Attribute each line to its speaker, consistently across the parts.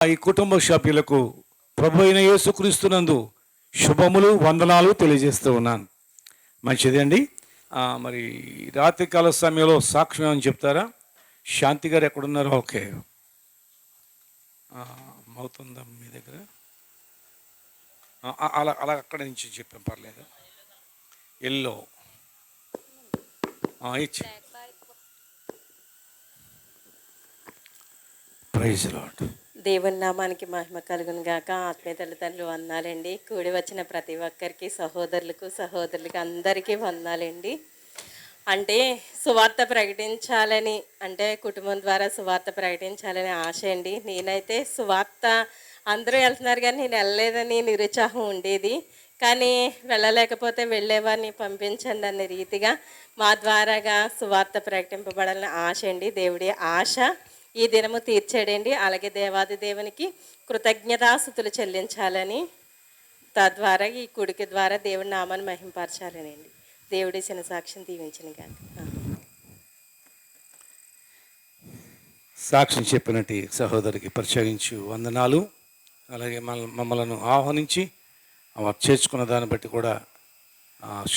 Speaker 1: ఈ కుటుంబ సభ్యులకు ప్రభు అయిన యేసుక్రీస్తునందు శుభములు వందనాలు తెలియజేస్తూ ఉన్నాను. మంచిది అండి. మరి రాత్రికాల సమయంలో సాక్ష్యం ఏమని చెప్తారా? శాంతి గారు ఎక్కడున్నారో? ఓకే, అవుతుందా మీ దగ్గర? అలా అలా అక్కడ నుంచి చెప్పాం, పర్లేదు. ఎల్లో ఇచ్చి ప్రైజ్ లార్డ్.
Speaker 2: దేవుని నామానికి మహిమ కలుగును గాక. ఆత్మీయ తల్లిదండ్రులు వందాలండి. కూడి వచ్చిన ప్రతి ఒక్కరికి, సహోదరులకు అందరికీ వందాలండి. అంటే సువార్త ప్రకటించాలని, అంటే కుటుంబం ద్వారా సువార్త ప్రకటించాలని ఆశ అండి. నేనైతే సువార్త అందరూ వెళ్తున్నారు కానీ నేను వెళ్ళలేదని నిరుత్సాహం ఉండేది. కానీ వెళ్ళలేకపోతే వెళ్ళేవారిని పంపించండి అనే రీతిగా మా ద్వారాగా సువార్త ప్రకటింపబడాలని ఆశ అండి. దేవుడి ఆశ ఈ దినము తీర్చాడండి. అలాగే దేవాది దేవునికి కృతజ్ఞతాస్తుతులు చెల్లించాలని, తద్వారా ఈ కుడికి ద్వారా దేవుడి నామాన్ని మహింపరచాలని అండి. దేవుడి చిన్న సాక్ష్యం దీవించిన గాక.
Speaker 1: సాక్ష్యం చెప్పినట్టు సహోదరికి పరిచయించు వందనాలు. అలాగే మమ్మల్ని ఆహ్వానించి వారు చేర్చుకున్న దాన్ని బట్టి కూడా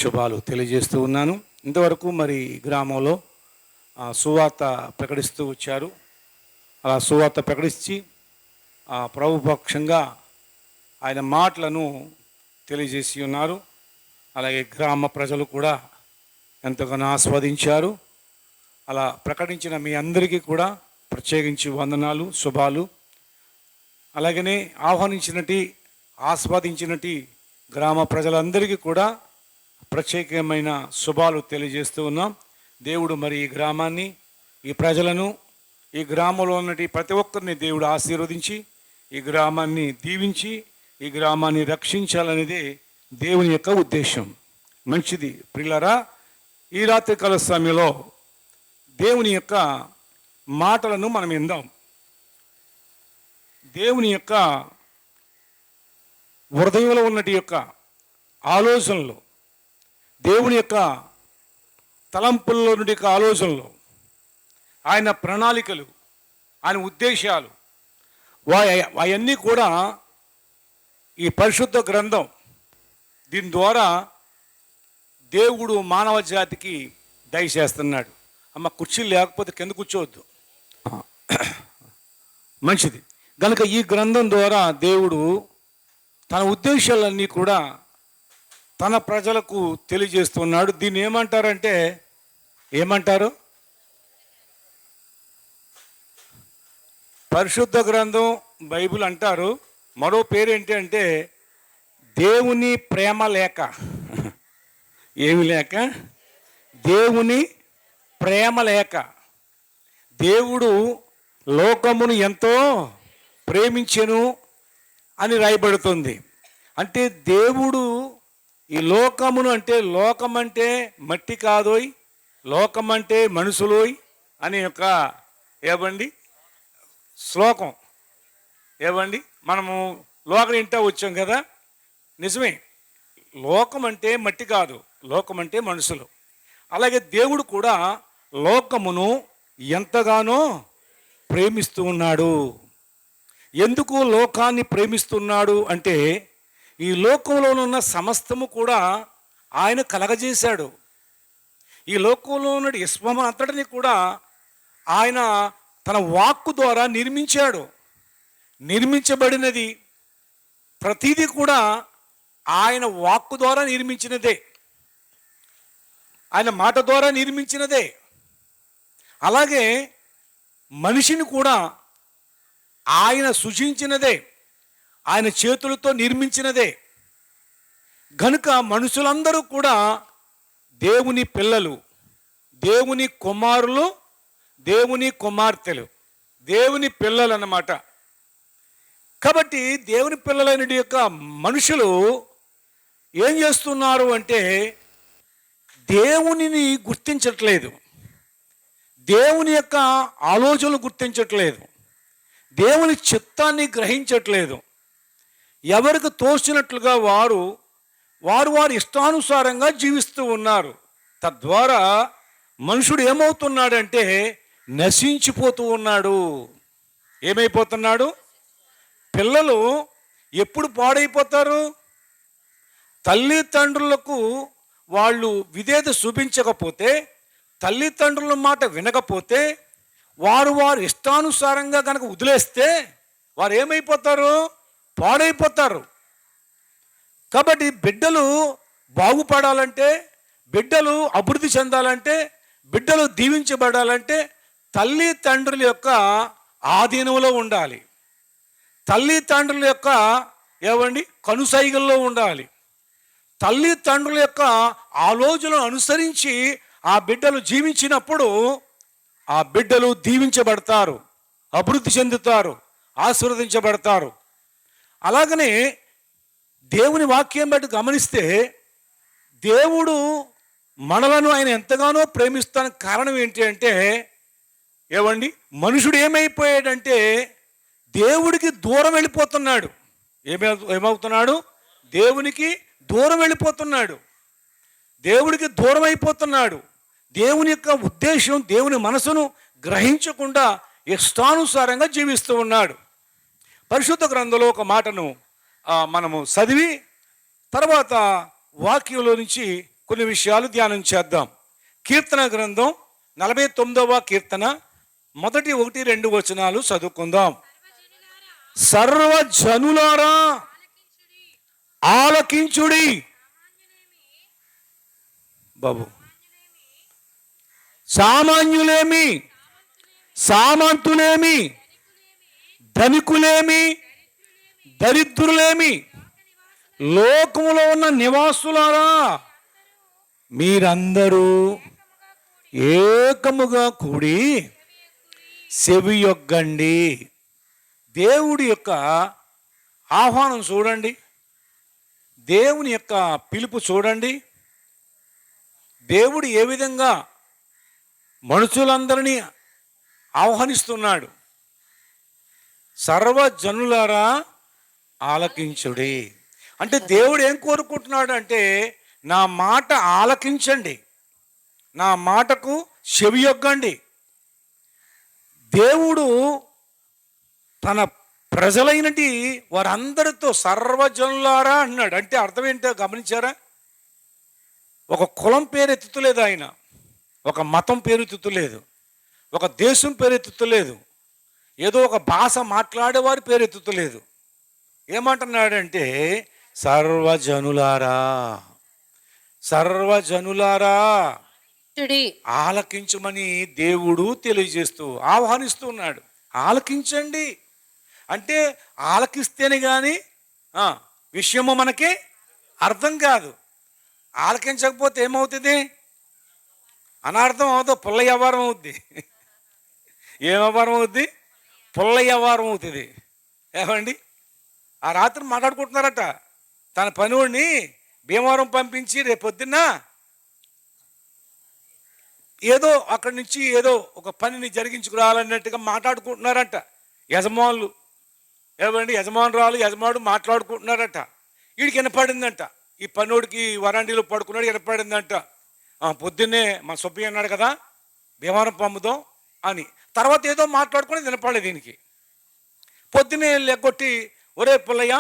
Speaker 1: శుభాలు తెలియజేస్తూ ఉన్నాను. ఇంతవరకు మరి గ్రామంలో సువార్త ప్రకటిస్తూ వచ్చారు. అలా సువార్త ప్రకటించి ప్రభుపక్షంగా ఆయన మాటలను తెలియజేసి ఉన్నారు. అలాగే గ్రామ ప్రజలు కూడా ఎంతగానో ఆస్వాదించారు. అలా ప్రకటించిన మీ అందరికీ కూడా ప్రత్యేకించి వందనాలు, శుభాలు. అలాగనే ఆహ్వానించినట్టు ఆస్వాదించినట్టు గ్రామ ప్రజలందరికీ కూడా ప్రత్యేకమైన శుభాలు తెలియజేస్తూ ఉన్నాం. దేవుడు మరి ఈ గ్రామాన్ని, ఈ ప్రజలను, ఈ గ్రామంలో ఉన్నటి ప్రతి ఒక్కరిని దేవుడు ఆశీర్వదించి ఈ గ్రామాన్ని దీవించి ఈ గ్రామాన్ని రక్షించాలనేదే దేవుని యొక్క ఉద్దేశం. మంచిది ప్రియులారా, ఈ రాత్రికాల సమయంలో దేవుని యొక్క మాటలను మనం విందాం. దేవుని యొక్క హృదయంలో ఉన్నటి యొక్క ఆలోచనలు, దేవుని యొక్క తలంపుల్లో నుండి యొక్క ఆలోచనలు, ఆయన ప్రణాళికలు, ఆయన ఉద్దేశాలు, అవన్నీ కూడా ఈ పరిశుద్ధ గ్రంథం, దీని ద్వారా దేవుడు మానవ జాతికి దయచేస్తున్నాడు. అమ్మ కుర్చీలు లేకపోతే కింద కూర్చోవద్దు. మంచిది. కనుక ఈ గ్రంథం ద్వారా దేవుడు తన ఉద్దేశాలన్నీ కూడా తన ప్రజలకు తెలియజేస్తున్నాడు. దీన్ని ఏమంటారంటే, ఏమంటారు? పరిశుద్ధ గ్రంథం, బైబిల్ అంటారు. మరో పేరు ఏంటి అంటే దేవుని ప్రేమ లేఖ. ఏమి లేక? దేవుని ప్రేమ లేఖ. దేవుడు లోకమును ఎంతో ప్రేమించెను అని రాయబడుతుంది. అంటే దేవుడు ఈ లోకమును, అంటే లోకం అంటే మట్టి కాదోయ్, లోకం అంటే మనుషులోయ్ అనే యొక్క ఏవండి శ్లోకం ఏవండి మనము లోకం ఇంటా వచ్చాం కదా. నిజమే, లోకం అంటే మట్టి కాదు, లోకం అంటే మనుషులు. అలాగే దేవుడు కూడా లోకమును ఎంతగానో ప్రేమిస్తూ ఉన్నాడు. ఎందుకు లోకాన్ని ప్రేమిస్తున్నాడు అంటే, ఈ లోకంలోనున్న సమస్తము కూడా ఆయన కలగజేశాడు. ఈ లోకంలో ఉన్న విశ్వం అంతటిని కూడా ఆయన తన వాక్కు ద్వారా నిర్మించాడు. నిర్మించబడినది ప్రతిదీ కూడా ఆయన వాక్కు ద్వారా నిర్మించినదే, ఆయన మాట ద్వారా నిర్మించినదే. అలాగే మనిషిని కూడా ఆయన సృజించినదే, ఆయన చేతులతో నిర్మించినదే. గనుక మనుషులందరూ కూడా దేవుని పిల్లలు, దేవుని కుమారులు, దేవుని కుమార్తెలు, దేవుని పిల్లలు అన్నమాట. కాబట్టి దేవుని పిల్లలైన యొక్క మనుషులు ఏం చేస్తున్నారు అంటే, దేవునిని గుర్తించట్లేదు, దేవుని యొక్క ఆలోచనలు గుర్తించట్లేదు, దేవుని చిత్తాన్ని గ్రహించట్లేదు. ఎవరికి తోచినట్లుగా వారు వారి ఇష్టానుసారంగా జీవిస్తూ ఉన్నారు. తద్వారా మనుషుడు ఏమవుతున్నాడంటే నశించిపోతూ ఉన్నాడు. ఏమైపోతున్నాడు? పిల్లలు ఎప్పుడు పాడైపోతారు? తల్లిదండ్రులకు వాళ్ళు విధేయత చూపించకపోతే, తల్లిదండ్రుల మాట వినకపోతే, వారు ఇష్టానుసారంగా కనుక వదిలేస్తే వారు ఏమైపోతారు? పాడైపోతారు. కాబట్టి బిడ్డలు బాగుపడాలంటే, బిడ్డలు అభివృద్ధి చెందాలంటే, బిడ్డలు దీవించబడాలంటే తల్లిదండ్రుల యొక్క ఆధీనంలో ఉండాలి. తల్లిదండ్రుల యొక్క కనుసైగల్లో ఉండాలి. తల్లిదండ్రుల యొక్క ఆలోచనలు అనుసరించి ఆ బిడ్డలు జీవించినప్పుడు ఆ బిడ్డలు దీవించబడతారు, అభివృద్ధి చెందుతారు, ఆశీర్వదించబడతారు. అలాగనే దేవుని వాక్యం బట్టి గమనిస్తే, దేవుడు మనలను ఆయన ఎంతగానో ప్రేమిస్తానికి కారణం ఏంటి అంటే, మనుషుడు ఏమైపోయాడంటే దేవుడికి దూరం వెళ్ళిపోతున్నాడు. ఏమవుతున్నాడు? దేవునికి దూరం వెళ్ళిపోతున్నాడు. దేవుడికి దూరం అయిపోతున్నాడు. దేవుని యొక్క ఉద్దేశం, దేవుని మనసును గ్రహించకుండా ఇష్టానుసారంగా జీవిస్తూ ఉన్నాడు. పరిశుద్ధ గ్రంథంలో ఒక మాటను మనము చదివి తర్వాత వాక్యంలో నుంచి కొన్ని విషయాలు ధ్యానం చేద్దాం. కీర్తన గ్రంథం 49వ కీర్తన 1, 2 వచనాలు చదువుకుందాం. సర్వజనులారా ఆలకించుడి. బాబు, సామాన్యులేమి, సామంతులేమి, ధనికులేమి, దరిద్రులేమి, లోకములో ఉన్న నివాసులారా, మీరందరూ ఏకముగా కూడి సెవియొగ్గండి. దేవుడి యొక్క ఆహ్వానం చూడండి, దేవుని యొక్క పిలుపు చూడండి. దేవుడు ఏ విధంగా మనుషులందరినీ ఆహ్వానిస్తున్నాడు. సర్వజనులారా ఆలకించుడి అంటే దేవుడు ఏం కోరుకుంటున్నాడు అంటే, నా మాట ఆలకించండి, నా మాటకు చెవియొగ్గండి. దేవుడు తన ప్రజలైనటి వారందరితో సర్వజనులారా అన్నాడు. అంటే అర్థం ఏంటో గమనించారా? ఒక కులం పేరు ఎత్తుతలేదు ఆయన, ఒక మతం పేరు ఎత్తుతలేదు, ఒక దేశం పేరు ఎత్తుతలేదు, ఏదో ఒక భాష మాట్లాడేవారి పేరు ఎత్తుతలేదు. ఏమంటున్నాడంటే, సర్వజనులారా, సర్వజనులారా ఆలకించమని దేవుడు తెలియజేస్తూ ఆహ్వానిస్తూ ఉన్నాడు. ఆలకించండి అంటే ఆలకిస్తేనే కానీ విషయము మనకి అర్థం కాదు. ఆలకించకపోతే ఏమవుతుంది? అనార్థం అవుతుంది, పుల్ల వ్యవహారం అవుద్ది. ఏం వ్యవహారం అవుద్ది? పుల్ల వ్యవహారం అవుతుంది. ఏమండి, ఆ రాత్రి మాట్లాడుకుంటున్నారట. తన పనివాడిని భీమవరం పంపించి రేపొద్దున్న ఏదో అక్కడి నుంచి ఏదో ఒక పనిని జరిగించుకురావాలన్నట్టుగా మాట్లాడుకుంటున్నారంట యజమానులు. యజమానురాలు యజమానుడు మాట్లాడుకుంటున్నారట. వీడికి వినపడిందంట, ఈ పనోడికి వరండీలో పడుకున్నాడు, వినపడిందంట. పొద్దున్నే మా సుబ్బయ్య అన్నాడు కదా భీమవరం పంపుదాం అని. తర్వాత ఏదో మాట్లాడుకుని వినపడలేదు దీనికి. పొద్దున్నే లెగ్గొట్టి, ఒరే పుల్లయ్య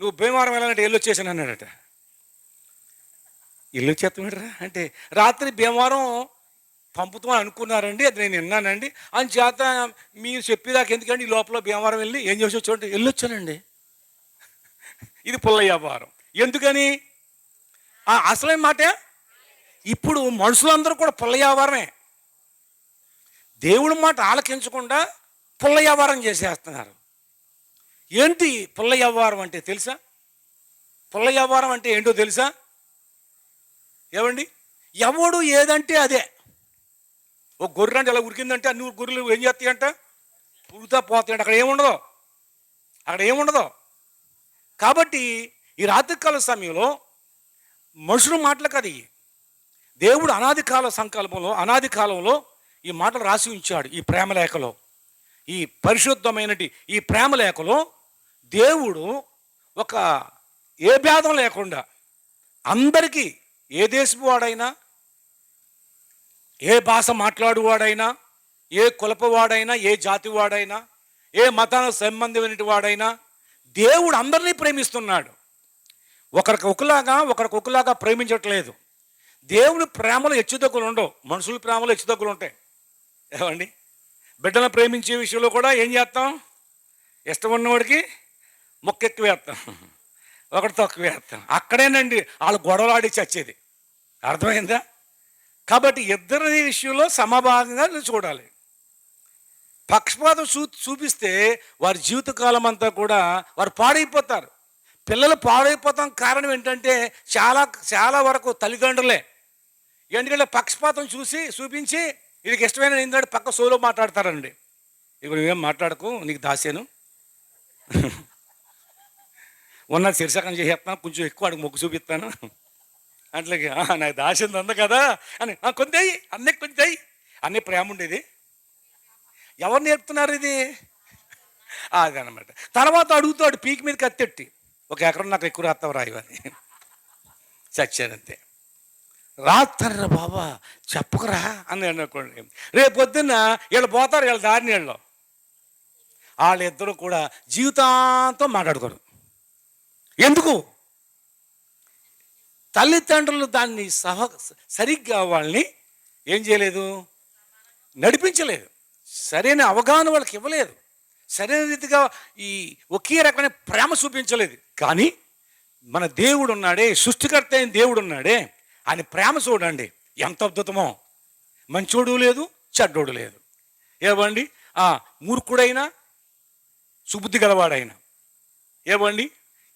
Speaker 1: నువ్వు భీమవరం వెళ్ళాలంటే ఎల్లు వచ్చేసాను అన్నాడట. ఇల్లు చేస్తామేటరా అంటే, రాత్రి భీమవరం పంపుతామని అనుకున్నారండి, అది నేను విన్నానండి, అని చేత మీరు చెప్పేదాకా ఎందుకండి ఈ లోపల భీమవరం వెళ్ళి ఏం చేసి వచ్చాడంటే వెళ్ళొచ్చానండి. ఇది పుల్లయ్య వ్యవహారం. ఎందుకని? అసలైన మాట ఇప్పుడు మనుషులందరూ కూడా పుల్ల వ్యవహారమే. దేవుడి మాట ఆలకించకుండా పుల్ల వ్యవహారం చేసేస్తున్నారు. ఏంటి పుల్ల వ్యవహారం అంటే తెలుసా? పుల్ల వ్యవహారం అంటే ఏంటో తెలుసా? ఎవడు ఏదంటే అదే. ఒక గొర్రె అంటే ఎలా ఉరికిందంటే అన్ని గొర్రెలు ఏం చేస్తాయంట? ఉరుకుతా పోతాయంట. అక్కడ ఏముండదు. కాబట్టి ఈ రాత్రికాల సమయంలో మనుషుల మాటలు కాదు, దేవుడు అనాది కాలంలో ఈ మాటలు రాసి ఉంచాడు. ఈ ప్రేమలేఖలో, ఈ పరిశుద్ధమైనటి ఈ ప్రేమలేఖలో దేవుడు ఒక ఏ భేదం లేకుండా అందరికీ, ఏ దేశపు వాడైనా, ఏ భాష మాట్లాడువాడైనా, ఏ కులపవాడైనా, ఏ జాతి వాడైనా, ఏ మతానికి సంబంధమైన వాడైనా దేవుడు అందరినీ ప్రేమిస్తున్నాడు. ఒకరికి ఒకలాగా ప్రేమించట్లేదు. దేవుని ప్రేమలో హెచ్చుతగ్గులు ఉండవు, మనుషుల ప్రేమలో హెచ్చుతగ్గులు ఉంటాయి. ఏమండి, బిడ్డలను ప్రేమించే విషయంలో కూడా ఏం చేస్తాం? ఇష్టం ఉన్నవాడికి మొక్క ఎక్కువ వేస్తాం, ఒకటి తక్కువ వేస్తాం. అక్కడేనండి వాళ్ళు గొడవలు ఆడి చచ్చేది. అర్థమైందా? కాబట్టి ఇద్దరి విషయంలో సమభాగంగా చూడాలి. పక్షపాతం చూపిస్తే వారి జీవితకాలం అంతా కూడా వారు పాడైపోతారు. పిల్లలు పాడైపోతాం కారణం ఏంటంటే చాలా వరకు తల్లిదండ్రులే. ఎందుకంటే పక్షపాతం చూపించి వీడికి ఇష్టమైన ఏంటంటే పక్క సోలో మాట్లాడతారండి. ఇప్పుడు నువ్వేం మాట్లాడకు, నీకు దాసాను, ఉన్నది శీర్షకం చేసేస్తాను, కొంచెం ఎక్కువ అడిగి మొగ్గు చూపిస్తాను, అట్లాగే నాకు దాసింది అంద కదా అని కొంత అన్నీ కొంచెం అన్నీ ప్రేమ ఉండేది. ఎవరు నేర్పుతున్నారు ఇది? అదనమాట. తర్వాత అడుగుతాడు పీకి మీద కత్తెట్టి, 1 ఎకరం నాకు ఎక్కువ రాస్తావు రాయవని. చచ్చానంతే. రాస్తారా బాబా చెప్పకరా అని అనుకోండి. రేపు పొద్దున్న వీళ్ళు పోతారు, వీళ్ళ దారిని వీళ్ళు వాళ్ళిద్దరూ కూడా జీవితాంతం మాట్లాడుకోరు. ఎందుకు? తల్లిదండ్రులు దాన్ని సరిగ్గా వాళ్ళని ఏం చేయలేదు, నడిపించలేదు, సరైన అవగాహన వాళ్ళకి ఇవ్వలేదు, సరైన రీతిగా ఈ ఒకే రకమైన ప్రేమ చూపించలేదు. కానీ మన దేవుడు ఉన్నాడే, సృష్టికర్త అయిన దేవుడు ఉన్నాడే, ఆయన ప్రేమ చూడండి ఎంత అద్భుతమో. మంచోడు లేదు, చెడ్డోడు లేదు. ఏవండి, మూర్ఖుడైనా సుబుద్ధి గలవాడైనా, ఏవండి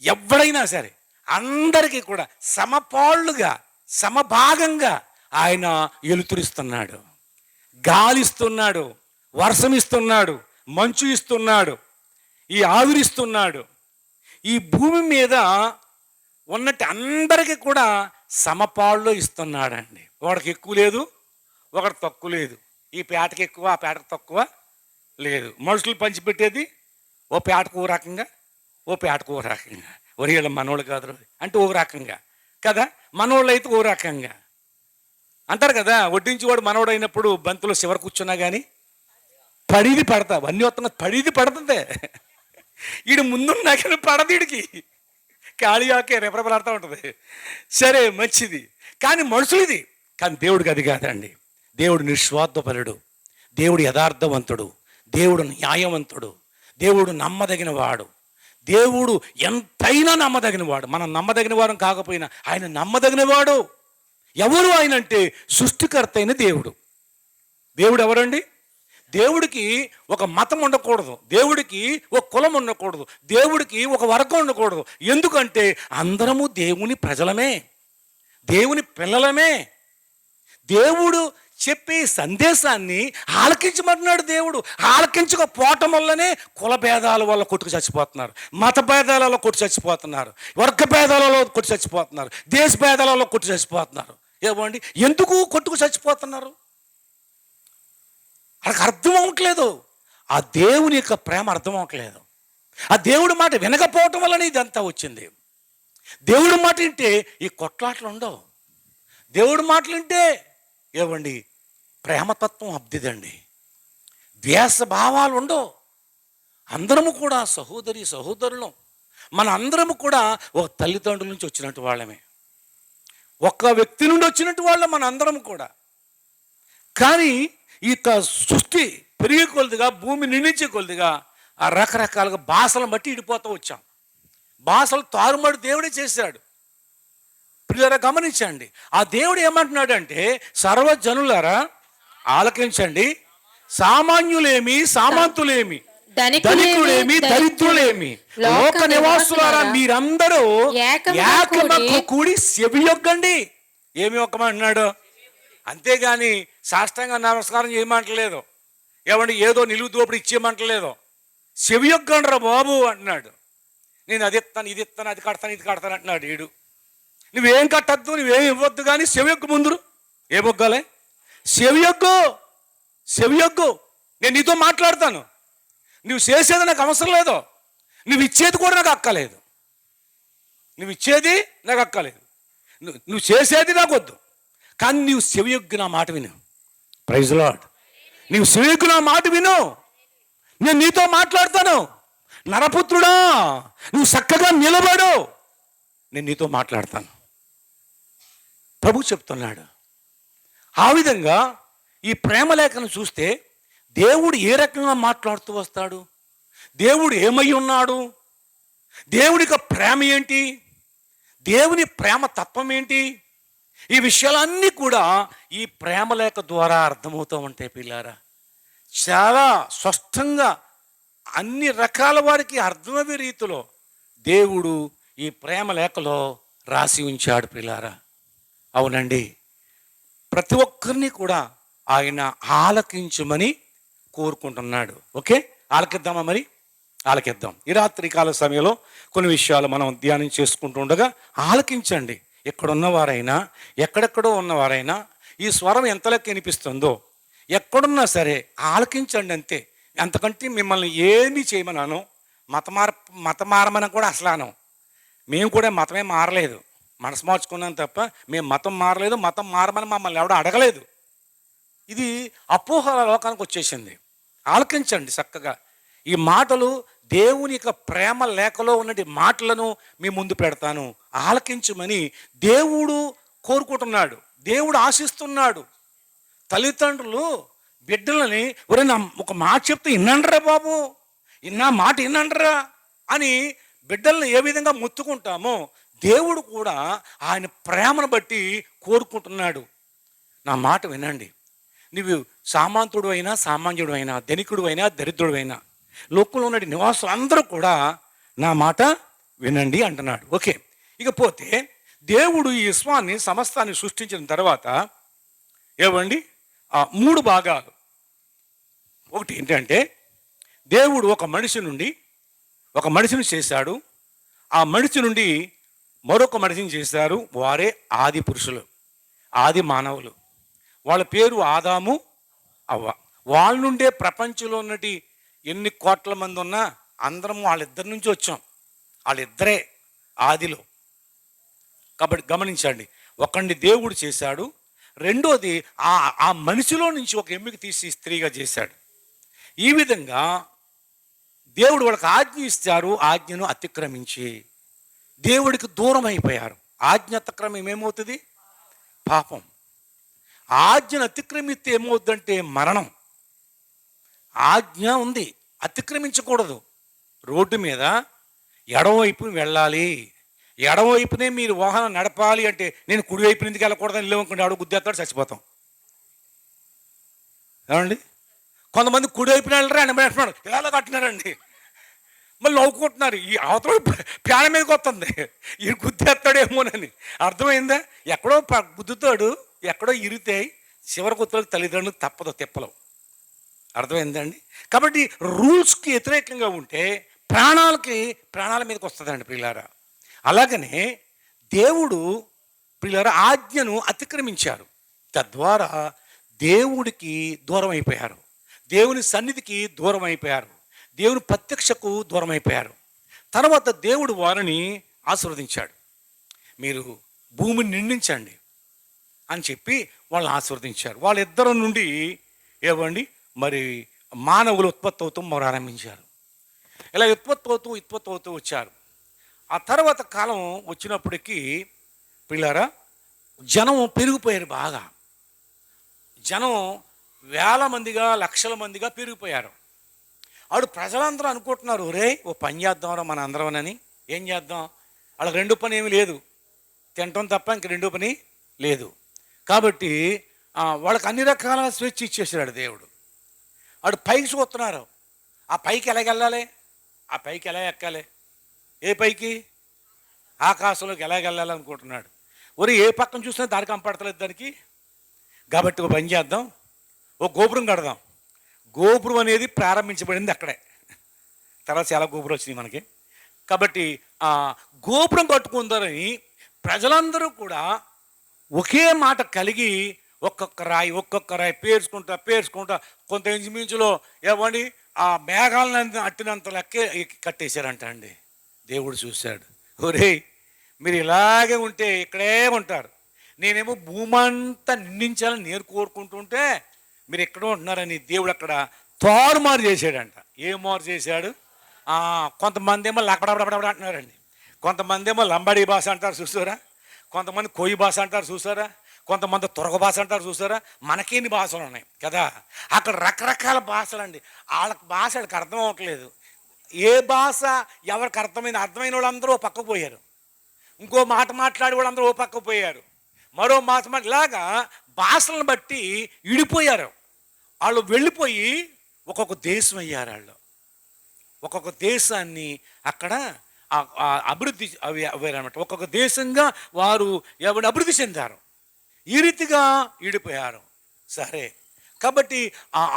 Speaker 1: ఎవడైనా సరే అందరికీ కూడా సమపాళ్ళుగా సమభాగంగా ఆయన ఎలుతురిస్తున్నాడు, గాలిస్తున్నాడు, వర్షం ఇస్తున్నాడు, మంచు ఇస్తున్నాడు, ఈ ఆవిరిస్తున్నాడు. ఈ భూమి మీద ఉన్నట్టు అందరికీ కూడా సమపాళ్ళు ఇస్తున్నాడండి. ఒకడికి ఎక్కువ లేదు, ఒకటి తక్కువ లేదు. ఈ పేటకి ఎక్కువ, ఆ పేటకు తక్కువ లేదు. మనుషులు పంచిపెట్టేది ఓ పేటకు ఓ రకంగా, ఓ పేటకు ఓ రకంగా. ఒరిగేళ్ళ మనోళ్ళు కాదు అంటే ఓ రకంగా కదా, మనోళ్ళు అయితే ఓ రకంగా అంటారు కదా. వడ్డించేవాడు మనోడు అయినప్పుడు బంతులో చివర కూర్చున్నా కానీ పడిది పడతా, అన్నీ వస్తున్నా పడిది పడుతుంది. వీడు ముందున్నా కానీ పడదీడికి ఖాళీ ఆకే రెపరెపలాడుతూ ఉంటుంది. సరే మంచిది, కానీ మనుషులది. కానీ దేవుడికి అది కాదండి. దేవుడు నిస్వార్థపరుడు, దేవుడు యథార్థవంతుడు, దేవుడు న్యాయవంతుడు, దేవుడు నమ్మదగిన వాడు, దేవుడు ఎంతైనా నమ్మదగిన వాడు. మనం నమ్మదగిన వారం కాకపోయినా ఆయన నమ్మదగిన వాడు. ఎవరు ఆయన అంటే సృష్టికర్త అయిన దేవుడు. దేవుడు ఎవరండి? దేవుడికి ఒక మతం ఉండకూడదు, దేవుడికి ఒక కులం ఉండకూడదు, దేవుడికి ఒక వర్గం ఉండకూడదు. ఎందుకంటే అందరము దేవుని ప్రజలమే, దేవుని పిల్లలమే. దేవుడు చెప్పే సందేశాన్ని ఆలకించమంటున్నాడు దేవుడు. ఆలకించకపోవటం వల్లనే కుల భేదాల వల్ల కొట్టుకు చచ్చిపోతున్నారు, మత భేదాలలో కొట్టు చచ్చిపోతున్నారు, వర్గ భేదాలలో కొట్టు చచ్చిపోతున్నారు, దేశ భేదాలలో కొట్టు చచ్చిపోతున్నారు. ఏమండి, ఎందుకు కొట్టుకు చచ్చిపోతున్నారు? వాళ్ళకి అర్థం అవ్వట్లేదు. ఆ దేవుని యొక్క ప్రేమ అర్థం అవ్వట్లేదు. ఆ దేవుడి మాట వినకపోవటం వల్లనే ఇదంతా వచ్చింది. దేవుడి మాట వింటే ఈ కొట్లాట్లు ఉండవు. దేవుడి మాటలు వింటే ఏమండి ప్రేమతత్వం అబ్దిదండి, ద్వేష భావాలు ఉండవు. అందరము కూడా సహోదరులం. మన అందరము కూడా ఒక తల్లిదండ్రుల నుంచి వచ్చినట్టు వాళ్ళమే, ఒక్క వ్యక్తి నుండి వచ్చినట్టు వాళ్ళం మన అందరం కూడా. కానీ ఈ సృష్టి పెరిగే కొలదిగా, భూమి నిండించే కొలదిగా ఆ రకరకాలుగా భాషలను బట్టి ఇడిపోతూ వచ్చాం. భాషలు తారుమారు దేవుడే చేశాడు. పిల్లరా గమనించండి, ఆ దేవుడు ఏమంటున్నాడు అంటే, సర్వజనులారా ఆలకించండి, సామాన్యులేమి సామంతులేమి, ధనికులేమి దరిద్రులేమి, లోక నివాసులారా మీరందరూ ఏకమకు కూడి సెవియొగ్గండి. ఏమి ఒక్కమంటున్నాడు? అంతేగాని సాష్టాంగ నమస్కారం చేయమంటలేదు, ఏమండి ఏదో నిలువు దోపిడి ఇచ్చేయమంటలేదు. సెవియొగ్గండి రా బాబు అంటున్నాడు. నేను అది ఇస్తాను, ఇది ఇస్తాను, అది కడతాను, ఇది కడతాను అంటున్నాడు వీడు. నువ్వేం కట్టద్దు, నువ్వేం ఇవ్వద్దు, కానీ సెవియొగ్గు ముందు. ఏమొగ్గాలే? సెవియొగ్గు. నేను నీతో మాట్లాడతాను, నువ్వు చేసేది నాకు అవసరం లేదు, నువ్వు ఇచ్చేది కూడా నాకు అక్కలేదు, నువ్వు ఇచ్చేది నాకు అక్కలేదు, నువ్వు చేసేది నాకు వద్దు, కానీ నీవు సెవియొగ్గు నా మాట విను. Praise Lord. నీవు సెవియొగ్గు నా మాట విను, నేను నీతో మాట్లాడతాను, నరపుత్రుడా, నువ్వు చక్కగా నిలబడు, నేను నీతో మాట్లాడతాను. ప్రభు చెప్తున్నాడు. ఆ విధంగా ఈ ప్రేమలేఖను చూస్తే దేవుడు ఏ రకంగా మాట్లాడుతూ వస్తాడు, దేవుడు ఏమై ఉన్నాడు, దేవుడికి ప్రేమ ఏంటి, దేవుని ప్రేమ తత్వం ఏంటి, ఈ విషయాలన్నీ కూడా ఈ ప్రేమలేఖ ద్వారా అర్థమవుతూ ఉంటాయి పిల్లారా. చాలా స్పష్టంగా అన్ని రకాల వారికి అర్థమయ్యే రీతిలో దేవుడు ఈ ప్రేమలేఖలో రాసి ఉంచాడు పిల్లారా. అవునండి, ప్రతి ఒక్కరిని కూడా ఆయన ఆలకించమని కోరుకుంటున్నాడు. ఓకే, ఆలకిద్దామా? మరి ఆలకిద్దాం. ఈ రాత్రి కాల సమయంలో కొన్ని విషయాలు మనం ధ్యానం చేసుకుంటూ ఉండగా ఆలకించండి. ఎక్కడున్నవారైనా, ఎక్కడెక్కడో ఉన్నవారైనా ఈ స్వరం ఎంతలోకి వినిపిస్తుందో ఎక్కడున్నా సరే ఆలకించండి అంతే. అంతకంటే మిమ్మల్ని ఏమీ చేయమన్నాను, మత మారమని కూడా అసలాను. మేము కూడా మతమే మారలేదు, మనసు మార్చుకున్నాం తప్ప మేము మతం మారలేదు, మతం మారమని మమ్మల్ని ఎవడో అడగలేదు. ఇది అపోహల లోకానికి వచ్చేసింది. ఆలకించండి చక్కగా. ఈ మాటలు దేవుని యొక్క ప్రేమ లేఖలో ఉన్నటి మాటలను మీ ముందు పెడతాను, ఆలకించమని దేవుడు కోరుకుంటున్నాడు, దేవుడు ఆశిస్తున్నాడు. తల్లిదండ్రులు బిడ్డలని ఒక మాట చెప్తే వినండిరా బాబు, మాట వినండిరా అని బిడ్డలను ఏ విధంగా ముత్తుకుంటామో దేవుడు కూడా ఆయన ప్రేమను బట్టి కోరుకుంటున్నాడు. నా మాట వినండి. నువ్వు సామంతుడు అయినా, సామాన్యుడు అయినా, ధనికుడు అయినా, దరిద్రుడు అయినా, లోకంలో ఉన్న నివాసులు అందరూ కూడా నా మాట వినండి అంటున్నాడు. ఓకే, ఇకపోతే దేవుడు ఈ విశ్వాన్ని సమస్తాన్ని సృష్టించిన తర్వాత ఏవండి 3 భాగాలు. ఒకటి ఏంటంటే దేవుడు ఒక మనిషిని చేశాడు, ఆ మనిషి నుండి మరొక మనిషిని చేశారు. వారే ఆది పురుషులు, ఆది మానవులు. వాళ్ళ పేరు ఆదాము, అవ్వ. వాళ్ళ నుండే ప్రపంచంలో ఉన్నటి ఎన్ని కోట్ల మంది ఉన్నా అందరం వాళ్ళిద్దరి నుంచి వచ్చాం, వాళ్ళిద్దరే ఆదిలో. కాబట్టి గమనించండి, ఒకడిని దేవుడు చేశాడు, రెండోది ఆ మనిషిలో నుంచి ఒక ఎమ్మికి తీసి స్త్రీగా చేశాడు. ఈ విధంగా దేవుడు వాళ్ళకి ఆజ్ఞ ఇచ్చారు, ఆజ్ఞను అతిక్రమించి దేవుడికి దూరం అయిపోయారు. ఆజ్ఞ అతిక్రమం ఏమవుతుంది? పాపం. ఆజ్ఞను అతిక్రమిస్తే ఏమవుతుందంటే మరణం. ఆజ్ఞ ఉంది, అతిక్రమించకూడదు. రోడ్డు మీద ఎడమవైపు వెళ్ళాలి, ఎడమవైపునే మీరు వాహనం నడపాలి అంటే నేను కుడివైపు ఎందుకు వెళ్ళకూడదని లేవనుకోండి, ఆడు గుద్దేస్తాడు, చచ్చిపోతాం. ఏమండి, కొంతమంది కుడివైపున వెళ్ళరా అని అంటున్నాడు, ఇలా కట్టినారండి, మళ్ళీ నవ్వుకుంటున్నారు. ఈ అవతల ప్యాన మీదకి వస్తుంది, ఈ గుద్దేస్తాడేమోనని. అర్థమైందా? ఎక్కడో గుద్దుతాడు, ఎక్కడో ఇరితాయి, చివరి గుర్తులకు తల్లిదండ్రులు తప్పదు తిప్పలు. అర్థమైందండి? కాబట్టి రూల్స్కి వ్యతిరేకంగా ఉంటే ప్రాణాల మీదకి వస్తుందండి ప్రియులారా. అలాగనే దేవుడు ప్రియులారా ఆజ్ఞను అతిక్రమించారు, తద్వారా దేవుడికి దూరం అయిపోయారు, దేవుని సన్నిధికి దూరం అయిపోయారు, దేవుని ప్రత్యక్షకు దూరం అయిపోయారు. తర్వాత దేవుడు వారిని ఆశీర్వదించాడు. మీరు భూమిని నిండించండి అని చెప్పి వాళ్ళని ఆశీర్వదించారు. వాళ్ళిద్దరి నుండి ఏవండి మరి మానవులు ఉత్పత్తి అవుతూ ప్రారంభించారు. ఇలా ఉత్పత్తి అవుతూ వచ్చారు. ఆ తర్వాత కాలం వచ్చినప్పటికీ పిల్లరా జనం పెరిగిపోయారు, బాగా జనం వేల మందిగా, లక్షల మందిగా పెరిగిపోయారు. ఆడు ప్రజలందరూ అనుకుంటున్నారు, రే ఓ పని చేద్దాంరా మన అందరమని. ఏం చేద్దాం? వాళ్ళకి రెండో పని ఏమీ లేదు, తినటం తప్ప ఇంక రెండో పని లేదు. కాబట్టి వాళ్ళకి అన్ని రకాల స్వేచ్ఛ ఇచ్చేసాడు దేవుడు. వాడు పైకి చూస్తున్నారు, ఆ పైకి ఎలాగెళ్ళాలి, ఆ పైకి ఎలా ఎక్కాలి, ఏ పైకి? ఆకాశంలోకి ఎలాగెళ్ళాలి అనుకుంటున్నాడు. ఒరే ఏ పక్కన చూసినా దానికి కంపడతలేదు దానికి. కాబట్టి ఒక పని చేద్దాం, ఓ గోపురం కడదాం. గోపురం అనేది ప్రారంభించబడింది అక్కడే, తర్వాత చాలా గోపురం వచ్చింది మనకి. కాబట్టి గోపురం కట్టుకుందారని ప్రజలందరూ కూడా ఒకే మాట కలిగి ఒక్కొక్క రాయి పేర్చుకుంటా కొంత ఇంచుమించులో ఏమండి ఆ మేఘాలను అట్టినంత లెక్కే కట్టేశారంట అండి. దేవుడు చూశాడు, ఒరే మీరు ఇలాగే ఉంటే ఇక్కడే ఉంటారు, నేనేమో భూమంతా నిండించాలని నేను కోరుకుంటుంటే మీరు ఎక్కడో ఉంటున్నారని దేవుడు అక్కడ తారుమారు చేశాడంట. ఏం మారు చేశాడు? కొంతమంది ఏమో లకడబడబడ అంటున్నారండి. కొంతమంది ఏమో లంబాడీ భాష అంటారు చూసారా, కొంతమంది కొయ్యి భాష అంటారు చూసారా, కొంతమంది తురగ భాష అంటారు చూసారా. మనకేన్ని భాషలు ఉన్నాయి కదా, అక్కడ రకరకాల భాషలు అండి. వాళ్ళకి భాష వాళ్ళకి అర్థం అవ్వట్లేదు. ఏ భాష ఎవరికి అర్థమైన వాళ్ళందరూ ఓ పక్కకు పోయారు, ఇంకో మాట మాట్లాడే వాళ్ళందరూ ఓ పక్కకు పోయారు, మరో మాట ఇలాగా భాషలను బట్టి విడిపోయారు. వాళ్ళు వెళ్ళిపోయి ఒక్కొక్క దేశం అయ్యారు. వాళ్ళు ఒక్కొక్క దేశాన్ని అక్కడ అభివృద్ధి అవ్వారనమాట. ఒక్కొక్క దేశంగా వారు ఎవరు అభివృద్ధి చెందారు. ఈ రీతిగా ఈడిపోయారు. సరే, కాబట్టి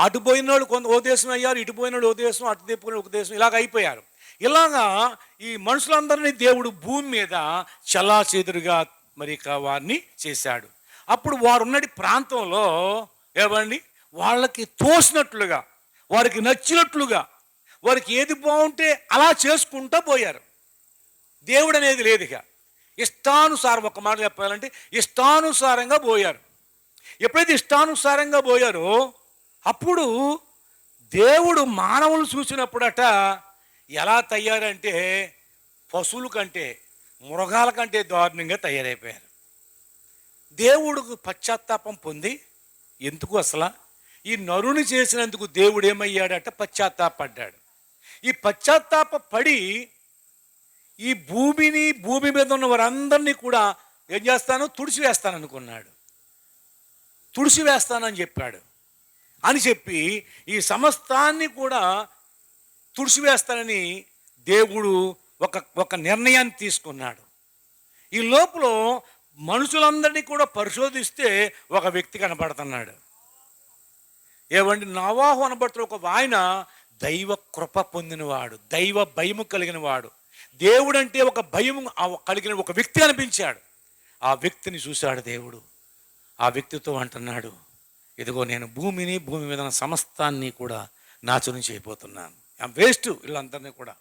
Speaker 1: అటు పోయిన వాళ్ళు కొంత ఓ దేశం అయ్యారు, ఇటు పోయిన వాళ్ళు ఓ దేశం, అటు తిప్పుకుని ఒక దేశం, ఇలాగ అయిపోయారు. ఇలాగా ఈ మనుషులందరినీ దేవుడు భూమి మీద చల్లాచెదురుగా మరి వారిని చేశాడు. అప్పుడు వారు ఉన్నటి ప్రాంతంలో ఏమండి వాళ్ళకి తోసినట్లుగా, వారికి నచ్చినట్లుగా, వారికి ఏది బాగుంటే అలా చేసుకుంటూ పోయారు. దేవుడు అనేది లేదు. ఇక ఇష్టానుసారం, ఒక మాట చెప్పాలంటే ఇష్టానుసారంగా పోయారు. ఎప్పుడైతే ఇష్టానుసారంగా పోయారో అప్పుడు దేవుడు మానవులు చూసినప్పుడట ఎలా తయారంటే పశువుల కంటే, మృగాల కంటే దారుణంగా తయారైపోయారు. దేవుడికి పశ్చాత్తాపం పొంది, ఎందుకు అసలు ఈ నరుని చేసినందుకు దేవుడు ఏమయ్యాడట, పశ్చాత్తాపడ్డాడు. ఈ పశ్చాత్తాప పడి ఈ భూమి మీద ఉన్న వారందరినీ కూడా ఏం చేస్తాను, తుడిచివేస్తాను అనుకున్నాడు. తుడిచివేస్తానని చెప్పాడు. అని చెప్పి ఈ సమస్తాన్ని కూడా తుడిచివేస్తానని దేవుడు ఒక నిర్ణయాన్ని తీసుకున్నాడు. ఈ లోపల మనుషులందరినీ కూడా పరిశోధిస్తే ఒక వ్యక్తి కనపడుతున్నాడు. ఏమండి, నోవాహు అనబడుతున్న ఒక ఆయన దైవ కృప పొందినవాడు, దైవ భయము కలిగిన వాడు. దేవుడు అంటే ఒక భయం కలిగిన ఒక వ్యక్తి అనిపించాడు. ఆ వ్యక్తిని చూశాడు దేవుడు. ఆ వ్యక్తితో అంటున్నాడు, ఇదిగో నేను భూమి మీద ఉన్న సమస్తాన్ని కూడా నాశనం చేయబోతున్నాను. వేస్ట్ వీళ్ళందరినీ కూడా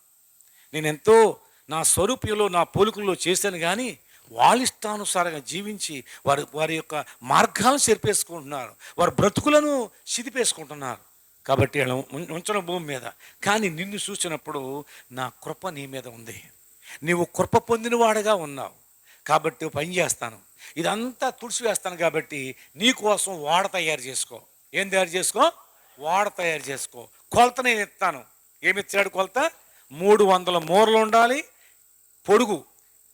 Speaker 1: నేను ఎంతో నా స్వరూపంలో, నా పోలికల్లో చేశాను, కానీ వాళ్ళ ఇష్టానుసారంగా జీవించి వారి యొక్క మార్గాలను చెరిపేసుకుంటున్నారు, వారి బ్రతుకులను సిదిపేసుకుంటున్నారు. కాబట్టి ఇలా ఉంచడం భూమి మీద. కానీ నిన్ను చూసినప్పుడు నా కృప నీ మీద ఉంది, నీవు కృప పొందినవాడుగా ఉన్నావు. కాబట్టి పని చేస్తాను, ఇదంతా తుడిచివేస్తాను. కాబట్టి నీ కోసం వాడ తయారు చేసుకో. ఏం తయారు చేసుకో? వాడ తయారు చేసుకో. కొలత నేను ఇస్తాను. ఏమి ఇచ్చాడు కొలత? 300 మూరలు ఉండాలి, పొడుగు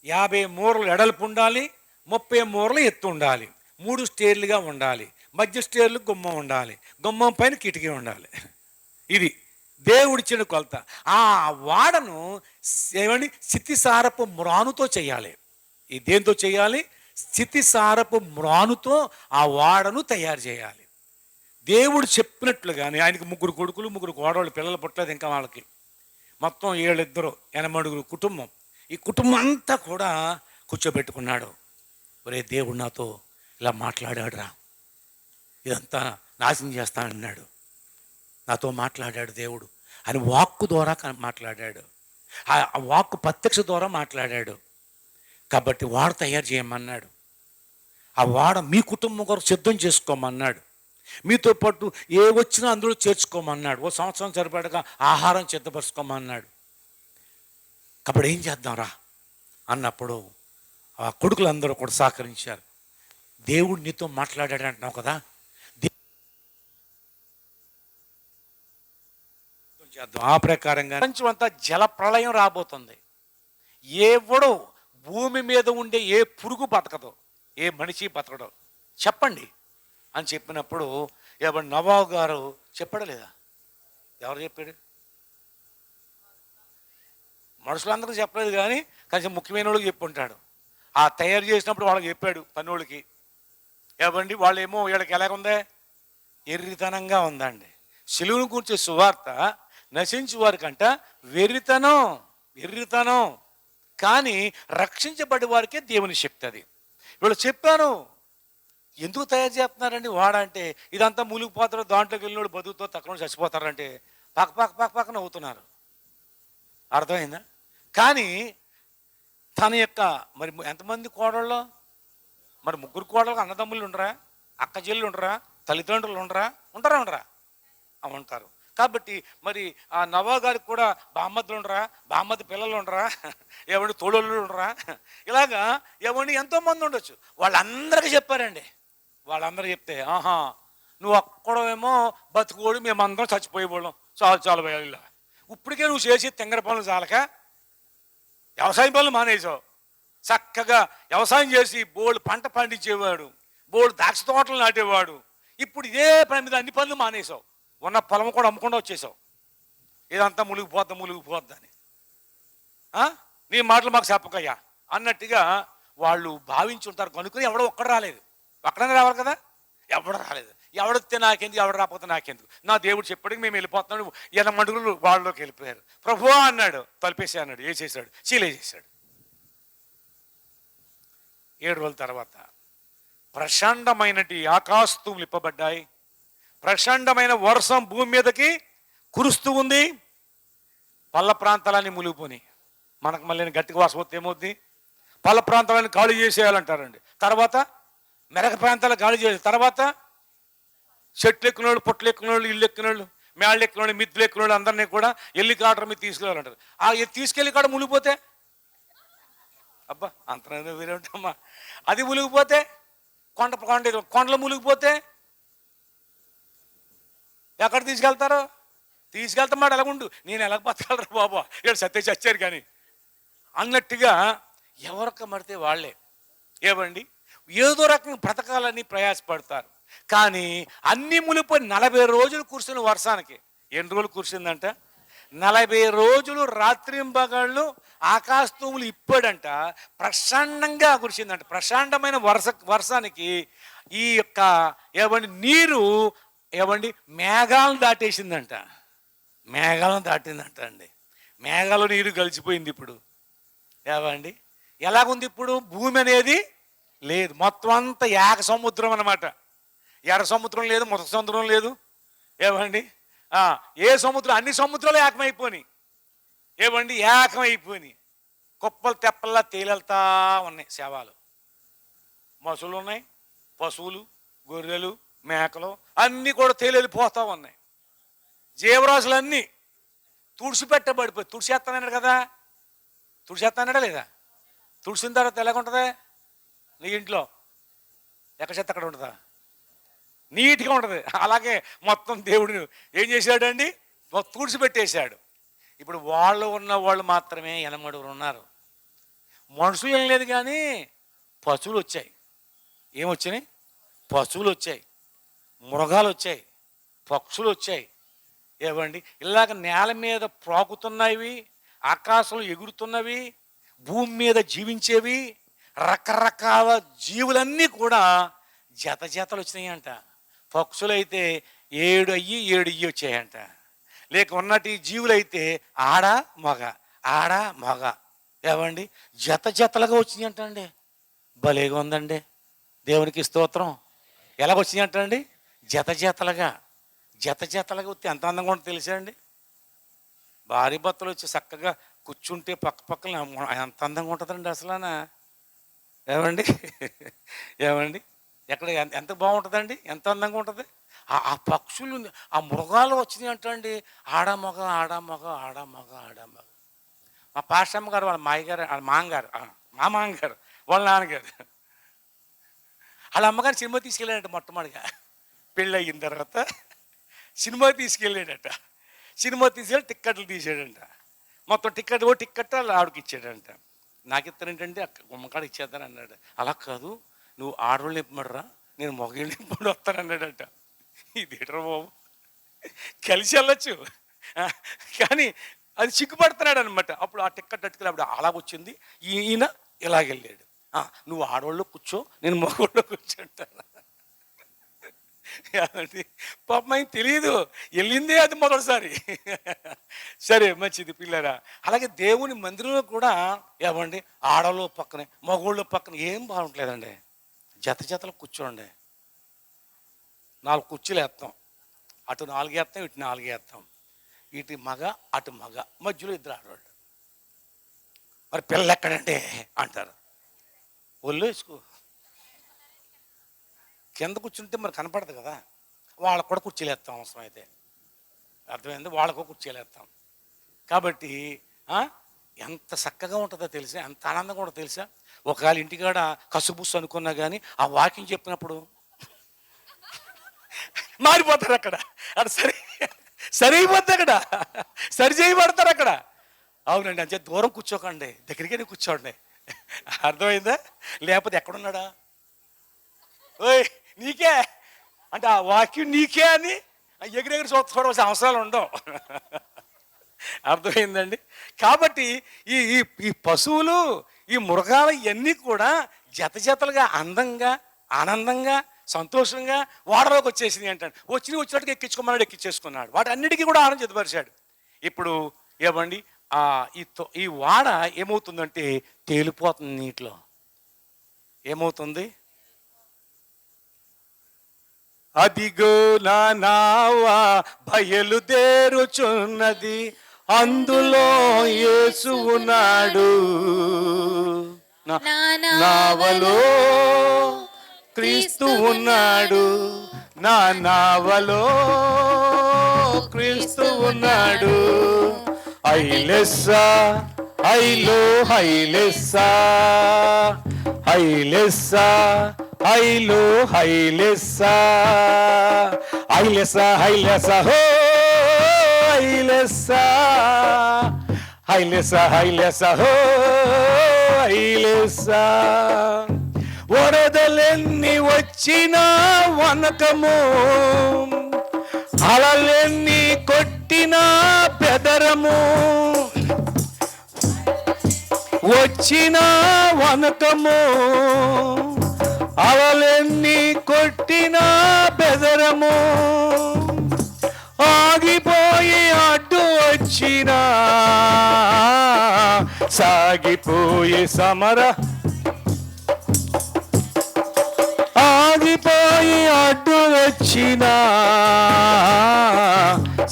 Speaker 1: 50 మూరలు ఎడల్పు ఉండాలి, 30 మూరలు ఎత్తు ఉండాలి, 3 స్టేర్లుగా ఉండాలి, మధ్య స్టేర్లు గుమ్మం ఉండాలి, గుమ్మం పైన కిటికీ ఉండాలి. ఇది దేవుడిచ్చిన కొలత. ఆ వాడను ఏమండి స్థితిసారపు మ్రానుతో చేయాలి. ఈ దేంతో చేయాలి? స్థితిసారపు మ్రానుతో ఆ వాడను తయారు చేయాలి. దేవుడు చెప్పినట్లుగానే. ఆయనకి 3 కొడుకులు 3 కోడళ్ళు, పిల్లలు పుట్టలేదు ఇంకా వాళ్ళకి. మొత్తం 7 8 కుటుంబం. ఈ కుటుంబం అంతా కూడా కూర్చోబెట్టుకున్నాడు. ఒరే, దేవుడు నాతో ఇలా మాట్లాడాడు రా, ఇదంతా నాశనం చేస్తానన్నాడు, నాతో మాట్లాడాడు దేవుడు అని వాక్కు ద్వారా మాట్లాడాడు. ఆ వాక్కు ప్రత్యక్ష ద్వారా మాట్లాడాడు. కాబట్టి వాడ తయారు చేయమన్నాడు. ఆ వాడ మీ కుటుంబం కొరకు సిద్ధం చేసుకోమన్నాడు. మీతో పాటు ఏ వచ్చినా అందులో చేర్చుకోమన్నాడు. ఓ సంవత్సరం సరిపడగా ఆహారం సిద్ధపరచుకోమన్నాడు. కాబట్టి ఏం చేద్దాం రా అన్నప్పుడు ఆ కొడుకులందరూ కూడా సహకరించారు. దేవుడు నీతో మాట్లాడాడు అంటున్నావు కదా, చేద్దాం. ఆ ప్రకారంగా ప్రపంచం అంతా జల ప్రళయం రాబోతుంది. ఎవడో భూమి మీద ఉండే ఏ పురుగు బతకదో, ఏ మనిషి బతకడో చెప్పండి అని చెప్పినప్పుడు ఎవరు నవాబు గారు చెప్పాడు లేదా? ఎవరు చెప్పాడు? మనుషులందరూ చెప్పలేదు, కానీ కొంచెం ముఖ్యమైన వాళ్ళకి చెప్పుంటాడు. ఆ తయారు చేసినప్పుడు వాళ్ళకి చెప్పాడు పన్నోళ్ళకి. ఏమండి వాళ్ళేమో వీళ్ళకి ఎలాగుందే, ఎర్రితనంగా ఉందండి. సిలువను గురించి సువార్త నశించు వారికంట ఎర్రితనం, కానీ రక్షించబడి వారికే దేవుని శక్తి. అది వీళ్ళు చెప్పాను. ఎందుకు తయారు చేస్తున్నారండి వాడంటే? ఇదంతా మూలిగిపోతారు, దాంట్లోకి వెళ్ళినోడు బతుకుతో తక్కువ చచ్చిపోతారంటే పక్కన అవుతున్నారు. అర్థమైందా? కానీ తన యొక్క మరి ఎంతమంది కోడళ్ళు? మరి 3 కోడళ్ళకి అన్నదమ్ములు ఉండరా? అక్క చెల్లెలు ఉండరా? తల్లిదండ్రులు ఉండరా? ఉంటారా? ఉంటారు. కాబట్టి మరి ఆ నవా గారికి కూడా బామ్మద్దులు ఉండరా, బామ్మద్ది పిల్లలు ఉండరా, ఎవరి తోడోళ్ళు ఉండరా, ఇలాగా ఎవరిని ఎంతోమంది ఉండొచ్చు. వాళ్ళందరికీ చెప్పారండి. వాళ్ళందరూ చెప్తే ఆహా నువ్వు అక్కడేమో బతుకోడు, మేమందరం చచ్చిపోయేవాళ్ళం, చాలు చాలు ఇలా ఇప్పటికే నువ్వు చేసి తింగర పనులు చాలక వ్యవసాయం పనులు మానేసావు. చక్కగా వ్యవసాయం చేసి బోల్డ్ పంట పండించేవాడు, బోల్డ్ ద్రాక్ష తోటలు నాటేవాడు. ఇప్పుడు ఇదే పని మీద అన్ని పనులు మానేసావు. ఉన్న పొలం కూడా అమ్ముకుండా వచ్చేసావు. ఇదంతా మునిగిపోద్దని నీ మాటలు మాకు చెప్పకయ్యా అన్నట్టుగా వాళ్ళు భావించుంటారు. కనుక్కొని ఎవడో ఒక్కడు రాలేదు. ఒక్కడనే రావాలి కదా, ఎవడు రాలేదు. ఎవడొస్తే నాకెందుకు, ఎవడు రాకపోతే నాకెందుకు, నా దేవుడు చెప్పడానికి మేము వెళ్ళిపోతున్నాడు. 8 అడుగులు వాళ్ళలోకి వెళ్ళిపోయారు. ప్రభువా అన్నాడు, తలిపేసి అన్నాడు, వేసేసాడు, చీలేసేసాడు. 7 రోజుల తర్వాత ప్రచండమైనటి ఆకాశతూములు ఇప్పబడ్డాయి. ప్రచండమైన వర్షం భూమి మీదకి కురుస్తూ ఉంది. పల్ల ప్రాంతాలన్నీ మునిగిపోయి మనకు మళ్ళీ గట్టిగా వాసన వస్తే ఏమవుద్ది, పల్ల ప్రాంతాలను ఖాళీ చేసేయాలంటారండి. తర్వాత మెరక ప్రాంతాలు ఖాళీ చేసే తర్వాత చెట్లు ఎక్కినోళ్ళు, పొట్లు ఎక్కినోళ్ళు, ఇల్లు ఎక్కినోళ్ళు, మేళ్ళు ఎక్కినోళ్ళు, మిద్దులు ఎక్కినోళ్ళు అందరినీ కూడా హెలికాప్టర్ మీద తీసుకెళ్ళాలంటారు. ఆ తీసుకెళ్ళి కాడ మునిగిపోతే అబ్బా అంతనే వేరే ఉంటామా, అది మునిగిపోతే కొండలు మునిగిపోతే ఎక్కడ తీసుకెళ్తారో, తీసుకెళ్తామాట ఎలాగుండు, నేను ఎలా బతకగలరా బాబా, ఇక్కడ సత్య చచ్చారు కానీ అన్నట్టుగా ఎవరికి మడితే వాళ్ళే ఏమండి ఏదో రకంగా బ్రతకాలని ప్రయాసపడతారు. కానీ అన్ని మునిపోయి 40 రోజులు కురిసిన వర్షానికి ఎన్ని రోజులు కురిసిందంట, 40 రోజులు రాత్రింబగళ్ళు ఆకాశతూములు ఇప్పాడంట. ప్రశాంతంగా కురిసిందంట. ప్రశాంతమైన వర్షానికి ఈ యొక్క ఏమండి నీరు ఏమండి మేఘాలను దాటేసిందంట. మేఘాలను దాటిందంట అండి. మేఘాలు నీరు కలిసిపోయింది. ఇప్పుడు ఏమండి ఎలాగుంది, ఇప్పుడు భూమి అనేది లేదు, మొత్తం అంతా ఏక సముద్రం అన్నమాట. ఎర్ర సముద్రం లేదు, మొదటి సముద్రం లేదు. ఏమండి ఏ సముద్రం, అన్ని సముద్రాలు ఏకమైపోయినాయి. ఏమండి ఏకమైపోయినాయి. కుప్పలు తెప్పల్లా తేలిళ్తా ఉన్నాయి శవాలు. మసులు ఉన్నాయి, పశువులు, గొర్రెలు, మేకలు అన్నీ కూడా తేలిపోతూ ఉన్నాయి. జీవరాశులన్నీ తుడిచిపెట్టబడిపోయి, తుడిచేస్తానన్నాడు కదా, తుడిచేస్తానడా లేదా, తుడిసిన తర్వాత ఎలాగుంటుంది నీ ఇంట్లో, ఎక్కడ చెత్త అక్కడ ఉంటుందా, నీట్గా ఉంటుంది. అలాగే మొత్తం దేవుడు ఏం చేశాడండి, తుడిచిపెట్టేశాడు. ఇప్పుడు వాళ్ళు ఉన్న వాళ్ళు మాత్రమే 8 ఉన్నారు. మనుషులు ఏం లేదు కానీ పశువులు వచ్చాయి. ఏమొచ్చినాయి, పశువులు వచ్చాయి, మృగాలు వచ్చాయి, పక్షులు వచ్చాయి. ఏవండి ఇలాగ నేల మీద ప్రాకుతున్నవి, ఆకాశంలో ఎగురుతున్నవి, భూమి మీద జీవించేవి రకరకాల జీవులన్నీ కూడా జతలు వచ్చినాయంట. పక్షులైతే 7 అయ్యి 7 వచ్చాయంట. లేక ఉన్నటి జీవులైతే ఆడ మగ ఏవండి జతలుగా వచ్చినాయంట అండి. భలేగా ఉందండి, దేవునికి స్తోత్రం. ఎలాగొచ్చినాయంట అండి, జతలుగా వస్తే ఎంత అందంగా ఉంటుంది తెలుసా అండి. భార్య భర్తలు వచ్చి చక్కగా కూర్చుంటే పక్కన ఎంత అందంగా ఉంటుందండి అసలు. ఏమండి ఎక్కడ ఎంత బాగుంటుందండి, ఎంత అందంగా ఉంటుంది. ఆ పక్షులు, ఆ మృగాలు వచ్చినాయి అంటండి. ఆడ మగ. మా పాస్టమ్మ గారు వాళ్ళ మాయగారు, వాళ్ళ మామగారు, మా మామగారు వాళ్ళ నాన్నగారు, వాళ్ళ అమ్మగారు సినిమా తీసుకెళ్ళాడంట. మొట్టమొదటిగా పెళ్ళి అయిన తర్వాత సినిమా తీసుకెళ్ళాడట. సినిమా తీసుకెళ్ళి టిక్కెట్లు తీసాడంట. మొత్తం టిక్కెట్ వాళ్ళ ఆవిడకి ఇచ్చాడంట. నాకు ఇస్తానంటే గుమ్మకాడ ఇచ్చేద్దాను అన్నాడు. అలా కాదు, నువ్వు ఆడవాళ్ళు ఇప్పమడరా, నేను మగవాళ్ళు ఇప్పమడి వస్తానన్నాడట. ఇదేటరా బాబు, కలిసి వెళ్ళొచ్చు కానీ అది సిగ్గుపడుతున్నాడు అనమాట. అప్పుడు ఆ టిక్కెట్ అట్టుకుని అప్పుడు అలా వచ్చింది, ఈయన ఇలాగెళ్ళాడు. నువ్వు ఆడవాళ్ళు కూర్చో, నేను మగవాళ్ళు కూర్చుంటాను. పాపం ఆయన తెలియదు, వెళ్ళిందే అది మొదటిసారి. సరే మంచిది పిల్లరా. అలాగే దేవుని మందిరంలో కూడా ఏమండి ఆడవాళ్ళు పక్కనే మగవాళ్ళు పక్కన ఏం బాగుంటలేదండి. జతలు కూర్చోండి. 4 కుర్చీలు వేస్తాం, అటు 4 వేస్తాం, ఇటు 4 వేస్తాం. ఇటు మగ అటు మగ, మధ్యలో 2 ఆడవాళ్ళు. మరి పిల్లలు ఎక్కడంటే అంటారు, ఒళ్ళు వేసుకో, కింద కూర్చుంటే మరి కనపడదు కదా, వాళ్ళకు కూడా కుర్చీలు వేస్తాం అవసరం అయితే. అర్థమైంది, వాళ్ళకు కుర్చీలు వేస్తాం. కాబట్టి ఆ, ఎంత చక్కగా ఉంటుందో తెలుసా, ఎంత ఆనందంగా ఉంటుందో తెలుసా. ఒకవేళ ఇంటికాడ కసుబుస్సు అనుకున్నా కానీ ఆ వాకింగ్ చెప్పినప్పుడు మారిపోతారు అక్కడ. అక్కడ సరి అయిపోద్ది అక్కడ, సరి చేయబడతారు అక్కడ. అవునండి, అంతే దూరం కూర్చోకండి, దగ్గరికే కూర్చోండి. అర్థమైందా? లేకపోతే ఎక్కడున్నాడా, ఓయ్ నీకే అంటే ఆ వాక్యం నీకే అని ఎగిరెగిరి చూడవలసిన అవసరాలు ఉండవు. అర్థమైందండి? కాబట్టి ఈ ఈ ఈ పశువులు, ఈ మృగాలు ఇవన్నీ కూడా జత జతలుగా అందంగా ఆనందంగా సంతోషంగా వాడలోకి వచ్చేసింది అంటాడు. వచ్చినట్టుగా ఎక్కించుకోమన్నాడు, ఎక్కించేసుకున్నాడు. వాటి అన్నిటికీ కూడా ఆనందం జతపరిచాడు. ఇప్పుడు ఏమండి, ఈ వాడ ఏమవుతుందంటే తేలిపోతుంది నీటిలో. ఏమవుతుంది? అదిగో నా నావా బయలుదేరుచున్నది, అందులో యేసు ఉన్నాడు. నావలో క్రీస్తు ఉన్నాడు, నా నావలో క్రీస్తు ఉన్నాడు. ఐలెస్సా ఐలో హైలెస్సా, ఐలెస్సా ఐలో హైలెస్సా, ఐలెస్సా హైలెస్సా హో ఐలెస్సా, ఐలెస్సా హైలెస్సా హో ఐలెస్సా. వరదలెన్ని వచ్చినా వనకము, అలలెన్ని కొట్టినా బెదరము, వచ్చిన వనకము, అలలెన్ని కొట్టినా బెదరము, ఆగిపోయి అడ్డు వచ్చినా సాగిపోయే సమర, ఆగిపోయి అడ్డు వచ్చినా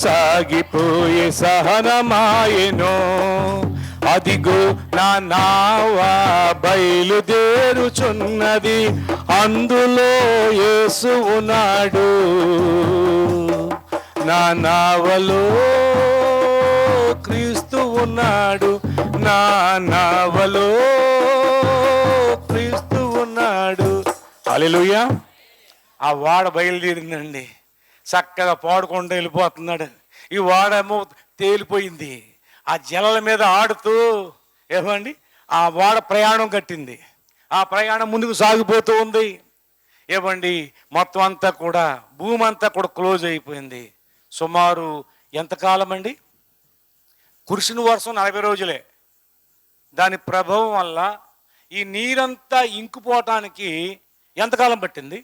Speaker 1: సాగిపోయే సహనమాయెను. అదిగో నా నావా బయలుదేరుచున్నది, అందులో యేసు ఉన్నాడు. నా నావలో క్రీస్తు ఉన్నాడు, నా నావలో క్రీస్తు ఉన్నాడు. హల్లెలూయా. ఆ వాడ బయలుదేరిందండి, చక్కగా పాడుకుంటూ వెళ్ళిపోతున్నాడు. ఈ వాడేమో తేలిపోయింది, ఆ జలల మీద ఆడుతూ ఏమండి ఆ వాడ ప్రయాణం కట్టింది. ఆ ప్రయాణం ముందుకు సాగిపోతూ ఉంది. ఏమండి మొత్తం అంతా కూడా భూమి అంతా కూడా క్లోజ్ అయిపోయింది. సుమారు ఎంతకాలం అండి? కురిసిన వర్షం 40 రోజులే. దాని ప్రభావం వల్ల ఈ నీరంతా ఇంకిపోవటానికి ఎంతకాలం పట్టింది?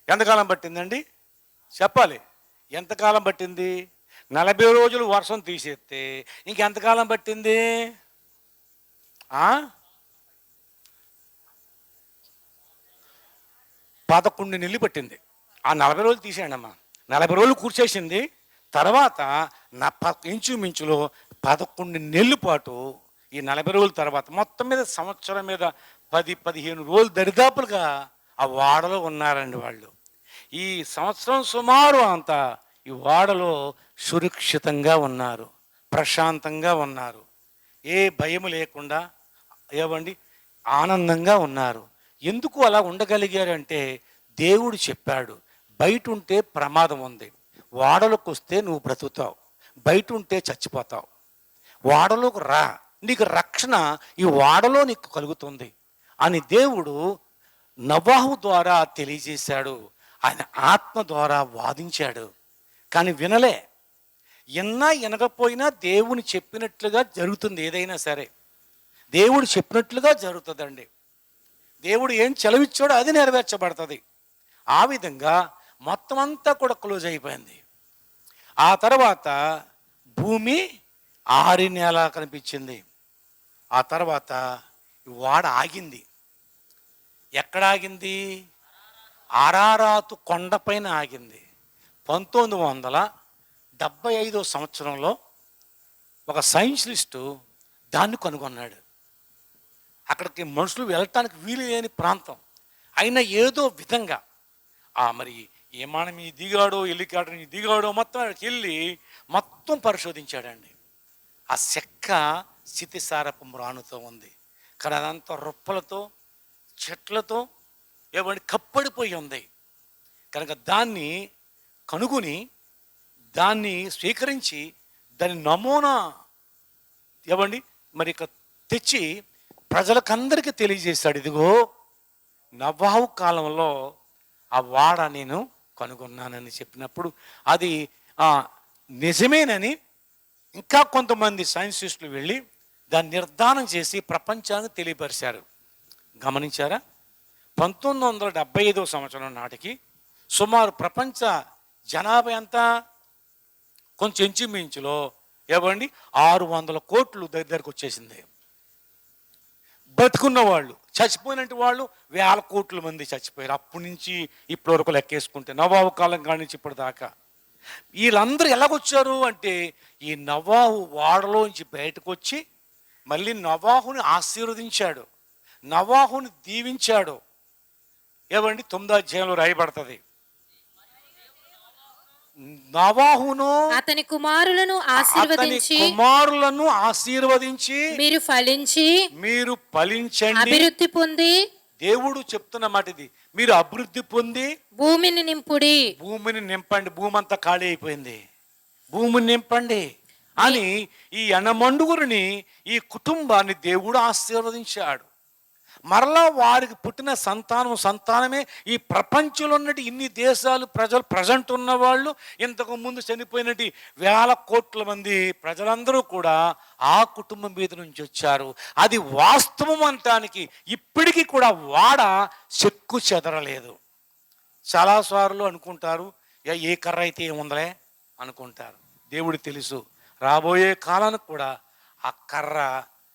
Speaker 1: ఎంతకాలం పట్టిందండి చెప్పాలి? ఎంతకాలం పట్టింది? 40 రోజులు వర్షం తీసేస్తే ఇంకెంతకాలం పట్టింది? 11 నెలలు పట్టింది. ఆ 40 రోజులు తీసేయండి అమ్మా, 40 రోజులు కూర్చేసింది. తర్వాత ఇంచుమించులో 11 నెలల పాటు ఈ 40 రోజుల తర్వాత మొత్తం మీద సంవత్సరం మీద 10-15 రోజులు దరిదాపులుగా ఆ వాడలో ఉన్నారండి వాళ్ళు. ఈ సంవత్సరం సుమారు అంతా ఈ వాడలో సురక్షితంగా ఉన్నారు, ప్రశాంతంగా ఉన్నారు, ఏ భయం లేకుండా ఏమండి ఆనందంగా ఉన్నారు. ఎందుకు అలా ఉండగలిగారంటే దేవుడు చెప్పాడు, బయట ఉంటే ప్రమాదం ఉంది, వాడలోకి వస్తే నువ్వు బ్రతుకుతావు, బయట ఉంటే చచ్చిపోతావు, వాడలోకి రా, నీకు రక్షణ ఈ వాడలో నీకు కలుగుతుంది అని దేవుడు నోవహు ద్వారా తెలియజేశాడు. ఆయన ఆత్మ ద్వారా వాదించాడు, కానీ వినలే. వినకపోయినా దేవుని చెప్పినట్లుగా జరుగుతుంది. ఏదైనా సరే దేవుడు చెప్పినట్లుగా జరుగుతుందండి. దేవుడు ఏం చెలవిచ్చాడో అది నెరవేర్చబడుతుంది. ఆ విధంగా మొత్తం అంతా కూడా క్లోజ్ అయిపోయింది. ఆ తర్వాత భూమి ఆరినేలా కనిపించింది. ఆ తర్వాత వాడ ఆగింది. ఎక్కడ ఆగింది? అరారాతు కొండపైన ఆగింది. 1975 సంవత్సరంలో ఒక సైన్సిస్టు దాన్ని కనుగొన్నాడు. అక్కడికి మనుషులు వెళ్ళటానికి వీలు లేని ప్రాంతం అయినా ఏదో విధంగా మరి ఏమానం ఈ దిగాడో ఎల్లికాడు ఈ దిగాడో మొత్తం అక్కడికి వెళ్ళి మొత్తం పరిశోధించాడండి. ఆ చెక్క స్థితిసారపు మ్రానుతో ఉంది, కానీ అదంతా రొప్పలతో చెట్లతో ఏమండి కప్పడిపోయి ఉంది. కనుక దాన్ని కనుగొని దాన్ని స్వీకరించి దాని నమూనా ఏమండి మరి ఇక తెచ్చి ప్రజలకందరికీ తెలియజేశాడు. ఇదిగో నోవహు కాలంలో ఆ వాడ నేను కనుగొన్నానని చెప్పినప్పుడు అది నిజమేనని ఇంకా కొంతమంది సైంటిస్టులు వెళ్ళి దాన్ని నిర్ధారణ చేసి ప్రపంచానికి తెలియపరిచారు. గమనించారా? 1975 సంవత్సరం నాటికి సుమారు ప్రపంచ జనాభా ఎంత, కొంచెం ఇంచుమించులో ఏమండి 600 కోట్లు దగ్గరకు వచ్చేసింది. బతుకున్న వాళ్ళు, చచ్చిపోయినట్టు వాళ్ళు 1000 కోట్ల మంది చచ్చిపోయారు. అప్పటి నుంచి ఇప్పటి వరకు లెక్కేసుకుంటే నోవహు కాలం కాడి నుంచి ఇప్పటిదాకా వీళ్ళందరూ ఎలాగొచ్చారు అంటే ఈ నోవహు వాడలోంచి బయటకు వచ్చి మళ్ళీ నోవహుని ఆశీర్వదించాడు, నోవహుని దీవించాడు. ఏమండి 9వ అధ్యాయంలో రాయబడుతుంది, నోవహును
Speaker 3: అతని కుమారులను ఆశీర్వదించి మీరు ఫలించండి
Speaker 1: అభివృద్ధి పొంది, దేవుడు చెప్తున్న మాట ఇది, మీరు అభివృద్ధి పొంది
Speaker 3: భూమిని
Speaker 1: నింపండి. భూమి అంతా ఖాళీ అయిపోయింది, భూమిని నింపండి అని ఈ యనమండుగురిని, ఈ కుటుంబాన్ని దేవుడు ఆశీర్వదించాడు. మరలా వారికి పుట్టిన సంతానమే ఈ ప్రపంచంలో ఉన్నట్టు ఇన్ని దేశాలు ప్రజలు ప్రజెంట్ ఉన్నవాళ్ళు, ఇంతకు ముందు చనిపోయినట్టు 1000 కోట్ల మంది ప్రజలందరూ కూడా ఆ కుటుంబం మీద నుంచి వచ్చారు. అది వాస్తవం అనటానికి ఇప్పటికీ కూడా వాడ చెక్కు చెదరలేదు. చాలాసార్లు అనుకుంటారు ఏ కర్ర అయితే ఏముందలే అనుకుంటారు. దేవుడు తెలుసు రాబోయే కాలానికి కూడా ఆ కర్ర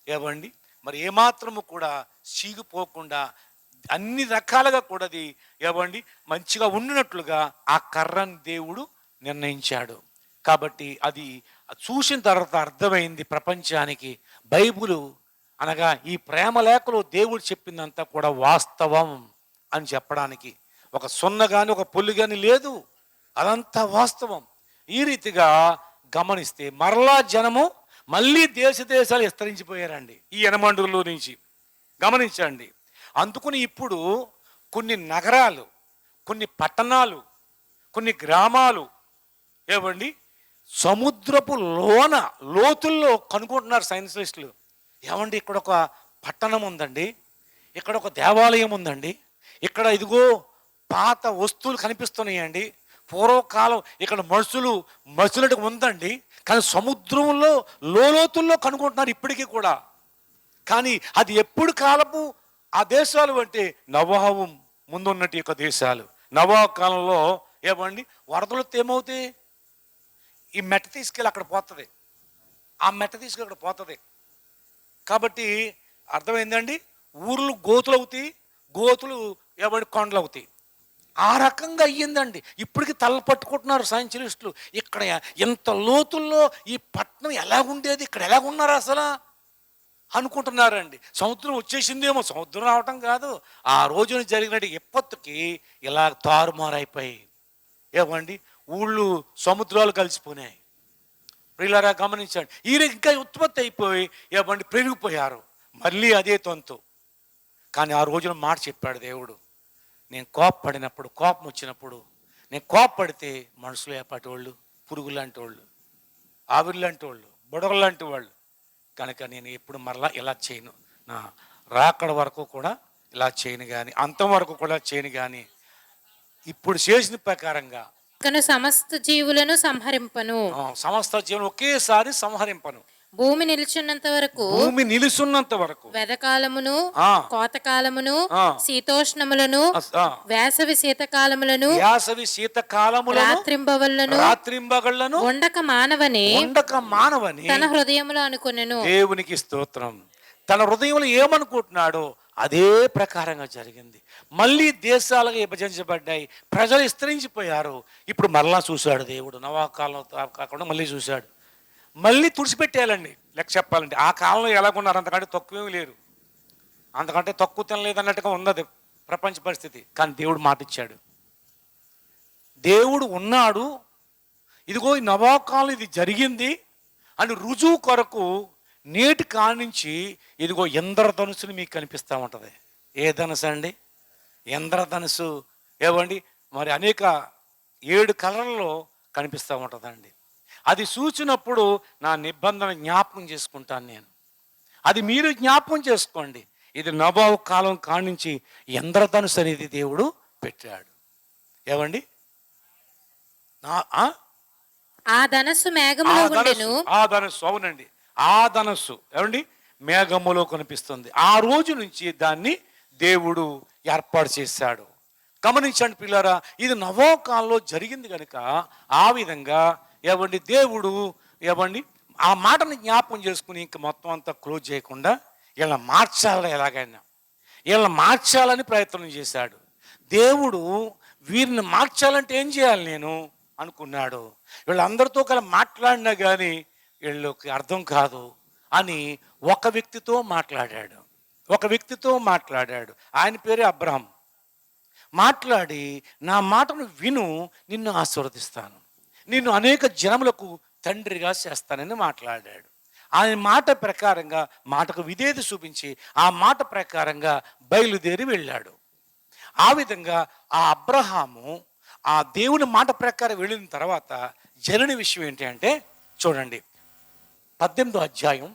Speaker 1: ఏవండి మరి ఏమాత్రము కూడా చీగిపోకుండా అన్ని రకాలుగా కూడా అది ఏవండి మంచిగా ఉండినట్లుగా ఆ కర్రని దేవుడు నిర్ణయించాడు. కాబట్టి అది చూసిన తర్వాత అర్థమైంది ప్రపంచానికి, బైబిలు అనగా ఈ ప్రేమ లేఖలో దేవుడు చెప్పిందంతా కూడా వాస్తవం అని చెప్పడానికి ఒక సున్న కానీ ఒక పొల్లు కానీ లేదు, అదంతా వాస్తవం. ఈ రీతిగా గమనిస్తే మరలా జనము మళ్ళీ దేశాలు విస్తరించిపోయారండి ఈ యనమండుగులో నుంచి. గమనించండి. అందుకుని ఇప్పుడు కొన్ని నగరాలు, కొన్ని పట్టణాలు, కొన్ని గ్రామాలు ఏమండి సముద్రపు లోతుల్లో కనుక్కుంటున్నారు సైంటిస్టులు. ఏమండి ఇక్కడ ఒక పట్టణం ఉందండి, ఇక్కడ ఒక దేవాలయం ఉందండి, ఇక్కడ ఇదిగో పాత వస్తువులు కనిపిస్తున్నాయండి, పూర్వకాలం ఇక్కడ మనుషులకి ఉందండి. కానీ సముద్రంలో లోతుల్లో కనుక్కుంటున్నారు ఇప్పటికీ కూడా. కానీ అది ఎప్పుడు కాలపు ఆ దేశాలు అంటే నోవహు ముందున్నట్టు యొక్క దేశాలు. నోవహు కాలంలో ఏమండి వరదలతో ఏమవుతాయి, ఈ మెట్ట తీసుకెళ్ళి అక్కడ పోతుంది, ఆ మెట్ట తీసుకెళ్ళి అక్కడ పోతుంది. కాబట్టి అర్థమైందండి, ఊర్లు గోతులు అవుతాయి, గోతులు ఏమండి కొండలు అవుతాయి. ఆ రకంగా అయ్యిందండి. ఇప్పటికి తల పట్టుకుంటున్నారు సైంటిస్టులు, ఇక్కడ ఎంత లోతుల్లో ఈ పట్టణం ఎలాగుండేది, ఇక్కడ ఎలాగున్నారు అసలు అనుకుంటున్నారండి. సముద్రం వచ్చేసిందేమో, సముద్రం రావటం కాదు, ఆ రోజున జరిగినట్టు ఎప్పటికి ఇలా తారుమారైపోయి ఏమండి ఊళ్ళు సముద్రాలు కలిసిపోయినాయి. ప్రియులారా గమనించండి, ఈ ఇంకా ఉత్పత్తి అయిపోయి ఏమండి పెరిగిపోయారు మళ్ళీ అదే తొంతు. కానీ ఆ రోజున మాట చెప్పాడు దేవుడు, నేను కోప్పడినప్పుడు, కోపం వచ్చినప్పుడు, నేను కోప్పడితే మనుషులు ఏపాటి వాళ్ళు, పురుగు లాంటి వాళ్ళు, ఆవిరి లాంటి వాళ్ళు, బుడగలు లాంటి వాళ్ళు. కనుక నేను ఎప్పుడు మరలా ఇలా చేయను, నా రాకడ వరకు కూడా ఇలా చేయను, కానీ అంతం వరకు కూడా చేయను, కానీ ఇప్పుడు చేసిన ప్రకారంగా
Speaker 3: సమస్త జీవులను సంహరింపను,
Speaker 1: సమస్త జీవులను ఒకేసారి సంహరింపను.
Speaker 3: భూమి నిలుచున్నంత వరకు
Speaker 2: వెదకాలమును కోతకాలమును శీతోష్ణములను వేసవి శీతకాలములను
Speaker 1: రాత్రింబగళ్ళను
Speaker 2: ఉండక మానవని
Speaker 1: తన
Speaker 2: హృదయములో అనుకొనెను.
Speaker 1: దేవునికి స్తోత్రం. తన హృదయంలో ఏమనుకుంటున్నాడో అదే ప్రకారంగా జరిగింది. మళ్ళీ దేశాలుగా విభజించబడ్డాయి, ప్రజలు విస్తరించిపోయారు. ఇప్పుడు మరలా చూశాడు దేవుడు, నోవహు కాలం కాకుండా మళ్ళీ చూశాడు, మళ్ళీ తుడిచిపెట్టేయాలండి. లెక్క చెప్పాలంటే ఆ కాలంలో ఎలాగున్నారు, అంతకంటే తక్కువేమీ లేరు, అంతకంటే తక్కువ తినలేదు అన్నట్టుగా ఉన్నది ప్రపంచ పరిస్థితి. కానీ దేవుడు మాట ఇచ్చాడు, దేవుడు ఉన్నాడు, ఇదిగో ఈ నవాకాలం ఇది జరిగింది అని రుజువు కొరకు నేటి కానించి ఇదిగో ఇంద్రధనుసుని మీకు కనిపిస్తూ ఉంటుంది. ఏ ధనుసు అండి? ఇంద్రధనుసు. ఏవండి, మరి అనేక 7 కలర్లలో కనిపిస్తూ ఉంటుందండి. అది చూసినప్పుడు నా నిబంధన జ్ఞాపకం చేసుకుంటాను నేను. అది మీరు జ్ఞాపకం చేసుకోండి. ఇది నవాబు కాలం కానించి ఇంద్రధనుసు అనేది దేవుడు పెట్టాడు. ఏవండి,
Speaker 3: ఆ ధనస్సు మేఘములో ఉండెను.
Speaker 1: ఆ ధనస్సు, అవునండి, ఆ ధనస్సు ఏమండి మేఘములో కనిపిస్తుంది. ఆ రోజు నుంచి దాన్ని దేవుడు ఏర్పాటు చేశాడు. గమనించండి పిల్లారా, ఇది నవోకాలంలో జరిగింది కనుక ఆ విధంగా ఏవండి దేవుడు ఏవండి ఆ మాటని జ్ఞాపకం చేసుకుని ఇంక మొత్తం అంతా క్లోజ్ చేయకుండా వీళ్ళని మార్చాలి, ఎలాగైనా వీళ్ళని మార్చాలని ప్రయత్నం చేశాడు. దేవుడు వీరిని మార్చాలంటే ఏం చేయాలి నేను అనుకున్నాడు. వీళ్ళందరితో కలిసి మాట్లాడినా కానీ వీళ్ళకి అర్థం కాదు అని ఒక వ్యక్తితో మాట్లాడాడు. ఆయన పేరే అబ్రహాం. మాట్లాడి, నా మాటను విను, నిన్ను ఆశీర్వదిస్తాను, నిన్ను అనేక జనములకు తండ్రిగా చేస్తానని మాట్లాడాడు. ఆయన మాట ప్రకారంగా మాటకు విధేయత చూపించి ఆ మాట ప్రకారంగా బయలుదేరి వెళ్ళాడు. ఆ విధంగా ఆ అబ్రహాము ఆ దేవుని మాట ప్రకారం వెళ్ళిన తర్వాత జరిగిన విషయం ఏంటి అంటే, చూడండి 18వ అధ్యాయం,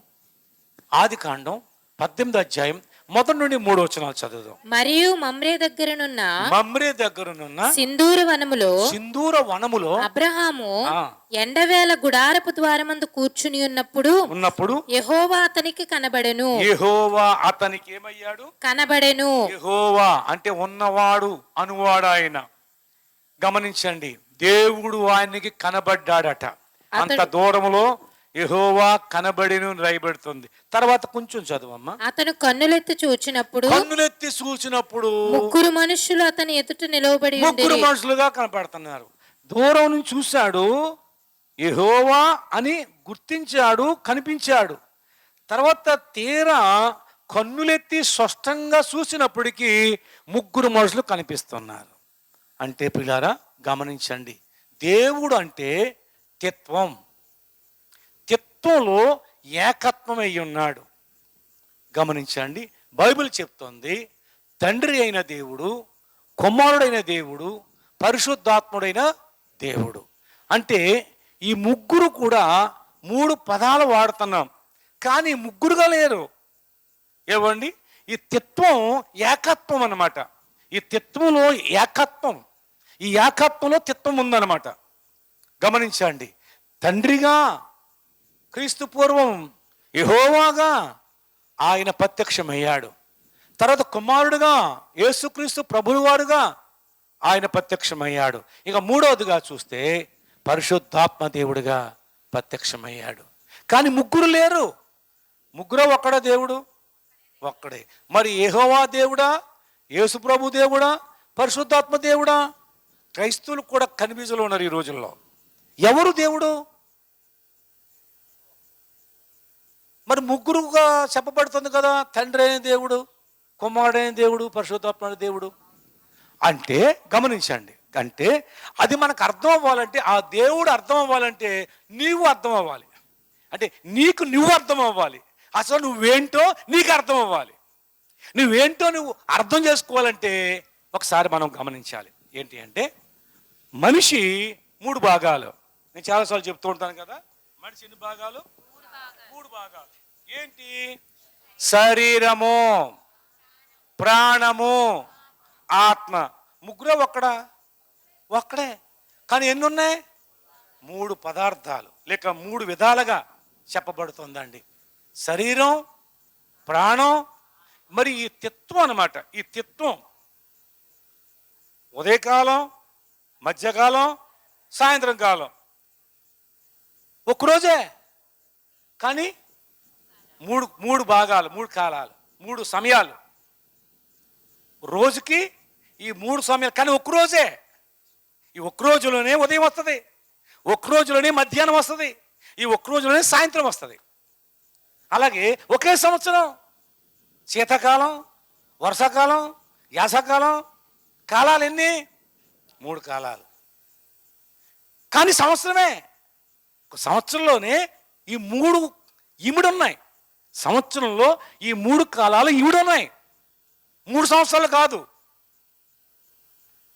Speaker 1: ఆదికాండం 18వ అధ్యాయం 1 నుండి 3 వచనాలు చదువుదాం.
Speaker 3: మరియు మమ్రే దగ్గరనున్న
Speaker 1: సింధూర వనములో
Speaker 3: అబ్రహాము ఎండవేళ గుడారపు ద్వారమందు కూర్చుని ఉన్నప్పుడు యెహోవా అతనికి కనబడెను.
Speaker 1: యెహోవా అతనికి ఏమయ్యాడు?
Speaker 3: కనబడెను.
Speaker 1: యెహోవా అంటే ఉన్నవాడు అనువాడు ఆయన. గమనించండి, దేవుడు ఆయనకి కనబడ్డాడట. అంత దూరములో యెహోవా కనబడెను రాయబడుతుంది. తర్వాత కొంచెం చదువమ్మా.
Speaker 3: అతను కన్నులెత్తి చూచినప్పుడు 3 మనుషులు అతని ఎదుట నిలవబడి
Speaker 1: 3 మనుషులుగా కనపడుతున్నారు. దూరం నుంచి చూశాడు, యెహోవా అని గుర్తించాడు, కనిపించాడు. తర్వాత తీరా కన్నులెత్తి స్పష్టంగా చూసినప్పటికీ 3 మనుషులు కనిపిస్తున్నారు. అంటే పిల్లారా గమనించండి, దేవుడు అంటే త్రిత్వంలో ఏకత్వం అయి ఉన్నాడు. గమనించండి, బైబిల్ చెప్తోంది తండ్రి అయిన దేవుడు, కుమారుడైన దేవుడు, పరిశుద్ధాత్ముడైన దేవుడు. అంటే ఈ 3 కూడా 3 పదాలు వాడుతున్నాం, కానీ 3గా లేరు. ఏవండి, ఈ త్రిత్వం ఏకత్వం అన్నమాట. ఈ త్రిత్వంలో ఏకత్వం, ఈ ఏకత్వంలో త్రిత్వం ఉందన్నమాట. గమనించండి, తండ్రిగా క్రీస్తు పూర్వం యెహోవాగా ఆయన ప్రత్యక్షమయ్యాడు. తర్వాత కుమారుడుగా యేసుక్రీస్తు ప్రభువారుగా ఆయన ప్రత్యక్షమయ్యాడు. ఇక 3వదిగా చూస్తే పరిశుద్ధాత్మ దేవుడిగా ప్రత్యక్షమయ్యాడు. కానీ 3 లేరు. 3 ఒక్కడే దేవుడు, ఒక్కడే. మరి యెహోవా దేవుడా, యేసు ప్రభు దేవుడా, పరిశుద్ధాత్మ దేవుడా? క్రైస్తవులు కూడా కన్ఫ్యూజన్లో ఉన్నారు ఈ రోజుల్లో. ఎవరు దేవుడు? మరి 3గా చెప్పబడుతుంది కదా, తండ్రి అయిన దేవుడు, కుమారుడైన దేవుడు, పరిశుద్ధాత్మ దేవుడు. అంటే గమనించండి, అంటే అది మనకు అర్థం అవ్వాలంటే, ఆ దేవుడు అర్థం అవ్వాలంటే నీవు అర్థం అవ్వాలి. అంటే నీకు నువ్వు అర్థం అవ్వాలి. అసలు నువ్వేంటో నీకు అర్థం అవ్వాలి. నువ్వేంటో నువ్వు అర్థం చేసుకోవాలంటే ఒకసారి మనం గమనించాలి. ఏంటి అంటే, మనిషి 3 భాగాలు. నేను చాలాసార్లు చెప్తూ ఉంటాను కదా, మనిషి ఎన్ని భాగాలు? 3 భాగాలు. ఏంటి? శరీరము, ప్రాణము, ఆత్మ. 3 ఒక్కడే. కానీ ఎన్ని ఉన్నాయి? 3 పదార్థాలు లేక 3 విధాలుగా చెప్పబడుతుందండి. శరీరం, ప్రాణం, మరి ఈ త్రిత్వం అన్నమాట. ఈ త్రిత్వం ఉదయకాలం, మధ్యకాలం, సాయంత్రం కాలం ఒక్కరోజే. కానీ 3 భాగాలు, 3 కాలాలు, 3 సమయాలు. రోజుకి ఈ 3 సమయాలు, కానీ ఒక్కరోజే. ఈ ఒక్కరోజులోనే ఉదయం వస్తుంది, ఒక్కరోజులోనే మధ్యాహ్నం వస్తుంది, ఈ ఒక్కరోజులోనే సాయంత్రం వస్తుంది. అలాగే ఒకే సంవత్సరం శీతాకాలం, వర్షాకాలం, యాసకాలం, కాలాలు ఎన్ని? 3 కాలాలు. కానీ సంవత్సరమే, ఒక సంవత్సరంలోనే ఈ 3 ఇమిడున్నాయి. సంవత్సరంలో ఈ 3 కాలాలు ఇమిడున్నాయి. 3 సంవత్సరాలు కాదు,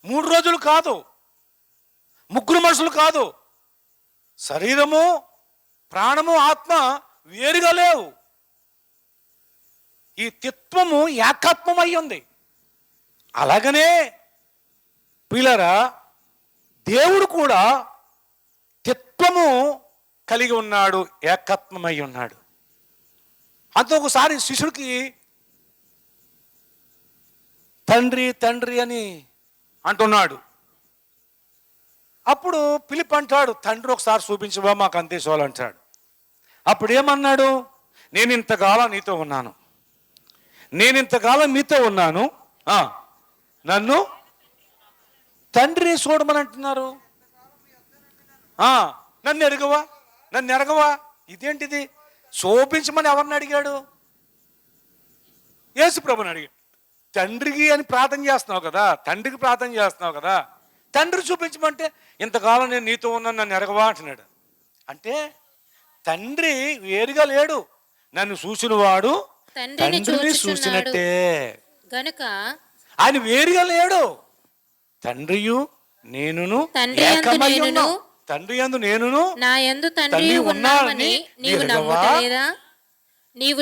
Speaker 1: 3 రోజులు కాదు, 3 మనుషులు కాదు. శరీరము, ప్రాణము, ఆత్మ వేరుగా లేవు. ఈ తత్వము ఏకాత్మమై ఉంది. అలాగనే పిల్లరా, దేవుడు కూడా తత్వము కలిగి ఉన్నాడు, ఏకాత్మమై ఉన్నాడు. అంత ఒకసారి శిష్యుడికి తండ్రి తండ్రి అని అంటున్నాడు. అప్పుడు పిలిపి అంటాడు, తండ్రి ఒకసారి చూపించవా మాకు అంతే చాలు అంటాడు. అప్పుడు ఏమన్నాడు, నేను ఇంతకాలం నీతో ఉన్నాను, నేను ఇంతకాలం మీతో ఉన్నాను, నన్ను తండ్రి చూడమని అంటున్నారు. నన్ను ఎరగవా, నన్ను ఎరగవా, ఇదేంటిది? చూపించమని ఎవరిని అడిగాడు? యేసు ప్రభుని అడిగాడు. తండ్రికి అని ప్రార్థన చేస్తున్నావు కదా, తండ్రికి ప్రార్థన చేస్తున్నావు కదా, తండ్రి చూపించమంటే ఇంతకాలం నేను నీతో ఉన్నాను, నన్ను ఎరగవా అంటున్నాడు. అంటే తండ్రి వేరుగా లేడు, నన్ను చూసిన వాడు తండ్రిని చూసినట్టే
Speaker 3: గనుక
Speaker 1: ఆయన వేరుగా లేడు. తండ్రియు నేనును ఏకమై ఉన్నాం. తండ్రి యందు నేనును
Speaker 3: నా యందు తండ్రి ఉన్నామని నీవు నమ్ముటలేదా? నీవు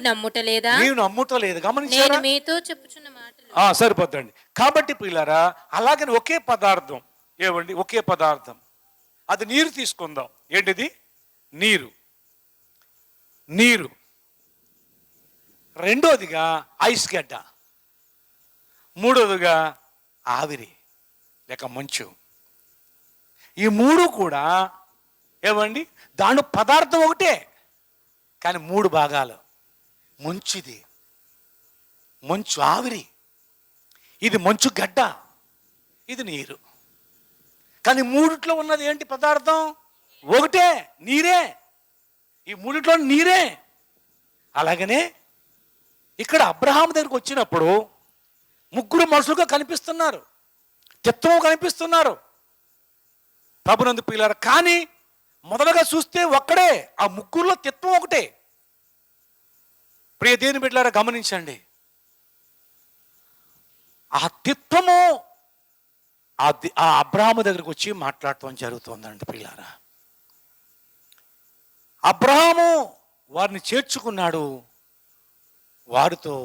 Speaker 3: నమ్ముటలేదు. గమనించారా? మీతో చెప్పుచున్న మాటలు
Speaker 1: సరిపోద్దండి. కాబట్టి పిల్లరా, అలాగని ఒకే పదార్థం, ఏమండి, ఒకే పదార్థం, అది నీరు తీసుకుందాం. ఏంటిది? నీరు. నీరు. రెండోదిగా ఐస్ గడ్డ, మూడోదిగా ఆవిరి లేక మంచు. ఈ 3 కూడా ఏమండి, దాని పదార్థం ఒకటే కానీ 3 భాగాలు. మంచుది, మంచు ఆవిరి, ఇది మంచు గడ్డ, ఇది నీరు. కానీ 3 ఉన్నది ఏంటి పదార్థం? ఒకటే, నీరే. ఈ 3 నీరే. అలాగనే ఇక్కడ అబ్రహాము దగ్గరికి వచ్చినప్పుడు 3 మనుషులుగా కనిపిస్తున్నారు, తత్వం కనిపిస్తున్నారు ప్రభునందు పిల్లలు. కానీ మొదలుగా చూస్తే ఒక్కడే, ఆ 3లో తత్వం ఒకటే. ప్రియ దేవుని బిడ్డలారా, గమనించండి. ఆ తత్వము ఆ అబ్రహాము దగ్గరికి వచ్చి మాట్లాడటం జరుగుతుందండి పిల్లారా. అబ్రహాము వారిని చేర్చుకున్నాడు, వారితో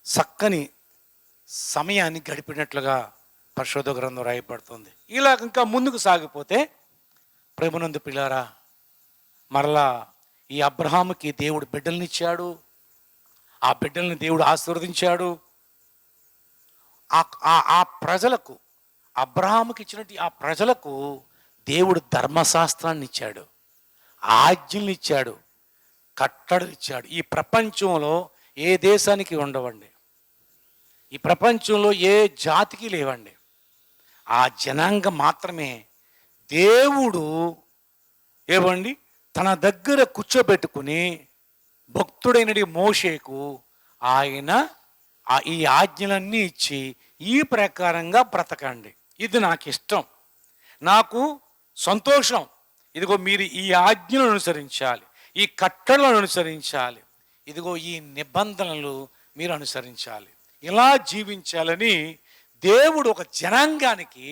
Speaker 1: చక్కని సమయాన్ని గడిపినట్లుగా పరిశుద్ధ గ్రంథం రాయబడుతుంది. ఇలా ఇంకా ముందుకు సాగిపోతే ప్రభునందు పిల్లారా, మరలా ఈ అబ్రహాముకి దేవుడు బిడ్డలనిచ్చాడు, ఆ బిడ్డల్ని దేవుడు ఆశీర్వదించాడు. ఆ ప్రజలకు, అబ్రహాముకి ఇచ్చినట్టు ఆ ప్రజలకు దేవుడు ధర్మశాస్త్రాన్ని ఇచ్చాడు, ఆజ్ఞలు ఇచ్చాడు, కట్టడలు ఇచ్చాడు. ఈ ప్రపంచంలో ఏ దేశానికి ఉండవండి, ఈ ప్రపంచంలో ఏ జాతికి లేవండి. ఆ జనాంగం మాత్రమే దేవుడు ఏమండి తన దగ్గర కూర్చోబెట్టుకుని భక్తుడైనడి మోషేకు ఆయన ఈ ఆజ్ఞలన్నీ ఇచ్చి ఈ ప్రకారంగా బ్రతకండి, ఇది నాకు ఇష్టం, నాకు సంతోషం, ఇదిగో మీరు ఈ ఆజ్ఞలను అనుసరించాలి, ఈ కట్టడలను అనుసరించాలి, ఇదిగో ఈ నిబంధనలు మీరు అనుసరించాలి, ఇలా జీవించాలని దేవుడు ఒక జనాంగానికి,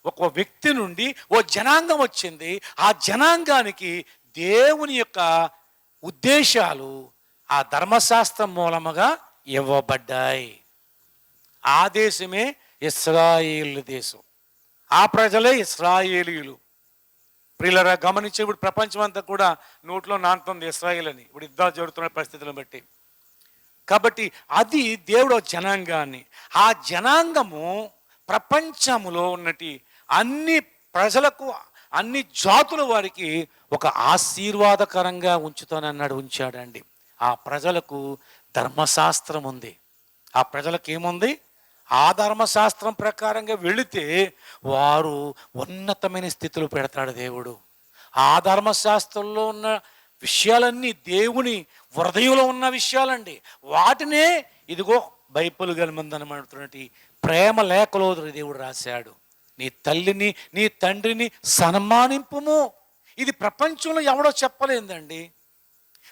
Speaker 1: ఒక వ్యక్తి నుండి ఓ జనాంగం వచ్చింది. ఆ జనాంగానికి దేవుని యొక్క ఉద్దేశాలు ఆ ధర్మశాస్త్రం మూలముగా ఇవ్వబడ్డాయి. ఆ దేశమే ఇశ్రాయేలు దేశం, ఆ ప్రజలే ఇశ్రాయేలీయులు. ప్రియులరా, గమనించే ఇప్పుడు ప్రపంచం అంతా కూడా నోట్లో నాటుతుంది ఇశ్రాయేల్ అని, ఇప్పుడు యుద్ధాలు జరుగుతున్న పరిస్థితులను బట్టి. కాబట్టి అది దేవుడు జనాంగాన్ని, ఆ జనాంగము ప్రపంచములో ఉన్నటి అన్ని ప్రజలకు, అన్ని జాతుల వారికి ఒక ఆశీర్వాదకరంగా ఉంచాడండి. ఆ ప్రజలకు ధర్మశాస్త్రం ఉంది. ఆ ప్రజలకు ఏముంది? ఆ ధర్మశాస్త్రం ప్రకారంగా వెళితే వారు ఉన్నతమైన స్థితిలో పెడతాడు దేవుడు. ఆ ధర్మశాస్త్రంలో ఉన్న విషయాలన్నీ దేవుని హృదయంలో ఉన్న విషయాలండి. వాటినే ఇదిగో బైబిల్ గల మందనమాడుతున్నట్టు ప్రేమ లేఖలో దేవుడు రాశాడు.
Speaker 4: నీ తల్లిని నీ తండ్రిని సన్మానింపుము. ఇది ప్రపంచంలో ఎవడో చెప్పలేదండి.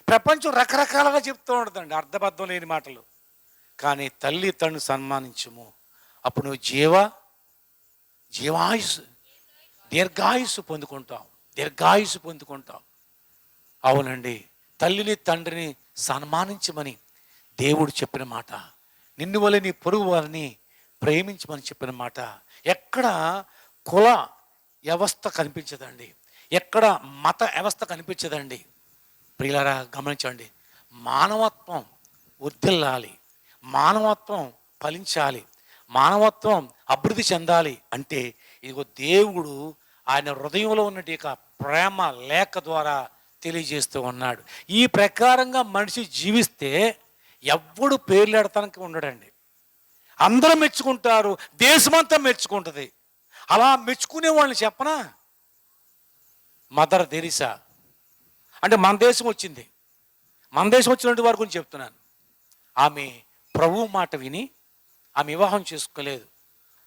Speaker 4: ప్రపంచం రకరకాలుగా చెప్తూ ఉంటుందండి, అర్థబద్ధం లేని మాటలు. కానీ తల్లి తండ్రిని సన్మానించుము, అప్పుడు నువ్వు జీవాయుసు దీర్ఘాయుసు పొందుకుంటావు. అవునండి, తల్లిని తండ్రిని సన్మానించమని దేవుడు చెప్పిన మాట, నిన్ను వలె నీ పొరుగు వారిని ప్రేమించమని చెప్పిన మాట. ఎక్కడ కుల వ్యవస్థ కనిపించదండి, ఎక్కడ మత వ్యవస్థ కనిపించదండి. ప్రియులారా గమనించండి, మానవత్వం వర్ధిల్లాలి, మానవత్వం ఫలించాలి, మానవత్వం అభివృద్ధి చెందాలి అంటే ఇదిగో దేవుడు ఆయన హృదయంలో ఉన్నటి యొక్క ప్రేమ లేఖ ద్వారా తెలియజేస్తూ ఉన్నాడు. ఈ ప్రకారంగా మనిషి జీవిస్తే ఎవ్వడు పేర్లెడతానికి ఉండడండి. అందరూ మెచ్చుకుంటారు, దేశమంతా మెచ్చుకుంటుంది. అలా మెచ్చుకునే వాళ్ళని చెప్పనా, మదర్ తెరీసా అంటే మన దేశం వచ్చింది, మన దేశం వచ్చినటువంటి వారి గురించి చెప్తున్నాను. ఆమె ప్రభువు మాట విని ఆమె వివాహం చేసుకోలేదు.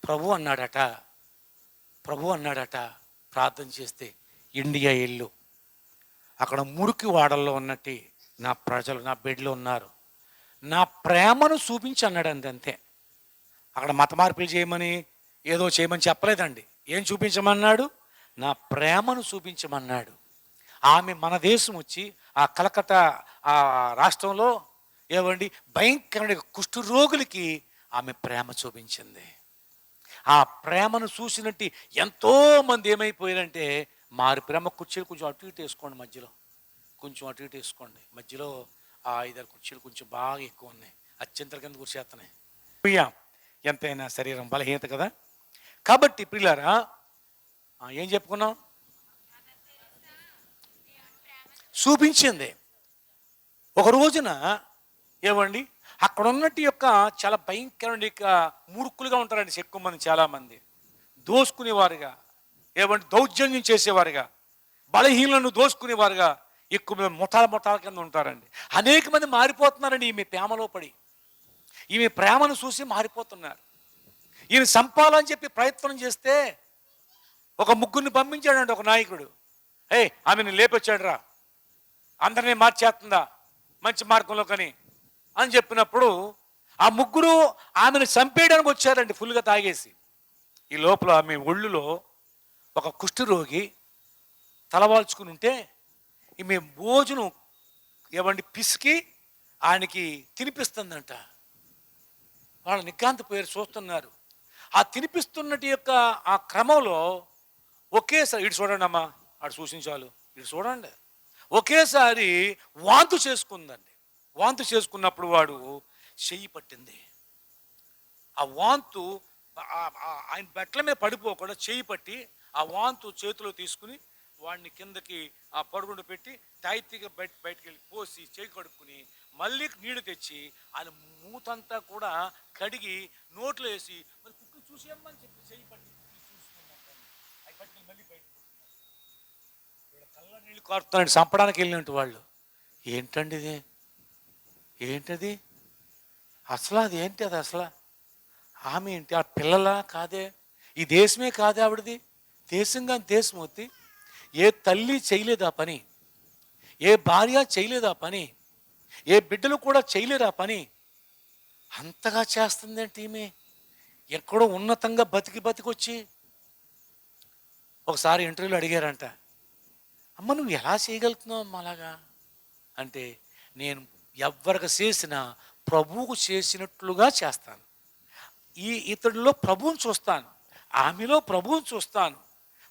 Speaker 4: ప్రభు అన్నాడట ప్రార్థన చేస్తే, ఇండియా వెళ్ళు, అక్కడ మురికి వాడల్లో ఉన్నట్టు నా ప్రజలు నా బిడ్డలు ఉన్నారు, నా ప్రేమను చూపించి అన్నాడు. అంతే. అక్కడ మత మార్పులు చేయమని ఏదో చేయమని చెప్పలేదండి. ఏం చూపించమన్నాడు? నా ప్రేమను చూపించమన్నాడు. ఆమె మన దేశం వచ్చి ఆ కలకత్తా ఆ రాష్ట్రంలో ఏమండి భయంకరమైన కుష్ఠరోగులకి ఆమె ప్రేమ చూపించింది. ఆ ప్రేమను చూసినట్టు ఎంతోమంది ఏమైపోయారంటే, మారి ప్రేమ కుర్చీలు కొంచెం అటు ఇటు వేసుకోండి, మధ్యలో ఆ 5-6 కుర్చీలు కొంచెం బాగా ఎక్కువ ఉన్నాయి, అత్యంతల కింద కూర్చేస్తున్నాయి. ఎంతైనా శరీరం బలహీనత కదా. కాబట్టి ప్రియులారా ఏం చెప్పుకున్నాం, చూపించింది. ఒక రోజున ఏమండి అక్కడ ఉన్నట్టు యొక్క చాలా భయంకరమైన మూర్ఖులుగా ఉంటారండి ఎక్కువ మంది, చాలామంది దోసుకునేవారుగా, ఏమంటే దౌర్జన్యం చేసేవారుగా, బలహీనలను దోసుకునేవారుగా ఎక్కువ ముఠాల కింద ఉంటారండి. అనేక మంది మారిపోతున్నారండి ఈమె ప్రేమలో పడి, ఈమె ప్రేమను చూసి మారిపోతున్నారు. ఈయన సంపాలని చెప్పి ప్రయత్నం చేస్తే ఒక ముగ్గురిని పంపించాడండి ఒక నాయకుడు. ఆమెను లేపొచ్చాడు రా, అందరినీ మార్చేస్తుందా మంచి మార్గంలో అని చెప్పినప్పుడు ఆ ముగ్గురు ఆమెను చంపేయడానికి వచ్చారండి ఫుల్గా తాగేసి. ఈ లోపల ఆమె ఒళ్ళులో ఒక కుష్ఠరోగి తలవాల్చుకుని ఉంటే ఈమె భోజనం ఏమండి పిసికి ఆయనకి తినిపిస్తుందంట. వాళ్ళు నికాంత పేరు చూస్తున్నారు. ఆ తినిపిస్తున్నటి యొక్క ఆ క్రమంలో ఒకేసారి ఇటు చూడండి అమ్మా, ఆడు సూచించాలు ఇటు చూడండి, ఒకేసారి వాంతు చేసుకుందండి. వాంతు చేసుకున్నప్పుడు వాడు చెయ్యి పట్టింది. ఆ వాంతు ఆయన బట్టల మీద పడిపోకుండా చెయ్యి పట్టి ఆ వాంతు చేతిలో తీసుకుని వాడిని కిందకి ఆ పడుగుండు పెట్టి టైట్గా బయటికి వెళ్ళి పోసి చేయి కడుక్కుని మళ్ళీ నీళ్లు తెచ్చి ఆయన మూతంతా కూడా కడిగి నోట్లో వేసి మరి కుక్కి చూసేయమ్మని చెప్పి చెయ్యి పట్టి చూసుకున్నాను. అవి పట్టుకుని మళ్ళీ బయటకు కళ్ళ నీళ్ళు కారుతున్నాడు, చంపడానికి వెళ్ళినట్టు వాళ్ళు. ఏంటది అసలు, అది ఏంటి అది అసలు, ఆమె ఏంటి, ఆ పిల్లలా కాదే, ఈ దేశమే కాదే ఆవిడది, దేశంగా దేశం వద్ది. ఏ తల్లి చేయలేదా పని, ఏ భార్య చేయలేదా పని, ఏ బిడ్డలు కూడా చేయలేదా పని, అంతగా చేస్తుందేంటి ఈమె. ఎక్కడో ఉన్నతంగా బతికొచ్చి ఒకసారి ఇంటర్వ్యూలో అడిగారంట, అమ్మ నువ్వు ఎలా చేయగలుగుతున్నావు అమ్మ అలాగా అంటే, నేను ఎవరికి చేసినా ప్రభువుకు చేసినట్లుగా చేస్తాను. ఇతడిలో ప్రభువుని చూస్తాను, ఆమెలో ప్రభువుని చూస్తాను,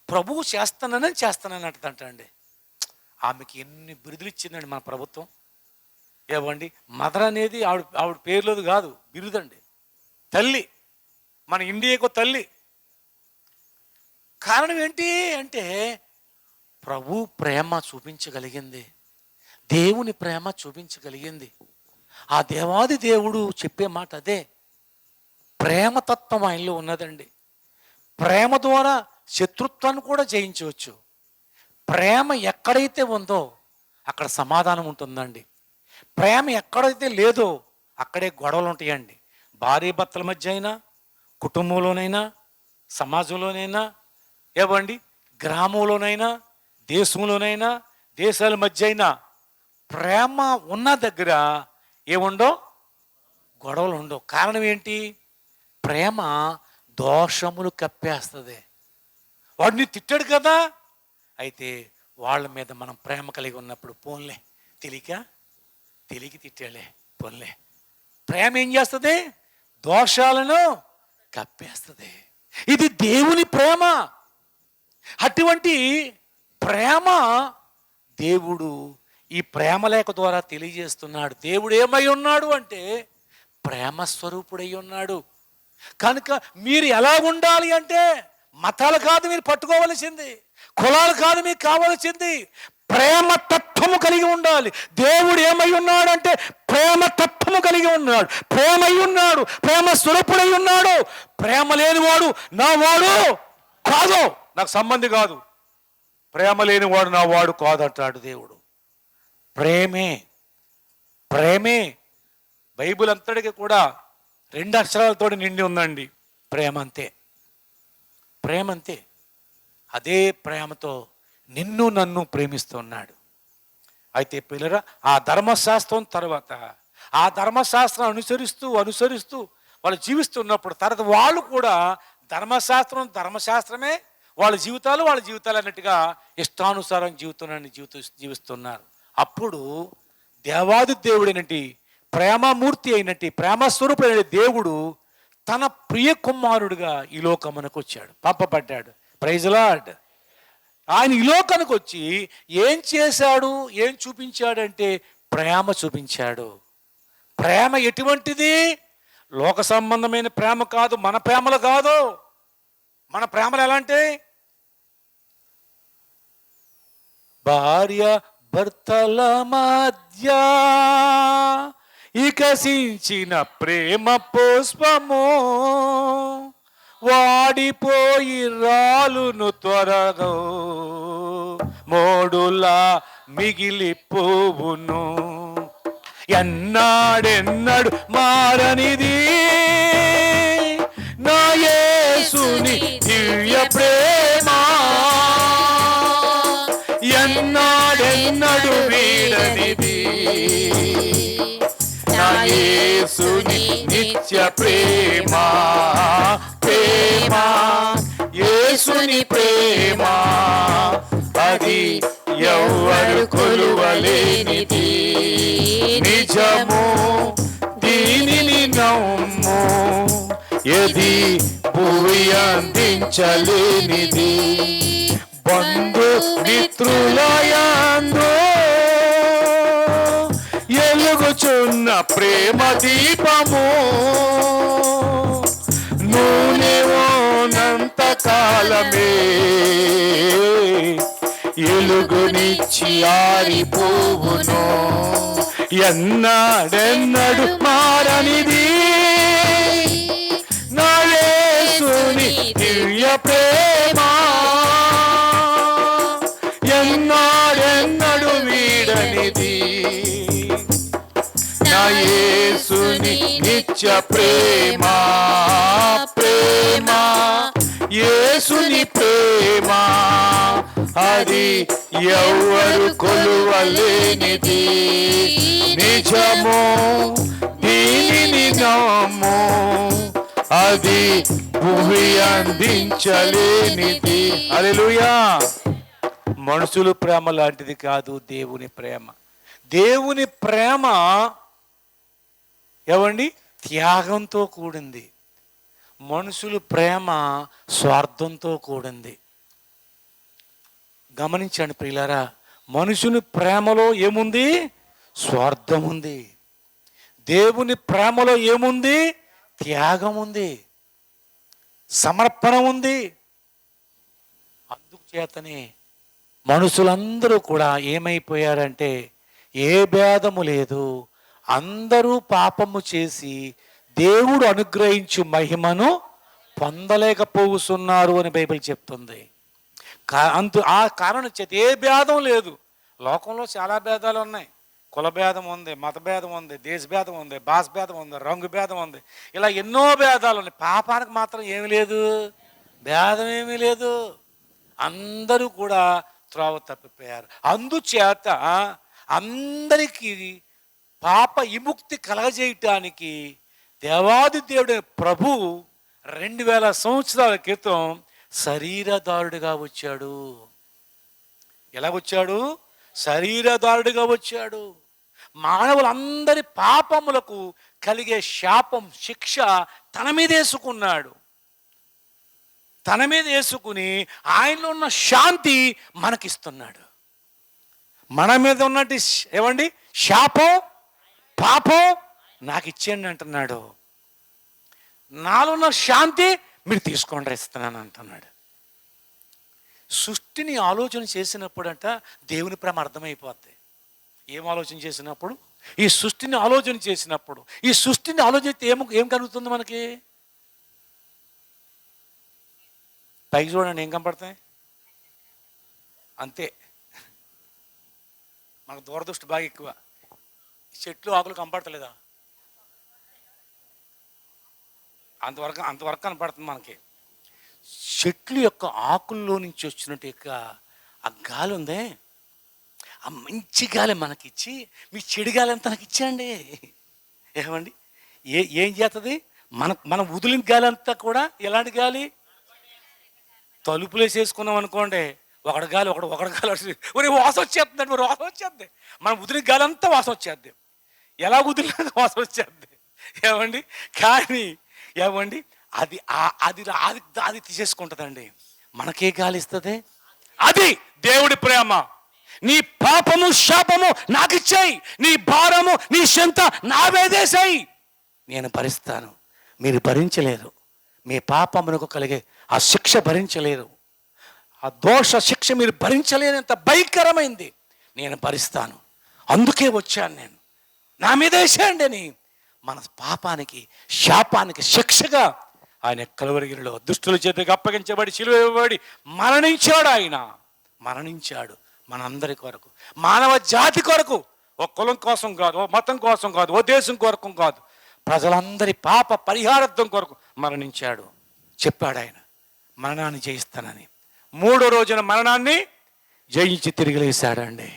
Speaker 4: ప్రభువు చేస్తానని అంటండి. ఆమెకి ఎన్ని బిరుదులు ఇచ్చిందండి మన ప్రభుత్వం. ఏవండి మదర్ అనేది ఆవిడ పేర్లోది కాదు, బిరుదండి. తల్లి, మన ఇండియాకు తల్లి. కారణం ఏంటి అంటే ప్రభు ప్రేమ చూపించగలిగింది, దేవుని ప్రేమ చూపించగలిగింది. ఆ దేవాది దేవుడు చెప్పే మాట అదే, ప్రేమతత్వం ఆయనలో ఉన్నదండి. ప్రేమ ద్వారా శత్రుత్వాన్ని కూడా జయించవచ్చు. ప్రేమ ఎక్కడైతే ఉందో అక్కడ సమాధానం ఉంటుందండి. ప్రేమ ఎక్కడైతే లేదో అక్కడే గొడవలు ఉంటాయండి. భార్య భర్తల మధ్య అయినా, కుటుంబంలోనైనా, సమాజంలోనైనా ఏవండి, గ్రామంలోనైనా, దేశంలోనైనా, దేశాల మధ్య అయినా ప్రేమ ఉన్న దగ్గర ఏముండో, గొడవలు ఉండవు. కారణం ఏంటి? ప్రేమ దోషములు కప్పేస్తుంది. వాడిని తిట్టాడు కదా, అయితే వాళ్ళ మీద మనం ప్రేమ కలిగి ఉన్నప్పుడు పోన్లే, తెలియక తిట్టాలే, పోన్లే. ప్రేమ ఏం చేస్తుంది? దోషాలను కప్పేస్తుంది. ఇది దేవుని ప్రేమ. అటువంటి ప్రేమ దేవుడు ఈ ప్రేమ లేఖ ద్వారా తెలియజేస్తున్నాడు. దేవుడు ఏమై ఉన్నాడు అంటే ప్రేమ స్వరూపుడై ఉన్నాడు. కనుక మీరు ఎలా ఉండాలి అంటే మతాలు కాదు మీరు పట్టుకోవలసింది, కులాలు కాదు మీకు కావలసింది, ప్రేమ తత్వము కలిగి ఉండాలి. దేవుడు ఏమై ఉన్నాడు అంటే ప్రేమ తత్వము కలిగి ఉన్నాడు, ప్రేమై ఉన్నాడు, ప్రేమ స్వరూపుడై ఉన్నాడు. ప్రేమ లేనివాడు నా వాడు కాదు, నాకు సంబంధి కాదు. ప్రేమ లేనివాడు నా వాడు కాదంటాడు దేవుడు. ప్రేమే బైబిల్ అంతటికి కూడా 2 అక్షరాలతో నిండి ఉందండి. ప్రేమ అంతే. అదే ప్రేమతో నిన్ను నన్ను ప్రేమిస్తున్నాడు. అయితే పిల్లరా, ఆ ధర్మశాస్త్రం తర్వాత ఆ ధర్మశాస్త్రం అనుసరిస్తూ వాళ్ళు జీవిస్తున్నప్పుడు తర్వాత వాళ్ళు కూడా ధర్మశాస్త్రమే వాళ్ళ జీవితాలు అన్నట్టుగా ఇష్టానుసారం జీవిస్తున్నారు. అప్పుడు దేవాది దేవుడైనటి ప్రేమమూర్తి అయినట్టి ప్రేమస్వరూపుడైన దేవుడు తన ప్రియ కుమారుడుగా ఈ లోకమునకు వచ్చాడు, పంపబడ్డాడు. Praise Lord. ఆయన ఈ లోకానికి వచ్చి ఏం చేశాడు, ఏం చూపించాడంటే ప్రేమ చూపించాడు. ప్రేమ ఎటువంటిది? లోక సంబంధమైన ప్రేమ కాదు, మన ప్రేమలు కాదు. మన ప్రేమలు ఎలాంటి? భార్య భర్తల మధ్య వికసించిన ప్రేమ పుష్పము వాడిపోయి రాలును త్వరగా, మోడులా మిగిలిపోవును. ఎన్నాడెన్నడు మారనిది నా యేసుని దివ్య ప్రేమ, ఎన్నాడెన్నడు వీడనిది నా యేసుని నిత్య ప్రేమ. యేసుని ప్రేమ అది ఎవ్వరు కొలువలేనిది, నిజము దీనిని నమ్ము, ఇది భూమి అందించలేనిది. బంధు మిత్రులయందు ఎలుగుచున్న ప్రేమ దీపము, నూనెవోనంత కాలమే ఎలుగునిచ్చి ఆరిపోవును. ఎన్నాడెన్నడు మారనిది నా యేసుని దివ్య ప్రేమ, ఎన్నాడెన్నడు వీడనిది నా యేసుని నిత్య ప్రేమ. యేసుని ప్రేమ అది ఎవ్వరు కొలువలేనిది, నిజము దీనిని నమ్ము, అది భూమి అందించలేనిది. హల్లెలూయా. మనుషుల ప్రేమ లాంటిది కాదు దేవుని ప్రేమ. దేవుని ప్రేమ ఏమండి? త్యాగంతో కూడింది. మనుషుల ప్రేమ స్వార్థంతో కూడింది. గమనించండి ప్రియులారా, మనుషుని ప్రేమలో ఏముంది? స్వార్థం ఉంది. దేవుని ప్రేమలో ఏముంది? త్యాగం ఉంది, సమర్పణ ఉంది. అందుచేతనే మనుషులందరూ కూడా ఏమైపోయారంటే ఏ భేదము లేదు, అందరూ పాపము చేసి దేవుడు అనుగ్రహించు మహిమను పొందలేకపోతున్నారు అని బైబిల్ చెప్తుంది. ఆ కారణం చేత ఏ భేదం లేదు. లోకంలో చాలా భేదాలు ఉన్నాయి. కుల భేదం ఉంది, మత భేదం ఉంది, దేశ భేదం ఉంది, భాష భేదం ఉంది, రంగు భేదం ఉంది, ఇలా ఎన్నో భేదాలు ఉన్నాయి. పాపానికి మాత్రం ఏమి లేదు, భేదం ఏమీ లేదు. అందరూ కూడా త్రోవ తప్పిపోయారు. అందుచేత అందరికీ పాప విముక్తి కలగజేయటానికి దేవాది దేవుడు ప్రభు 2000 సంవత్సరాల క్రితం శరీరధారుడిగా వచ్చాడు. ఎలా వచ్చాడు? శరీరధారుడిగా వచ్చాడు. మానవులందరి పాపములకు కలిగే శాపం, శిక్ష తన మీద వేసుకున్నాడు. తన మీద వేసుకుని ఆయనలో ఉన్న శాంతి మనకిస్తున్నాడు. మన మీద ఉన్నట్టు ఏమండి శాపం, పాపం నాకు ఇచ్చేయండి అంటున్నాడు. నాలో ఉన్న శాంతి మీరు తీసుకోండి ఇస్తున్నాను అంటున్నాడు. సృష్టిని ఆలోచన చేసినప్పుడంట దేవుని ప్రేమ అర్థమైపోద్ది. ఏం ఆలోచన చేసినప్పుడు? ఈ సృష్టిని ఆలోచన చేసినప్పుడు. ఈ సృష్టిని ఆలోచిస్తే ఏం కలుగుతుంది మనకి? పైకి చూడండి, ఏం కనపడతాయి? అంతే. మనకు దూరదృష్టి బాగా ఎక్కువ. చెట్లు ఆకులు కనపడతలేదా? అంతవరకు కనపడుతుంది మనకి. చెట్లు యొక్క ఆకుల్లో నుంచి వచ్చినట్టు యొక్క ఆ గాలి ఉందే, ఆ మంచి గాలి మనకిచ్చి మీ చెడు గాలి అంతా నాకు ఇచ్చేయండి. ఏమండి ఏం చేస్తుంది? మనం వదిలిన గాలి అంతా కూడా ఎలాంటి గాలి? తలుపులు వేసేసుకున్నాం అనుకోండి, ఒకటి గాలి ఒరే వాసన వచ్చేస్తుందండి, మరి వాసన వచ్చేద్ది. మనం వదిలిన గాలి అంతా వాసన వచ్చేద్ది. ఎలా వదిలిన వాసన వచ్చేద్ది. ఏమండి కానీ ఏమండి అది అది అది అది తీసేసుకుంటుందండి. మనకే గాలి ఇస్తుంది? అది దేవుడి ప్రేమ. నీ పాపము శాపము నాకు ఇచ్చేయి, నీ భారము నీ చింత నా వేదేశాయి, నేను భరిస్తాను. మీరు భరించలేరు. మీ పాపమునకు కలిగే ఆ శిక్ష భరించలేరు. ఆ దోష శిక్ష మీరు భరించలేనంత భయంకరమైంది. నేను భరిస్తాను, అందుకే వచ్చాను నేను, నా మీద వేసేయండి అని మన పాపానికి శాపానికి శిక్షగా ఆయన కలువరిగిరిలో దుష్టుల చేతికి అప్పగించబడి శిలువ వేయబడి మరణించాడు. ఆయన మరణించాడు మనందరి కొరకు, మానవ జాతి కొరకు. ఓ కులం కోసం కాదు, ఓ మతం కోసం కాదు, ఓ దేశం కొరకు కాదు, ప్రజలందరి పాప పరిహారార్థం కొరకు మరణించాడు. చెప్పాడు ఆయన మరణాన్ని జయిస్తానని. 3వ రోజున మరణాన్ని జయించి తిరిగి లేశాడండి.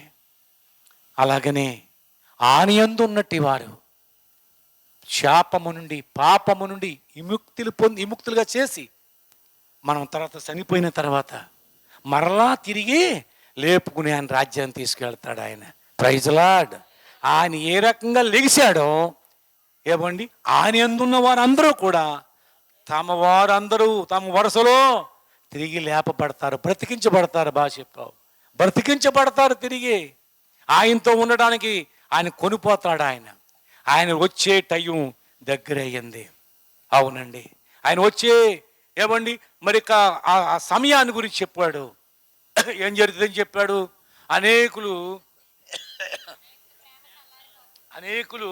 Speaker 4: అలాగనే ఆనియందు ఉన్నట్టి వారు శాపము నుండి పాపము నుండి విముక్తులుగా చేసి మనం తర్వాత చనిపోయిన తర్వాత మరలా తిరిగి లేపుకుని ఆయన రాజ్యాన్ని తీసుకెళ్తాడు ఆయన. Praise Lord. ఆయన ఏ రకంగా లెగిశాడో ఏమండి ఆయన ఎందున్న వారందరూ కూడా తమ వరుసలో తిరిగి లేపబడతారు, బ్రతికించబడతారు. బాగా చెప్పావు, బ్రతికించబడతారు తిరిగి. ఆయనతో ఉండడానికి ఆయన కొనిపోతాడు. ఆయన వచ్చే టైం దగ్గర అయ్యింది. అవునండి, ఆయన వచ్చే ఏమండి మరి ఆ సమయాన్ని గురించి చెప్పాడు. ఏం జరుగుతుందని చెప్పాడు? అనేకులు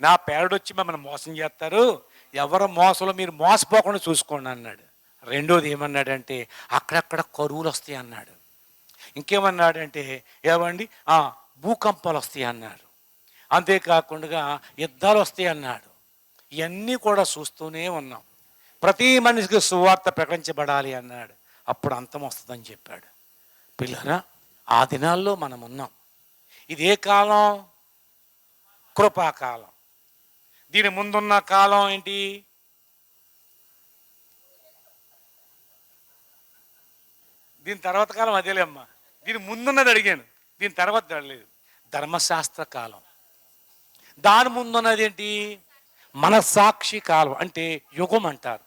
Speaker 4: నా పేరడొచ్చి మిమ్మల్ని మోసం చేస్తారు, ఎవరు మోసంలో మీరు మోసపోకుండా చూసుకోండి అన్నాడు. రెండోది ఏమన్నాడంటే అక్కడక్కడ కరువులు వస్తాయి అన్నాడు. ఇంకేమన్నాడంటే ఏమండి భూకంపాలు వస్తాయి అన్నాడు. అంతేకాకుండా యుద్ధాలు వస్తాయి అన్నాడు. ఇవన్నీ కూడా చూస్తూనే ఉన్నాం. ప్రతి మనిషికి సువార్త ప్రకటించబడాలి అన్నాడు. అప్పుడు అంతం వస్తుందని చెప్పాడు. పిల్లరా, ఆ దినాల్లో మనం ఉన్నాం. ఇదే కాలం కృపాకాలం. దీని ముందున్న కాలం ఏంటి? దీని తర్వాత కాలం అదేలేమ్మా. దీని ముందున్నది అడిగాను, దీని తర్వాత అడగలేదు. ధర్మశాస్త్ర కాలం. దాని ముందున్నది ఏంటి? మనసాక్షి కాలం, అంటే యుగం అంటారు.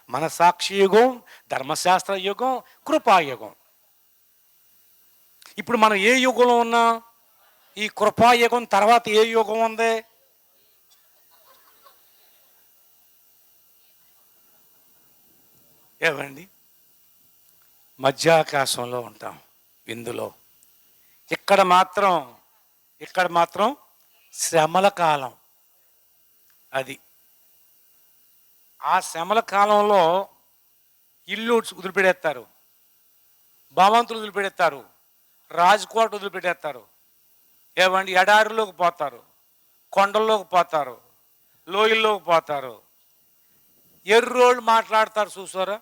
Speaker 4: మనసాక్షి యుగం, ధర్మశాస్త్ర యుగం, కృపాయుగం. ఇప్పుడు మనం ఏ యుగంలో ఉన్నాం? ఈ కృపాయుగం తర్వాత ఏ యుగం ఉంది? ఏమండి మధ్యాకాశంలో ఉంటాం. ఇందులో ఇక్కడ మాత్రం శ్రమల కాలం. అది ఆ శ్రమల కాలంలో ఇల్లు వదిలిపెడేస్తారు, భవంతులు వదిలిపెడేస్తారు, రాజకోట వదిలిపెట్టేస్తారు. ఏమండి ఎడారిలోకి పోతారు, కొండల్లోకి పోతారు, లోయల్లోకి పోతారు. ఎర్రోళ్ళు మాట్లాడతారు చూసారా?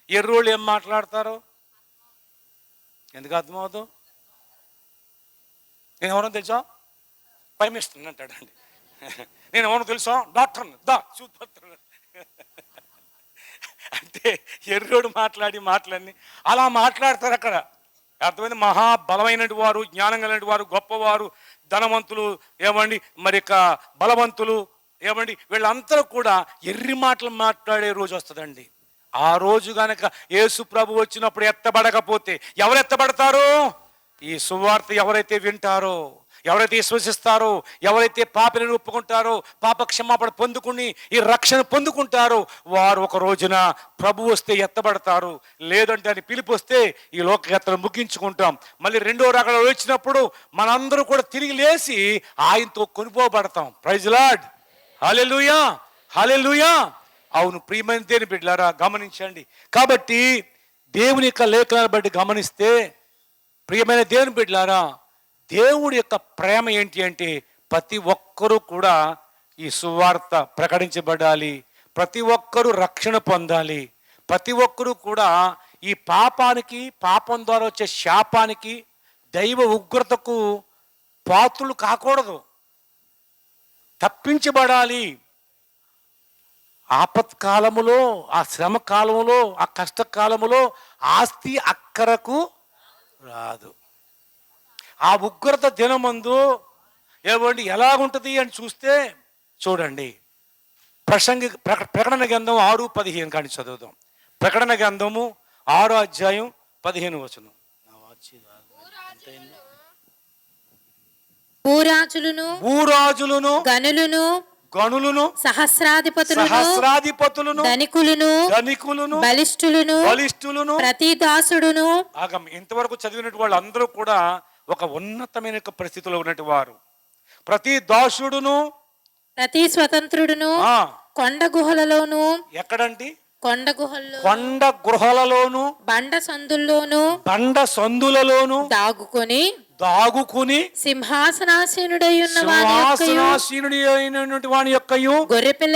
Speaker 4: ఎర్రోళ్ళు ఏం మాట్లాడతారు? ఎందుకు అర్థమవుతూ? నేను ఎవరో తెలుసా? ప్రైమ్ మినిస్టర్ అంటాడండి. నేను ఎవరో తెలుసా? డాక్టర్ని దా చూపత్రుడు. అంటే ఎర్రోడు మాట్లాడి మాటలన్నీ అలా మాట్లాడతారు అక్కడ. అర్థమైంది? మహాబలమైనటువంటి వారు, జ్ఞానం కలిగిన వారు, గొప్పవారు, ధనవంతులు ఏమండి, మరి బలవంతులు ఏమండి, వీళ్ళందరూ కూడా ఎర్రి మాటలు మాట్లాడే రోజు వస్తుందండి. ఆ రోజు గనక యేసు ప్రభు వచ్చినప్పుడు ఎత్తబడకపోతే ఎవరు ఎత్తబడతారు? ఈ సువార్త ఎవరైతే వింటారో, ఎవరైతే విశ్వసిస్తారో, ఎవరైతే పాపలను ఒప్పుకుంటారో, పాప క్షమాపణ పొందుకుని ఈ రక్షణ పొందుకుంటారో వారు ఒక రోజున ప్రభు వస్తే ఎత్తబడతారు. లేదంటే అని పిలుపు వస్తే ఈ లోకయాత్ర ముగించుకుంటాం. మళ్ళీ రెండో రాకడ వచ్చినప్పుడు మనందరూ కూడా తిరిగి లేచి ఆయనతో కొనిపోబడతాం. ప్రైజ్ లార్డ్, హల్లెలూయా, హల్లెలూయా. అవును ప్రియమైన దేవుని బిడ్డలారా, గమనించండి. కాబట్టి దేవుని యొక్క లేఖనాన్ని బట్టి గమనిస్తే ప్రియమైన దేవుని బిడ్డలారా, దేవుడి యొక్క ప్రేమ ఏంటి అంటే ప్రతి ఒక్కరూ కూడా ఈ సువార్త ప్రకటించబడాలి, ప్రతి ఒక్కరూ రక్షణ పొందాలి, ప్రతి ఒక్కరూ కూడా ఈ పాపానికి, పాపం ద్వారా వచ్చే శాపానికి, దైవ ఉగ్రతకు పాత్రులు కాకూడదు, తప్పించబడాలి. ఆపత్కాలములో, ఆ శ్రమ కాలములో, ఆ కష్టకాలములో ఆస్తి అక్కరకు రాదు. ఆ ఉగ్రత దినమందు ఏమండి ఎలాగుంటుంది అని చూస్తే చూడండి, ప్రకటన గ్రంథం 6:15 కానీ చదువుదాం. ప్రకటన గ్రంథము 6:15
Speaker 3: భూరాజులను
Speaker 4: గనులను
Speaker 3: సహస్రాధిపతులను ధనికులను బలిష్ఠులను ప్రతి దాసుడును.
Speaker 4: ఇంతవరకు చదివినట్టు వాళ్ళు అందరూ కూడా ఒక ఉన్నతమైన పరిస్థితిలో ఉన్నట్టు వారు. ప్రతి దాసుడును,
Speaker 3: ప్రతి స్వతంత్రుడును కొండ గుహలలోను. ఎక్కడండి? కొండ
Speaker 4: గుహలలోను,
Speaker 3: బండ సందులలోను దాగుకొని
Speaker 4: సింహాసనాసీనుడైనటువంటి వాని యొక్కయు
Speaker 3: గొర్రెపిల్ల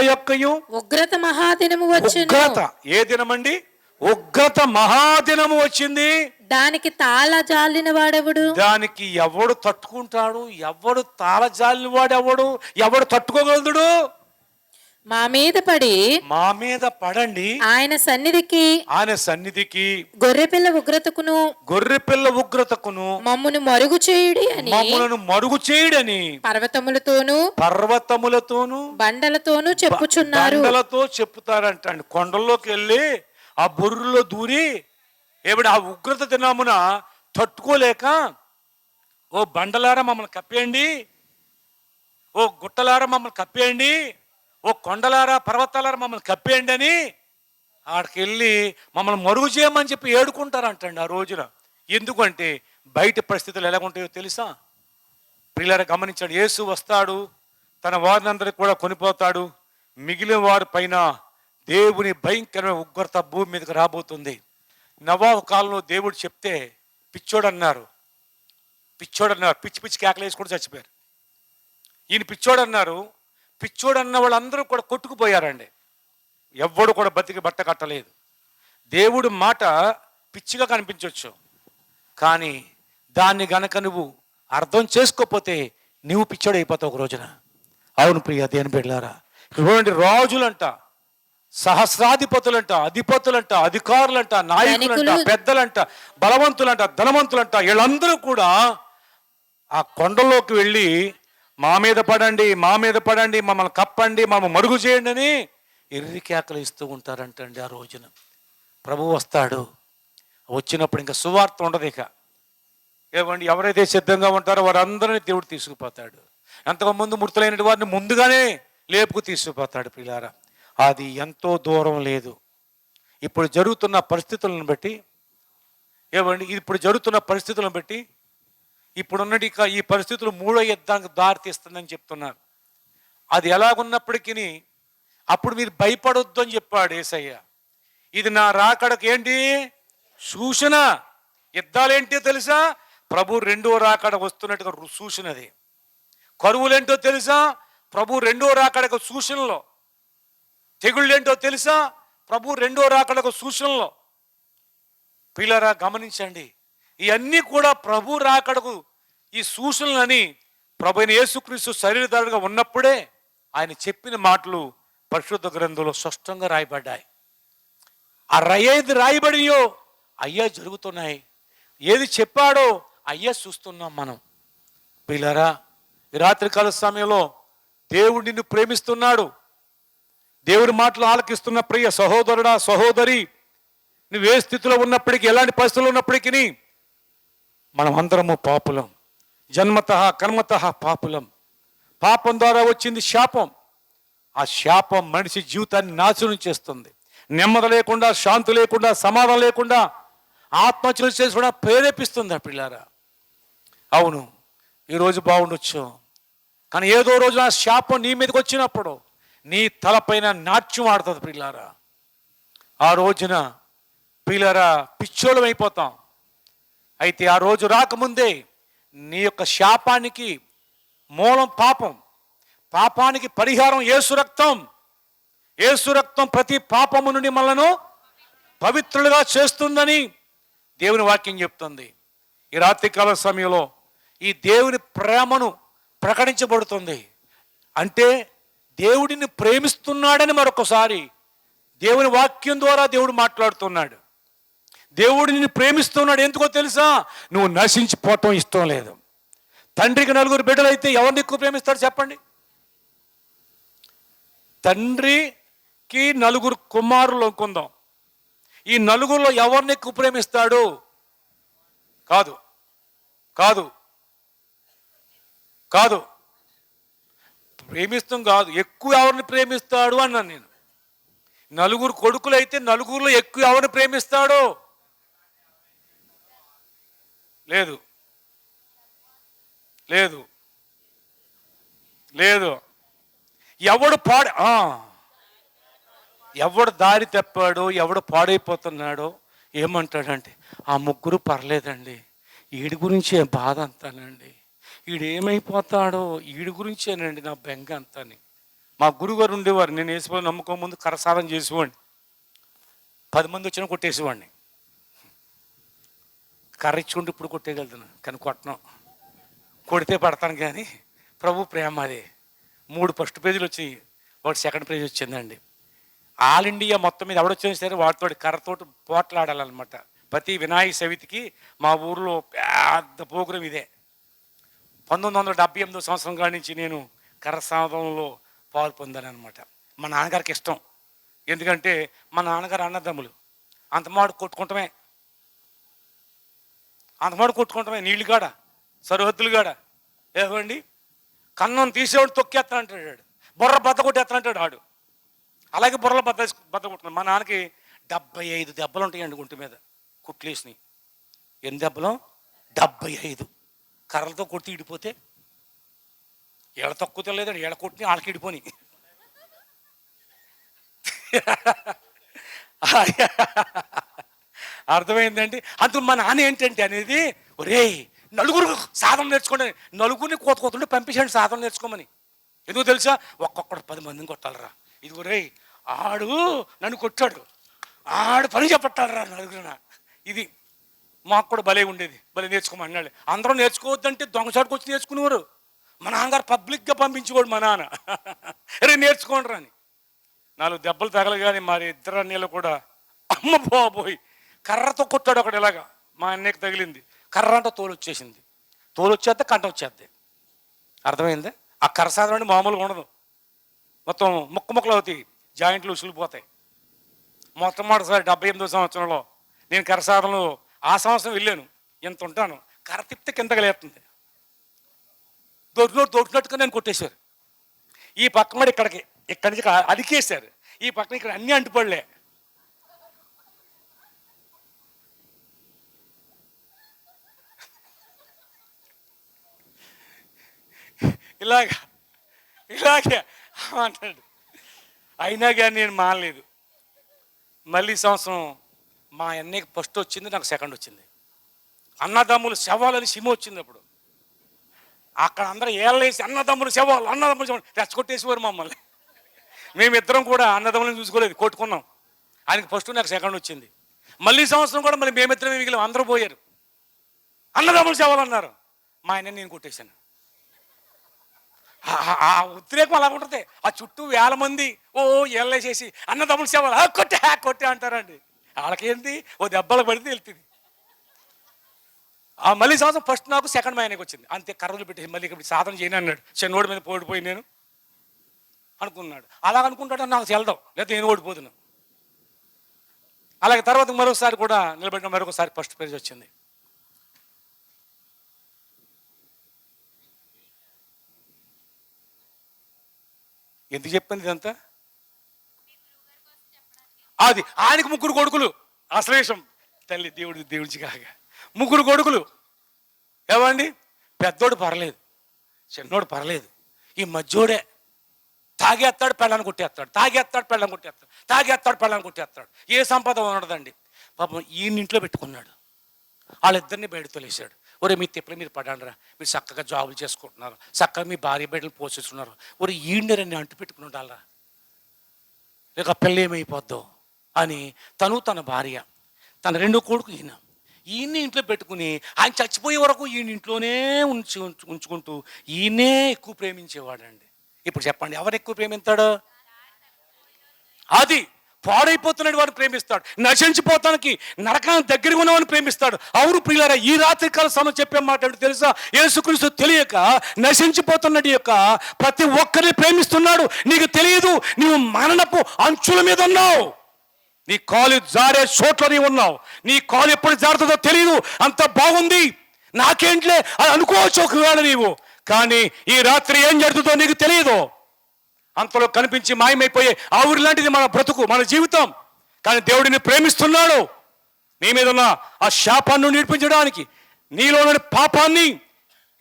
Speaker 3: యొక్కయు ఉగ్రత మహాదినము వచ్చెను.
Speaker 4: ఉగ్రత ఏ దినమండి? ఉగ్రత మహాదినము వచ్చింది.
Speaker 3: దానికి తాళజాలిన వాడెవడు?
Speaker 4: దానికి ఎవడు తట్టుకుంటాడు? ఎవడు తాళజాలిన వాడెవడు? ఎవడు తట్టుకోగలదుడు?
Speaker 3: మా మీద
Speaker 4: పడండి
Speaker 3: ఆయన సన్నిధికి గొర్రెపిల్ల ఉగ్రతకును మమ్మును మరుగు చేయుడని పర్వతములతోను బండలతోను
Speaker 4: చెప్పుతారంట. కొండల్లోకి వెళ్ళి ఆ బొర్రులో దూరి ఏమిటి ఆ ఉగ్రత దినమున తట్టుకోలేక, ఓ బండలారా మమ్మల్ని కప్పేయండి, ఓ గుట్టలారా మమ్మల్ని కప్పేయండి, ఓ కొండలారా పర్వతాలారా మమ్మల్ని కప్పేయండి అని ఆడికి వెళ్ళి మమ్మల్ని మరుగు చేయమని చెప్పి ఏడుకుంటారంటండి ఆ రోజున. ఎందుకంటే బయట పరిస్థితులు ఎలాగుంటాయో తెలుసా? పిల్లలు గమనించాడు. యేసు వస్తాడు, తన వారినందరికీ కూడా కొనిపోతాడు. మిగిలిన వారి పైన దేవుని భయంకరమైన ఉగ్రత భూమి మీదకి రాబోతుంది. నవాహు కాలంలో దేవుడు చెప్తే పిచ్చోడన్నారు, పిచ్చి పిచ్చి కేకలేసి కూడా చచ్చిపోయారు. ఈయన పిచ్చోడన్నారు. పిచ్చోడన్న వాళ్ళందరూ కూడా కొట్టుకుపోయారండి. ఎవ్వడు కూడా బతికి బట్ట కట్టలేదు. దేవుడు మాట పిచ్చిగా కనిపించవచ్చు, కానీ దాన్ని గనక నువ్వు అర్థం చేసుకోకపోతే నువ్వు పిచ్చోడు అయిపోతావు ఒక రోజున. అవును ప్రియ దేని బిడ్డలారా, చూడండి, రాజులంట, సహస్రాధిపతులంట, అధిపతులంట, అధికారులంట, నాయకులంట, పెద్దలంట, బలవంతులంట, ధనవంతులంట, వీళ్ళందరూ కూడా ఆ కొండలోకి వెళ్ళి మా మీద పడండి, మమ్మల్ని కప్పండి, మమ్మల్ని మరుగు చేయండి అని ఎర్రి కేకలు ఇస్తూ ఉంటారంటండి. ఆ రోజున ప్రభువు వస్తాడు. వచ్చినప్పుడు ఇంకా సువార్త ఉండదు. ఇక ఏమండి, ఎవరైతే సిద్ధంగా ఉంటారో వారందరినీ దేవుడు తీసుకుపోతాడు. అంతకుముందు మృతులైన వారిని ముందుగానే లేపుకు తీసుకుపోతాడు. పిల్లారా, అది ఎంతో దూరం లేదు. ఇప్పుడు జరుగుతున్న పరిస్థితులను బట్టి ఇప్పుడున్నటి ఈ పరిస్థితులు మూడో యుద్ధానికి దారితీస్తుందని చెప్తున్నారు. అది ఎలాగున్నప్పటికీ అప్పుడు మీరు భయపడొద్దు అని చెప్పాడు యేసయ్య. ఇది నా రాకడకు ఏంటి సూచన. యుద్ధాలేంటో తెలుసా? ప్రభు రెండో రాకడ వస్తున్నట్టుగా సూచనది. కరువులేంటో తెలుసా? ప్రభు రెండో రాకడకు సూచనలో. తెగుళ్ళేంటో తెలుసా? ప్రభు రెండో రాకడకు సూచనలో పిల్లరా గమనించండి. ఇవన్నీ కూడా ప్రభు రాకడకు ఈ సూచనలని ప్రభు అయిన యేసుక్రీస్తు శరీరధారుడుగా ఉన్నప్పుడే ఆయన చెప్పిన మాటలు పరిశుద్ధ గ్రంథంలో స్పష్టంగా రాయబడ్డాయి. ఆ ఏది రాయబడియో అయ్యా జరుగుతున్నాయి, ఏది చెప్పాడో అయ్యా చూస్తున్నాం మనం. పిల్లరా, ఈ రాత్రికాల సమయంలో దేవుడు నిన్ను ప్రేమిస్తున్నాడు. దేవుడి మాటలు ఆలకిస్తున్న ప్రియ సహోదరుడా, సహోదరి, నువ్వు ఏ స్థితిలో ఉన్నప్పటికీ, ఎలాంటి పరిస్థితుల్లో ఉన్నప్పటికీ మనం అందరము పాపులం. జన్మతః కర్మతః పాపులం. పాపం ద్వారా వచ్చింది శాపం. ఆ శాపం మనిషి జీవితాన్ని నాశనం చేస్తుంది. నెమ్మది లేకుండా, శాంతి లేకుండా, సమాధానం లేకుండా ఆత్మహత్యలు చేసి కూడా ప్రేరేపిస్తుంది. ఆ పిల్లారా, అవును ఈరోజు బాగుండొచ్చు, కానీ ఏదో రోజు ఆ శాపం నీ మీదకి వచ్చినప్పుడు నీ తలపైన నాట్యం ఆడుతుంది. పిల్లారా, ఆ రోజున పిల్లారా పిచ్చోళం అయిపోతాం. అయితే ఆ రోజు రాకముందే నీ యొక్క శాపానికి మూలం పాపం, పాపానికి పరిహారం యేసు రక్తం. యేసు రక్తం ప్రతి పాపము నుండి మనలను పవిత్రులుగా చేస్తుందని దేవుని వాక్యం చెప్తుంది. ఈ రాత్రికాల సమయంలో ఈ దేవుని ప్రేమను ప్రకటించబడుతుంది. అంటే దేవుడిని ప్రేమిస్తున్నాడని మరొకసారి దేవుని వాక్యం ద్వారా దేవుడు మాట్లాడుతున్నాడు. దేవుడు నిన్ను ప్రేమిస్తున్నాడు. ఎందుకో తెలుసా? నువ్వు నశించిపోవటం ఇష్టం లేదు. తండ్రికి 4 బిడ్డలైతే ఎవరిని ఎక్కువ ప్రేమిస్తాడు చెప్పండి? తండ్రికి 4 కుమారులు అనుకుందాం. ఈ 4లో ఎవరిని ఎక్కువ ప్రేమిస్తాడు? కాదు కాదు కాదు ప్రేమిస్తాం కాదు, ఎక్కువ ఎవరిని ప్రేమిస్తాడు అన్నాను నేను. 4 కొడుకులు అయితే 4లో ఎక్కువ ఎవరిని ప్రేమిస్తాడు? లేదు లేదు లేదు ఎవడు దారి తప్పాడో, ఎవడు పాడైపోతున్నాడో ఏమంటాడంటే, ఆ 3 పర్లేదండి, వీడి గురించే బాధ అంతానండి, వీడేమైపోతాడో వీడి గురించేనండి నా బెంగ అంతాని. మా గురుగారు ఉండేవారు, నేను వేసిపోయి నమ్ముకో ముందు కరసాదం చేసేవాడిని. 10 మంది వచ్చినా కొట్టేసేవాడిని. కర్ర ఇచ్చుకుంటూ ఇప్పుడు కొట్టేయగలుగుతున్నాను, కానీ కొట్టను. కొడితే పడతాను, కానీ ప్రభు ప్రేమ అదే. 3 ఫస్ట్ పేజీలు వచ్చి, 1 సెకండ్ పేజీ వచ్చిందండి. ఆల్ ఇండియా మొత్తం మీద ఎవడొచ్చినా సరే వాటితో కర్రతోటి పోట్లాడాలన్నమాట. ప్రతి వినాయక చవితికి మా ఊర్లో పెద్ద ప్రోగ్రాం ఇదే. 1978 సంవత్సరం కాడి నుంచి నేను కర్ర సాధనలో పాలు పొందాను అనమాట. మా నాన్నగారికి ఇష్టం, ఎందుకంటే మా నాన్నగారు అన్నదమ్ములు అంతమాడు కొట్టుకుంటామే, నీళ్ళు కాడ, సరిహద్దులు కాడ. ఏమండి, కన్నం తీసేవాడు తొక్కేస్తా అంటాడు, బుర్ర బద్ద కొట్టేస్తా అంటాడు ఆడు. అలాగే బుర్రలో బద్ద కొట్టున్నాడు. మా నాన్నకి 75 దెబ్బలు ఉంటాయండి గుంటు మీద, కుట్లేసినాయి. ఎన్ని దెబ్బలు? 75. కర్రలతో కొట్టి ఇడిపోతే ఎడ తక్కువ తెలియదండి, ఎడ కొట్టి వాళ్ళకి ఇడిపోని. అర్థమైందండి. అందుకు మా నాన్న ఏంటంటే అనేది, ఒరే 4 సాధన నేర్చుకోండి, 4 కోతుంటే పంపించండి సాధన నేర్చుకోమని. ఎందుకు తెలుసా? ఒక్కొక్కడు 10 మందిని కొట్టాలరా. ఇది ఒరే ఆడు నన్ను కొట్టాడు, ఆడు పని చెప్పట్టాలరా 4. ఇది మాకు కూడా భలే ఉండేది, భలే నేర్చుకోమన్నాడు. అందరూ నేర్చుకోవద్దంటే దొంగచాటుకు వచ్చి నేర్చుకునేవారు. మా నాన్నగారు పబ్లిక్గా పంపించేవాడు మా నాన్న, అరే నేర్చుకోండి అని. 4 దెబ్బలు తగలగానే మరి 2 అన్నీళ్ళు కూడా అమ్మ బాబోయ్ కర్రతో కొట్టాడు ఒకడు. ఇలాగా మా అన్నయ్యకి తగిలింది, కర్ర అంటే తోలు వచ్చేసింది, తోలు వచ్చేస్తే కంట వచ్చేద్ది. అర్థమైందా? ఆ కర్ర సాధన అంటే మామూలుగా ఉండదు, మొత్తం ముక్కలు అవుతాయి, జాయింట్లు ఉసిలిపోతాయి. మొట్టమొదటిసారి 78వ సంవత్సరంలో నేను కర్ర సాధనలో ఆ సంవత్సరం వెళ్ళాను. ఎంత ఉంటాను, కర్ర తిప్పితే కిందకి లేస్తుంది, దొరికినట్టుగా నేను కొట్టేశారు. ఈ పక్క మరి ఇక్కడికి, ఇక్కడి నుంచి అదికేశారు, ఈ పక్కన ఇక్కడ అన్నీ అంటుపడలే. ఇలాగే అంటాడు. అయినా కానీ నేను మానలేదు. మళ్ళీ సంవత్సరం మా అన్నయ్యకి ఫస్ట్ వచ్చింది, నాకు సెకండ్ వచ్చింది. అన్నదమ్ములు శవాలని సిమ వచ్చింది. అప్పుడు అక్కడ అందరూ ఏళ్ళేసి అన్నదమ్ములు శవాలు రెచ్చగొట్టేసేవారు మమ్మల్ని. మేమిద్దరం కూడా అన్నదమ్ములను చూసుకోలేదు, కొట్టుకున్నాం. ఆయనకి ఫస్ట్ నాకు సెకండ్ వచ్చింది. మళ్ళీ సంవత్సరం కూడా మళ్ళీ మేమిద్దరమే మిగిలిన, అందరూ పోయారు. అన్నదమ్ములు సేవలన్నారు. మా ఆయన నేను కొట్టేశాను. ఆ ఉద్రేకం అలా ఉంటుంది. ఆ చుట్టూ వేల మంది ఎల్లేసేసి అన్నదమ్ములు సేవలు కొట్టే అంటారండి. వాళ్ళకేంటి ఓ దెబ్బలు పడితే వెళ్తుంది. ఆ మళ్ళీ సంవత్సరం ఫస్ట్ నాకు, సెకండ్ మా ఆయనకి వచ్చింది. అంతే, కర్రలు పెట్టేసి మళ్ళీ ఇక్కడ సాధన చేయను అన్నాడు. చిన్నోడి మీద ఓడిపోయి నేను అనుకున్నాడు. అలా అనుకుంటాడు, నాకు తెలదాం, లేదా నేను ఓడిపోతున్నాను. అలాగే తర్వాత మరొకసారి కూడా నిలబెట్టిన, మరొకసారి ఫస్ట్ ప్రైజ్ వచ్చింది. ఎందుకు చెప్పింది ఇదంతా? అది ఆయనకు 3 కొడుకులు. అసలు విషయం తల్లి దేవుడికి కాగా 3 కొడుకులు. ఏమండి, పెద్దోడు పర్లేదు, చిన్నోడు పర్లేదు, ఈ మధ్యోడే తాగేస్తాడు, పెళ్ళాన్ని కొట్టేస్తాడు, తాగేస్తాడు, పెళ్ళాన్ని కొట్టేస్తాడు, తాగేస్తాడు, పెళ్ళాన్ని కొట్టేస్తాడు. ఏ సంపద ఉండదండి. పాపం ఈయన ఇంట్లో పెట్టుకున్నాడు. వాళ్ళిద్దరిని బయట తోలేశాడు. ఒరే మీ తిప్పలు మీరు పడండిరా, మీరు చక్కగా జాబులు చేసుకుంటున్నారు, చక్కగా మీ భార్య బిడ్డలు పోషిస్తున్నారు, ఒరే ఈయనని అంటు పెట్టుకుని ఉండాలరా, లేక పిల్ల ఏమైపోద్దో అని తన భార్య, తన 2 కొడుకు ఈయన్ని ఇంట్లో పెట్టుకుని ఆయన చచ్చిపోయే వరకు ఈయన ఇంట్లోనే ఉంచుకుంటూ ఈయనే ఎక్కువ ప్రేమించేవాడండి. ఇప్పుడు చెప్పండి, ఎవరు ఎక్కువ ప్రేమిస్తాడు? అది పాడైపోతున్నాడు వాడు ప్రేమిస్తాడు, నశించిపోతానికి నరకానికి దగ్గరగా ఉన్నవాడిని ప్రేమిస్తాడు. అవును ప్రియులారా, ఈ రాత్రికాల సమయం చెప్పే మాట ఏంటో తెలుసా? యేసుక్రీస్తు తెలియక నశించిపోతున్నది యొక్క ప్రతి ఒక్కరిని ప్రేమిస్తున్నాడు. నీకు తెలియదు, నీవు మరణపు అంచుల మీద ఉన్నావు, నీ కాలు జారే చోట్ల నీవు ఉన్నావు. నీ కాలు ఎప్పుడు జారుతుందో తెలియదు. అంత బాగుంది, నాకేంట్లే అని అనుకోవచ్చు ఒకవేళ నీవు, కానీ ఈ రాత్రి ఏం జరుగుతుందో నీకు తెలియదు. అంతలో కనిపించి మాయమైపోయే ఆవిరి లాంటిది మన బ్రతుకు, మన జీవితం. కానీ దేవుడిని ప్రేమిస్తున్నాడు. నీ మీద ఉన్న ఆ శాపాన్ని విడిపించడానికి, నీలో ఉన్న పాపాన్ని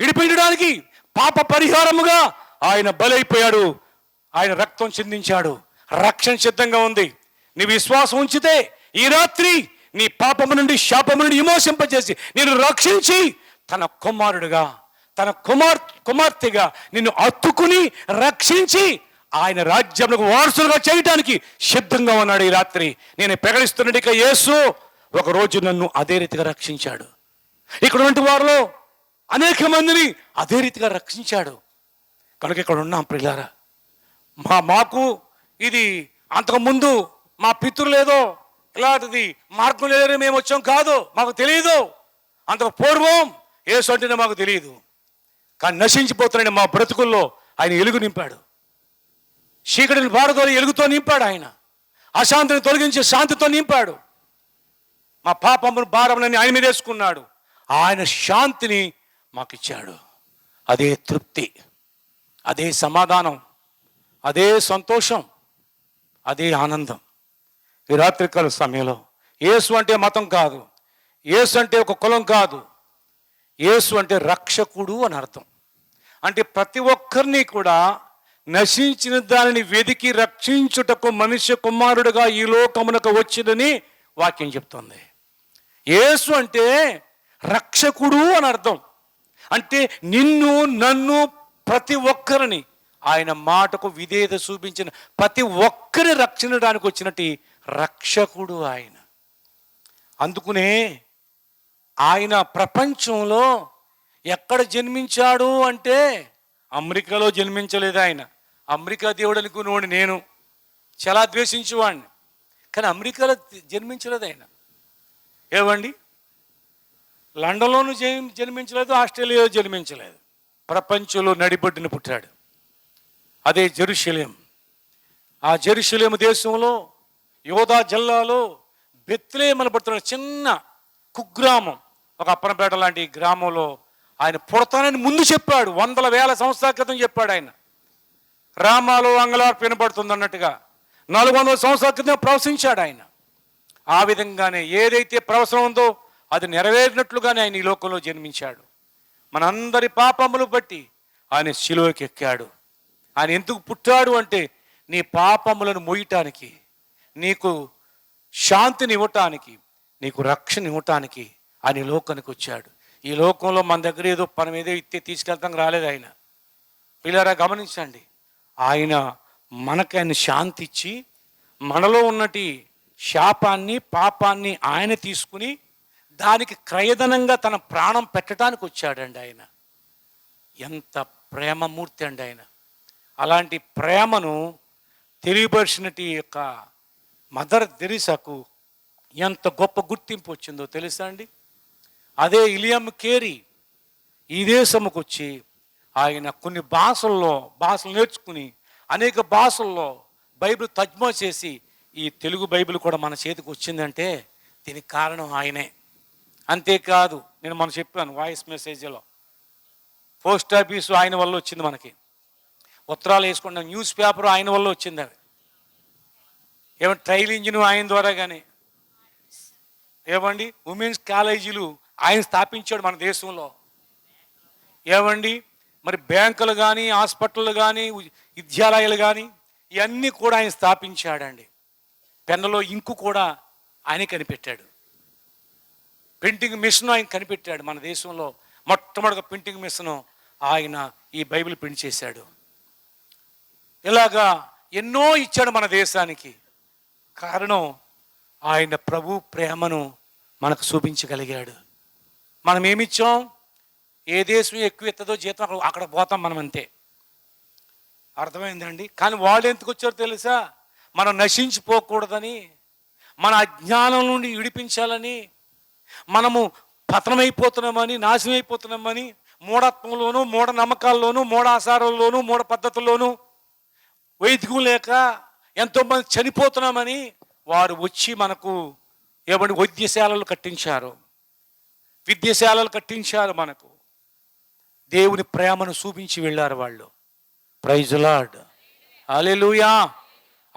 Speaker 4: విడిపించడానికి, పాప పరిహారముగా ఆయన బలైపోయాడు. ఆయన రక్తం చిందించాడు. రక్షణ సిద్ధంగా ఉంది. నీ విశ్వాసం ఉంచితే ఈ రాత్రి నీ పాపము నుండి, శాపము నుండి విమోచింపజేసి నిన్ను రక్షించి తన కుమారుడుగా, తన కుమార్తెగా నిన్ను అత్తుకుని రక్షించి ఆయన రాజ్యములకు వారసులుగా చేయడానికి సిద్ధంగా ఉన్నాడు. ఈ రాత్రి నేను ప్రకటిస్తున్నది, ఇక యేసు ఒకరోజు నన్ను అదే రీతిగా రక్షించాడు. ఇక్కడ ఉన్నటువంటి వారిలో అనేక మందిని అదే రీతిగా రక్షించాడు. కనుక ఇక్కడ ఉన్నాం ప్రియులారా. మాకు ఇది అంతకుముందు మా పితృలేదో ఇలాంటిది మార్గం లేదని మేము వచ్చాం కాదు, మాకు తెలియదు. అంతకు పూర్వం యేసు అంటేనే మాకు తెలియదు. కానీ నశించిపోతున్నాడు మా బ్రతుకుల్లో ఆయన వెలుగు నింపాడు. చీకటిని భారతలో ఎలుగుతో నింపాడు. ఆయన అశాంతిని తొలగించి శాంతితో నింపాడు. మా పాపమును భారములని ఆయన మీద వేసుకున్నాడు. ఆయన శాంతిని మాకు ఇచ్చాడు. అదే తృప్తి, అదే సమాధానం, అదే సంతోషం, అదే ఆనందం. ఈ రాత్రికాల సమయంలో యేసు అంటే మతం కాదు, యేసు అంటే ఒక కులం కాదు, యేసు అంటే రక్షకుడు అని అర్థం. అంటే ప్రతి ఒక్కరిని కూడా నశించిన దానిని వెదికి రక్షించుటకు మనుష్య కుమారుడుగా ఈ లోకమునకు వచ్చిందని వాక్యం చెప్తుంది. యేసు అంటే రక్షకుడు అని అర్థం. అంటే నిన్ను, నన్ను, ప్రతి ఒక్కరిని ఆయన మాటకు విధేయత చూపించిన ప్రతి ఒక్కరి రక్షించడానికి వచ్చినట్టు రక్షకుడు ఆయన. అందుకునే ఆయన ప్రపంచంలో ఎక్కడ జన్మించాడు అంటే అమెరికాలో జన్మించలేదు. ఆయన అమెరికా దేవుడు అనుకునేవాడిని, నేను చాలా ద్వేషించేవాడిని. కానీ అమెరికాలో జన్మించలేదు ఆయన. ఏవండి, లండన్లోనూ జన్మించలేదు, ఆస్ట్రేలియాలో జన్మించలేదు. ప్రపంచంలో నడిబొడ్డున పుట్టాడు. అదే జెరూసలేం. ఆ జెరూసలేం దేశంలో యోధా జిల్లాలో బెత్లెహేము అనబడుతున్న చిన్న కుగ్రామం, ఒక అప్పనపేట లాంటి గ్రామంలో ఆయన పుడతానని ముందు చెప్పాడు. 100,000 సంవత్సరాల క్రితం చెప్పాడు ఆయన. రామాలో అంగలార్పు వినపడుతుంది అన్నట్టుగా 400 సంవత్సరాల క్రితం ప్రవశించాడు ఆయన. ఆ విధంగానే ఏదైతే ప్రవచనం ఉందో అది నెరవేరినట్లుగానే ఆయన ఈ లోకంలో జన్మించాడు. మనందరి పాపములు బట్టి ఆయన శిలువకి ఎక్కాడు. ఆయన ఎందుకు పుట్టాడు అంటే నీ పాపములను మోయటానికి, నీకు శాంతిని ఇవ్వటానికి, నీకు రక్షణ ఇవ్వటానికి ఆయన ఈ లోకానికి వచ్చాడు. ఈ లోకంలో మన దగ్గర ఏదో మనం ఏదో ఇస్తే తీసుకెళ్తాం రాలేదు ఆయన. పిల్లరా గమనించండి, ఆయన మనకు ఆయన శాంతి ఇచ్చి మనలో ఉన్నటి శాపాన్ని పాపాన్ని ఆయన తీసుకుని దానికి క్రయధనంగా తన ప్రాణం పెట్టడానికి వచ్చాడండి ఆయన. ఎంత ప్రేమమూర్తి అండి ఆయన. అలాంటి ప్రేమను తెలియపరిచినటి యొక్క మదర్ తెరీసాకు ఎంత గొప్ప గుర్తింపు వచ్చిందో తెలుసా అండి. అదే విలియం కేరీ ఈ దేశముకు వచ్చి ఆయన కొన్ని భాషలు నేర్చుకుని అనేక భాషల్లో బైబిల్ తర్జుమా చేసి ఈ తెలుగు బైబిల్ కూడా మన చేతికి వచ్చిందంటే దీనికి కారణం ఆయనే. అంతేకాదు, నేను మనం చెప్పాను వాయిస్ మెసేజ్లో, పోస్ట్ ఆఫీసు ఆయన వల్ల వచ్చింది, మనకి ఉత్తరాలు వేసుకున్న న్యూస్ పేపర్ ఆయన వల్ల వచ్చింది. అవి ఏమంటే ట్రైల్ ఇంజిన్ ఆయన ద్వారా, కానీ ఏమండి ఉమెన్స్ కాలేజీలు ఆయన స్థాపించాడు మన దేశంలో. ఏమండి మరి బ్యాంకులు కానీ హాస్పిటళ్ళు కానీ విద్యాలయాలు కానీ ఇవన్నీ కూడా ఆయన స్థాపించాడండి. పెన్నులో ఇంకు కూడా ఆయన కనిపెట్టాడు. ప్రింటింగ్ మిషన్ ఆయన కనిపెట్టాడు. మన దేశంలో మొట్టమొదటి ప్రింటింగ్ మిషన్ ఆయన ఈ బైబిల్ ప్రింట్ చేశాడు. ఇలాగా ఎన్నో ఇచ్చాడు మన దేశానికి. కారణం ఆయన ప్రభు ప్రేమను మనకు చూపించగలిగాడు. మనం ఏమిచ్చాం? ఏ దేశం ఎక్కువ ఎత్తదో జీతం అక్కడ పోతాం మనం, అంతే. అర్థమైందండి. కానీ వాళ్ళు ఎందుకు వచ్చారో తెలుసా? మనం నశించిపోకూడదని, మన అజ్ఞానం నుండి విడిపించాలని, మనము పతనమైపోతున్నామని, నాశనం అయిపోతున్నామని, మూఢత్వంలోనూ మూఢ నమ్మకాల్లోనూ మూఢ ఆచారాల్లోనూ మూఢ పద్ధతుల్లోనూ వైద్యం లేక ఎంతోమంది చనిపోతున్నామని వారు వచ్చి మనకు ఏమంటే వైద్యశాలలు కట్టించారు, విద్యాశాలలు కట్టించారు. మనకు దేవుని ప్రేమను చూపించి వెళ్ళారు వాళ్ళు. ప్రైజ్ లార్డ్, హల్లెలూయా.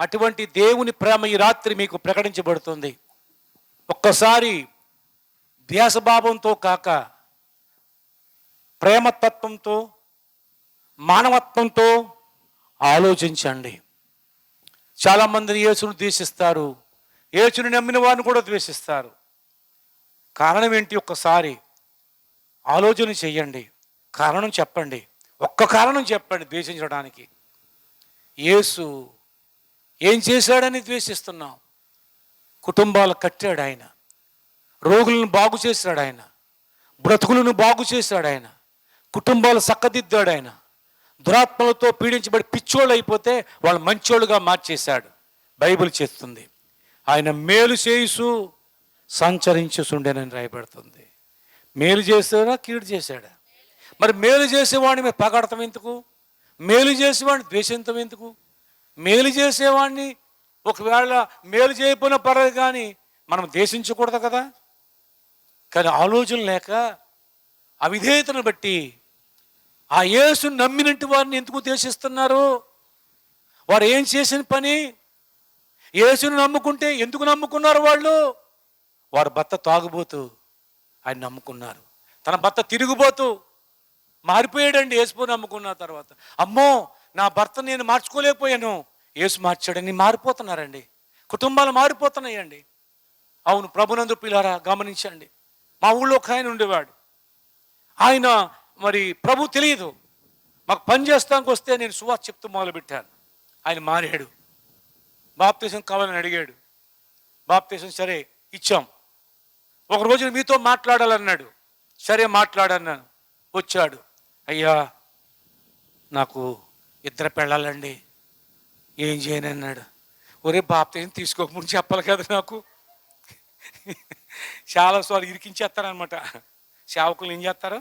Speaker 4: అటువంటి దేవుని ప్రేమ ఈ రాత్రి మీకు ప్రకటించబడుతుంది. ఒక్కసారి దేశభావంతో కాక ప్రేమతత్వంతో మానవత్వంతో ఆలోచించండి. చాలామంది యేసును ద్వేషిస్తారు, యేసుని నమ్మిన వారిని కూడా ద్వేషిస్తారు. కారణం ఏంటి? ఒక్కసారి ఆలోచన చెయ్యండి. కారణం చెప్పండి, ఒక్క కారణం చెప్పండి ద్వేషించడానికి. యేసు ఏం చేశాడని ద్వేషిస్తున్నాం? కుటుంబాలు కట్టాడు ఆయన, రోగులను బాగు చేశాడు ఆయన, బ్రతుకులను బాగు చేశాడు ఆయన, కుటుంబాలు చక్కదిద్దాడు ఆయన. దురాత్మలతో పీడించబడి పిచ్చోళ్ళు అయిపోతే వాళ్ళు మంచోళ్ళుగా మార్చేశాడు. బైబిల్ చేస్తుంది. ఆయన మేలు చేయుసు సంచరించుచుండెనని రాయబడుతుంది. మేలు చేశాడా కీడు చేశాడా? మరి మేలు చేసేవాడిని మేము పగడతాం ఎందుకు? మేలు చేసేవాడిని ద్వేషించం ఎందుకు? మేలు చేసేవాడిని ఒకవేళ మేలు చేయకపోయినా పర్లేదు, కానీ మనం ద్వేషించకూడదు కదా. కానీ ఆలోచన లేక అవిధేయతను బట్టి ఆ యేసుని నమ్మినట్టు వారిని ఎందుకు ద్వేషిస్తున్నారు? వారు ఏం చేసిన పని? యేసుని నమ్ముకుంటే ఎందుకు నమ్ముకున్నారు వాళ్ళు? వారు భర్త తాగుబోతూ ఆయన నమ్ముకున్నారు. తన భర్త తిరుగుబోతూ మారిపోయాడండి యేసు నమ్ముకున్న తర్వాత. అమ్మో నా భర్త నేను మార్చుకోలేకపోయాను, యేసు మార్చాడని మారిపోతున్నారండి. కుటుంబాలు మారిపోతున్నాయండి. అవును ప్రభునందు పిల్లారా గమనించండి. మా ఊళ్ళో ఒక ఆయన ఉండేవాడు. ఆయన మరి ప్రభు తెలియదు, మాకు పని చేస్తానికి వస్తే నేను సువార్త చెప్తూ మొదలుపెట్టాను. ఆయన మారాడు. బాప్తీసం కావాలని అడిగాడు. బాప్తీసం సరే ఇచ్చాం. ఒక రోజు మీతో మాట్లాడాలన్నాడు. సరే మాట్లాడన్నాను. వచ్చాడు. అయ్యా నాకు 2 పెళ్ళాలండి, ఏం చేయను అన్నాడు. ఒరే బాప్తీసం తీసుకోకముందు చెప్పాలి కదా నాకు. చాలాసార్లు ఇరికించేస్తారనమాట. సేవకులు ఏం చేస్తారు?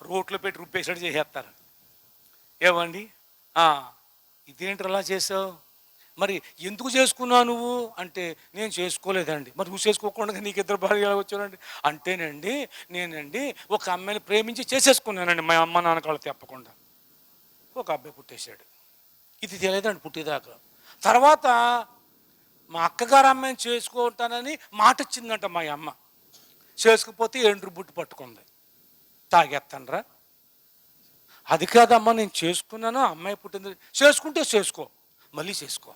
Speaker 4: రోట్లో పెట్టి రుప్పేసాడు చేసేస్తారు. ఏమండి ఇదేంటి అలా చేసావు? మరి ఎందుకు చేసుకున్నావు నువ్వు అంటే, నేను చేసుకోలేదండి. మరి నువ్వు చేసుకోకుండా నీకు 2 భార్యలు వచ్చానండి అంటేనండి, నేనండి ఒక అమ్మాయిని ప్రేమించి చేసేసుకున్నానండి మా అమ్మ నాన్న కాళ్ళు తెప్పకుండా. ఒక అబ్బాయి పుట్టేశాడు. ఇది తెలియదండి పుట్టేదాకా. తర్వాత మా అక్కగారు అమ్మాయిని చేసుకుంటానని మాట ఇచ్చిందంట మా అమ్మ. చేసుకుపోతే ఎండ్రు బుట్టు పట్టుకుంది. తాగేస్తానరా? అది కాదమ్మా నేను చేసుకున్నాను, అమ్మాయి పుట్టింది. చేసుకుంటే చేసుకో, మళ్ళీ చేసుకో,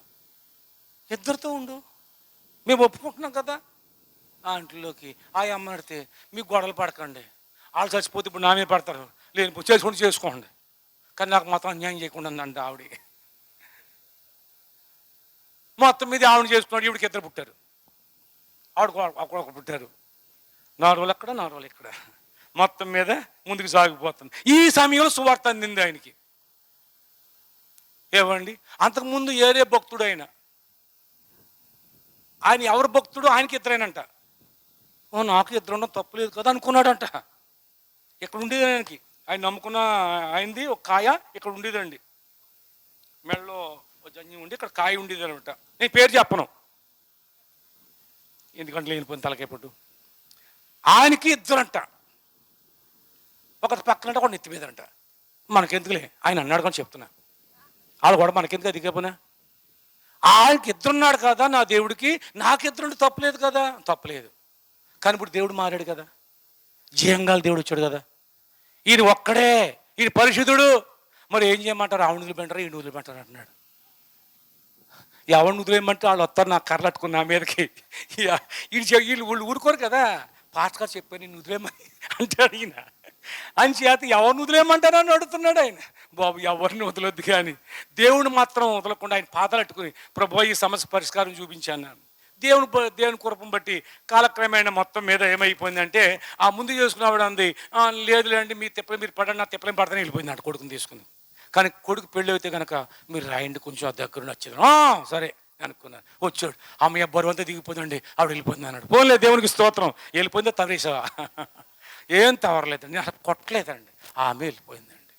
Speaker 4: 2తో ఉండు, మేము ఒప్పుకుంటున్నాం కదా. ఆ ఇంట్లోకి ఆ అమ్మ అడితే మీకు గొడవలు పడకండి, వాళ్ళు చచ్చిపోతే ఇప్పుడు నా మీద పడతారు, లేని చేసుకుంటే చేసుకోండి, కానీ నాకు మాత్రం అన్యాయం చేయకుండా అండి ఆవిడ. మొత్తం మీద ఆవిడ చేసుకున్నాడు. ఈవిడికి ఇద్దరు పుట్టారు. ఆవిడ పుట్టారు. 4 రోజులు అక్కడ, 4 రోజులు ఇక్కడ, మొత్తం మీద ముందుకు సాగిపోతుంది. ఈ సమయంలో సువార్త అందింది ఆయనకి. ఏమండి, అంతకుముందు ఏరే భక్తుడు ఆయన ఎవరు భక్తుడు? ఆయనకి ఇద్దరేనంట. నాకు ఇద్దరు ఉండడం తప్పులేదు కదా అనుకున్నాడంట. ఇక్కడ ఉండేది ఆయనకి, ఆయన నమ్ముకున్న ఆయనది ఒక కాయ ఇక్కడ ఉండేదండి. మెడలో జంజి ఉండి ఇక్కడ కాయ ఉండేది అనమాట. నేను పేరు చెప్పను ఎందుకంటే లేనిపోయిన తలకేపట్టు. ఆయనకి ఇద్దరంట, ఒకటి పక్కనంట, ఒకటి నెత్తి మీదంట. మనకెందుకులే, ఆయన అన్నాడు కానీ చెప్తున్నా. వాళ్ళు కూడా మనకెందుకు అదిగపోనా? ఆయనకి ఇద్దరున్నాడు కదా నా దేవుడికి, నాకు ఇద్దరుంటే తప్పులేదు కదా. తప్పులేదు, కానీ ఇప్పుడు దేవుడు మారాడు కదా, జీవంగాల దేవుడు వచ్చాడు కదా. ఈయన ఒక్కడే, ఈయన పరిశుద్ధుడు. మరి ఏం చేయమంటారు? ఆవిడ వదిలిపెంటారు, ఈయన వదిలిపెంటారు అంటున్నాడు. ఎవరిని వదిలేయమంటే వాళ్ళు వస్తారు నాకు కర్రలట్టుకుని నా మీదకి. వీళ్ళు ఊరుకోరు కదా. పాస్టర్ గారు చెప్పాను నేను వదిలేమని అంటాడు ఈయన. అని చేత ఎవరిని వదిలేయమంటారు అని అడుగుతున్నాడు ఆయన. బాబు ఎవరిని వదలొద్దు కానీ దేవుని మాత్రం వదలకుండా ఆయన పాదాలు అట్టుకుని ప్రభు ఈ సమస్య పరిష్కారం చూపించాను. దేవుని కృపను బట్టి కాలక్రమేణా మొత్తం మీద ఏమైపోయిందంటే ఆ ముందు చేసుకున్నవాడు అంది, లేదులేండి మీ తిప్పలు మీరు పడండి, నా తిప్పలేం పడతానే వెళ్ళిపోయింది అంట కొడుకుని తీసుకుని. కానీ కొడుకు పెళ్ళి అయితే కనుక మీరు రాయండి కొంచెం ఆ దగ్గర వచ్చేది. సరే అనుకున్నాను. వచ్చాడు, అమ్మయ్య బరువు అంతా దిగిపోతుందండి, ఆవిడ వెళ్ళిపోతుంది అన్నాడు. పోన్లే దేవునికి స్తోత్రం. వెళ్ళిపోయిందో తవరేసావా? ఏం తవరలేదండి, నేను అసలు కొట్టలేదండి, ఆమె వెళ్ళిపోయిందండి.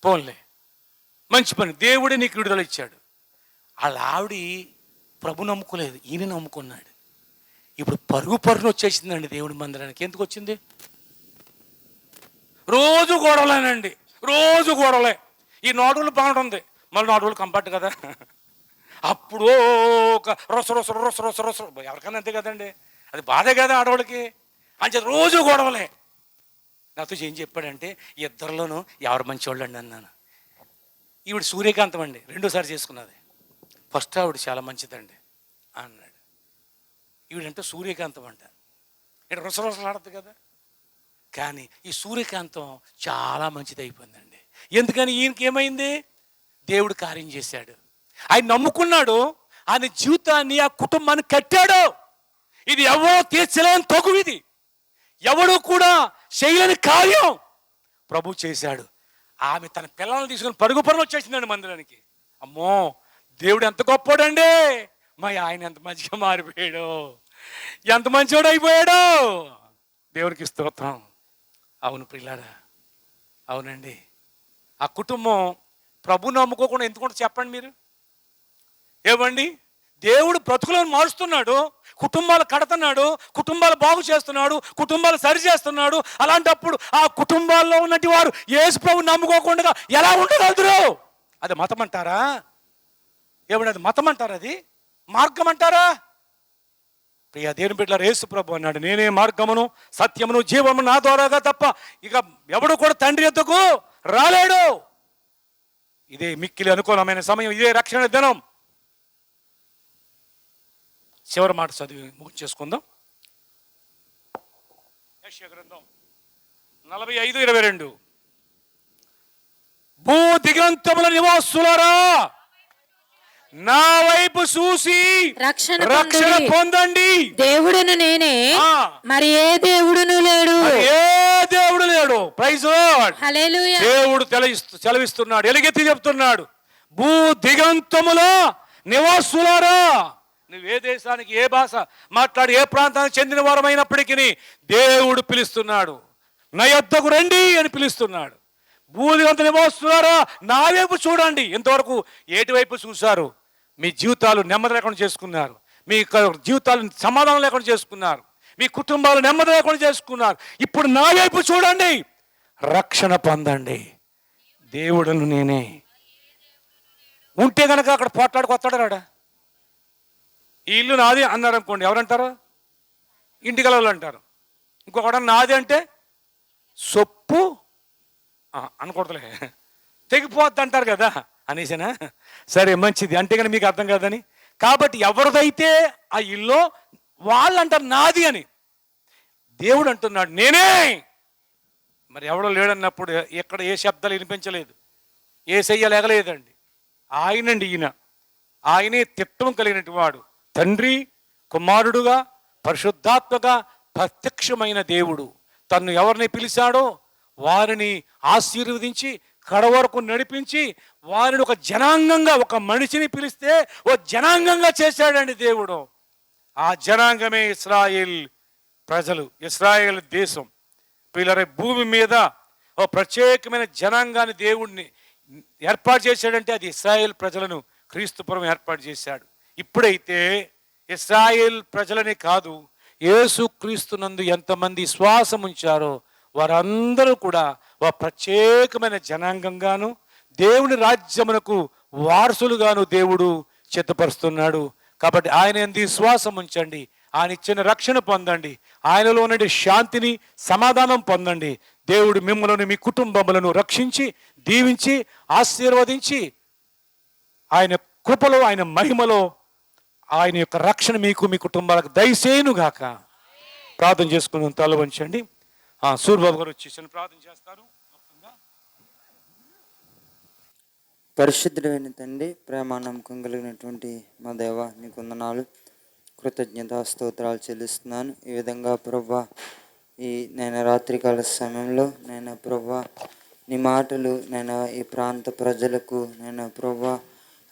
Speaker 4: పోన్లే మంచి పని, దేవుడే నీకు విడుదల ఇచ్చాడు. వాళ్ళ ఆవిడ ప్రభు నమ్ముకోలేదు, ఈయన నమ్ముకున్నాడు. ఇప్పుడు పరుగున వచ్చేసిందండి దేవుడి మందిరానికి. ఎందుకు వచ్చింది? రోజు గొడవలేనండి, రోజు గొడవలే. ఈ 4 రోజులు బాగుంటుంది, మళ్ళీ 4 రోజులు కంఫర్ట్ కదా. అప్పుడు ఒక రొస ఎవరికైనా అంతే కదండి, అది బాధే కదా ఆడవాళ్ళకి. అని రోజు గొడవలే. నాతో ఏం చెప్పాడంటే ఇద్దరిలోనూ ఎవరు మంచివాళ్ళు అండి అన్నాను. ఈవిడ సూర్యకాంతం అండి, 2సారి చేసుకున్నది. ఫస్ట్ ఆవిడ చాలా మంచిదండి అన్నాడు. ఈవిడంటే సూర్యకాంతం అంట, ఇక్కడ రొసలాడద్దు కదా. కానీ ఈ సూర్యకాంతం చాలా మంచిది అయిపోయిందండి. ఎందుకని? ఈయనకి ఏమైంది? దేవుడు కార్యం చేశాడు. ఆయన నమ్ముకున్నాడు, ఆయన జీవితాన్ని ఆ కుటుంబాన్ని కట్టాడు. ఇది ఎవరో తీర్చలేని తగు, ఇది ఎవడు కూడా చేయలేని కార్యం ప్రభు చేశాడు. ఆమె తన పిల్లల్ని తీసుకుని పరుగు వచ్చేసిందండి మందిరానికి. అమ్మో దేవుడు ఎంత గొప్పోడండి, మా ఆయన ఎంత మంచిగా మారిపోయాడు, ఎంత మంచివాడు అయిపోయాడు. దేవునికి స్తోత్రం. అవును ప్రియులారా, అవునండి. ఆ కుటుంబం ప్రభు నమ్ముకోకుండా ఎందుకుంటే చెప్పండి మీరు. ఏమండి, దేవుడు బ్రతుకులను మారుస్తున్నాడు, కుటుంబాలు కడుతున్నాడు, కుటుంబాలు బాగు చేస్తున్నాడు, కుటుంబాలు సరి చేస్తున్నాడు. అలాంటప్పుడు ఆ కుటుంబాల్లో ఉన్నటి వారు యేసు ప్రభు నమ్ముకోకుండా ఎలా ఉండగలుగుతారు? అది మతం అంటారా? ఏమండి, అది మతం అంటారా? అది మార్గం అంటారా? ప్రియ దేవుని బిడ్డలారా, యేసు ప్రభు అన్నాడు, నేనే మార్గమును సత్యమును జీవము, నా ద్వారాగా తప్ప ఇక ఎవడు కూడా తండ్రి యొద్దకు రాలేడు. ఇదే మిక్కిలి అనుకూలమైన సమయం, ఇదే రక్షణ దినం. చివరి మాట చదివి ముగించేసుకుందాం. యెషయా గ్రంథం 45:22. భూ దిగంతముల నివాసులారా నా వైపు చూసి రక్షణ పొందండి.
Speaker 3: దేవుడును నేనే, మరి ఏ దేవుడును లేడు,
Speaker 4: ఏ దేవుడు లేడు. Praise lord.
Speaker 3: హల్లెలూయా.
Speaker 4: దేవుడు సెలవిస్తున్నాడు, ఎలుగెత్తి చెప్తున్నాడు, భూ దిగంతముల నివాసులారా. నువ్వు ఏ దేశానికి, ఏ భాష మాట్లాడి, ఏ ప్రాంతానికి చెందిన వారమైనప్పటికీ దేవుడు పిలుస్తున్నాడు, నా యొద్దకు రండి అని పిలుస్తున్నాడు. భూదిగంత నివాసులారా నా వైపు చూడండి. ఇంతవరకు ఏటి వైపు చూశారు? మీ జీవితాలు నెమ్మది లేకుండా చేసుకున్నారు, మీ జీవితాలు సమాధానం లేకుండా చేసుకున్నారు, మీ కుటుంబాలు నెమ్మది లేకుండా చేసుకున్నారు. ఇప్పుడు నా వైపు చూడండి, రక్షణ పొందండి. దేవుడును నేనే. ఉంటే కనుక అక్కడ పోట్లాడుకొస్తాడు రాడా? ఈ ఇల్లు నాది అన్నారు అనుకోండి, ఎవరంటారు? ఇంటి గలవాళ్ళు అంటారు. ఇంకొకడ నాది అంటే సొప్పు అనకూడదులే, తెగిపోద్ది అంటారు కదా అనేసేనా? సరే మంచిది, అంటే కానీ మీకు అర్థం కాదని. కాబట్టి ఎవరిదైతే ఆ ఇల్లు వాళ్ళు అంటారు నాది అని. దేవుడు అంటున్నాడు నేనే. మరి ఎవడో లేడన్నప్పుడు ఎక్కడ ఏ శబ్దాలు వినిపించలేదు, ఏ చెయ్య లేగలేదండి. ఆయనండి ఈయన. ఆయనే తిట్టం కలిగినటువంటి వాడు. తండ్రి, కుమారుడుగా, పరిశుద్ధాత్మగా ప్రత్యక్షమైన దేవుడు. తను ఎవరిని పిలిచాడో వారిని ఆశీర్వదించి కడవరకు నడిపించి వారిని ఒక జనాంగంగా, ఒక మనిషిని పిలిస్తే ఓ జనాంగంగా చేశాడండి దేవుడు. ఆ జనాంగమే ఇశ్రాయేల్ ప్రజలు, ఇశ్రాయేల్ దేశం. పిల్లల భూమి మీద ఓ ప్రత్యేకమైన జనాంగాన్ని దేవుడిని ఏర్పాటు చేశాడంటే అది ఇశ్రాయేల్ ప్రజలను క్రీస్తుపురం ఏర్పాటు చేశాడు. ఇప్పుడైతే ఇశ్రాయేల్ ప్రజలని కాదు, యేసు క్రీస్తునందు ఎంతమంది శ్వాసం ఉంచారో వారందరూ కూడా ఒక ప్రత్యేకమైన జనాంగంగాను దేవుని రాజ్యమునకు వారసులుగాను దేవుడు చిత్తపరుస్తున్నాడు. కాబట్టి ఆయన యందు విశ్వాసం ఉంచండి, ఆయన ఇచ్చిన రక్షణ పొందండి, ఆయనలో నుండి శాంతిని, సమాధానం పొందండి. దేవుడు మిమ్మల్ని, మీ కుటుంబములను రక్షించి, దీవించి, ఆశీర్వదించి ఆయన కృపలో, ఆయన మహిమలో ఆయన యొక్క రక్షణ మీకు, మీ కుటుంబాలకు దయచేయునుగాక. ప్రార్థన చేసుకుని తల వంచండి. సూర్యబాబు గారు వచ్చేసి ప్రార్థన చేస్తారు.
Speaker 5: పరిశుద్ధుడైన తండ్రి, ప్రేమ నమ్మకం కలిగినటువంటి మా దేవ, నీకు వందనాలు, కృతజ్ఞత స్తోత్రాలు చెల్లిస్తున్నాను. ఈ విధంగా ప్రభా నేను రాత్రికాల సమయంలో నేను ప్రభా నీ మాటలు నేను ఈ ప్రాంత ప్రజలకు నేను ప్రభా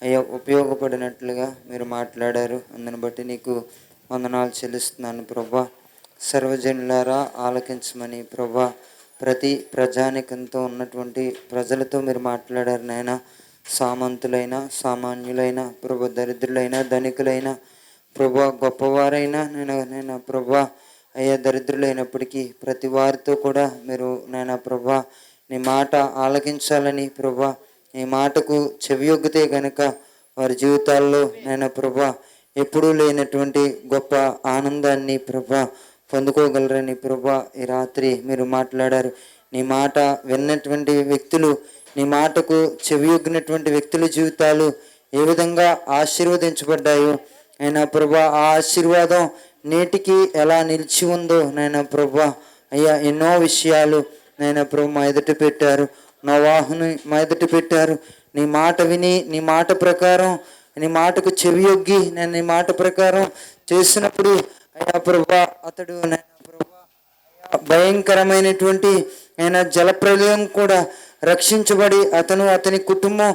Speaker 5: అయ్యా ఉపయోగపడినట్లుగా మీరు మాట్లాడారు. అందుని బట్టి నీకు వందనాలు చెల్లిస్తున్నాను ప్రభా. సర్వజనులారా ఆలకించమని ప్రభా ప్రతి ప్రజానికంతో ఉన్నటువంటి ప్రజలతో మీరు మాట్లాడారు నాయన. సామంతులైన, సామాన్యులైన, ప్రభా దరిద్రులైన, ధనికులైన, ప్రభా గొప్పవారైనా నేను ప్రభా అయ్యా దరిద్రులైనప్పటికీ ప్రతి వారితో కూడా మీరు నేను ప్రభా నీ మాట ఆలకించాలని ప్రభా, నీ మాటకు చెవియొగ్గితే గనుక వారి జీవితాల్లో నేను ప్రభా ఎప్పుడూ లేనటువంటి గొప్ప ఆనందాన్ని ప్రభా పొందుకోగలరని ప్రభా ఈ రాత్రి మీరు మాట్లాడారు. నీ మాట విన్నటువంటి వ్యక్తులు, నీ మాటకు చెవియొగ్గినటువంటి వ్యక్తుల జీవితాలు ఏ విధంగా ఆశీర్వదించబడ్డాయో అయినా ప్రభా, ఆ ఆశీర్వాదం నేటికి ఎలా నిలిచి ఉందో నైనా ప్రభా అయ్యా ఎన్నో విషయాలు నైనా ప్రభు మా ఎదుట పెట్టారు. నోవాహుని మా ఎదుట పెట్టారు. నీ మాట విని, నీ మాట ప్రకారం, నీ మాటకు చెవియొగ్గి నేను నీ మాట ప్రకారం చేసినప్పుడు అయ్యా ప్రభా అతడు నైనా ప్రభా భయంకరమైనటువంటి ఆయన జలప్రలయం కూడా రక్షించబడి అతని కుటుంబం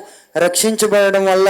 Speaker 5: రక్షించబడడం వల్ల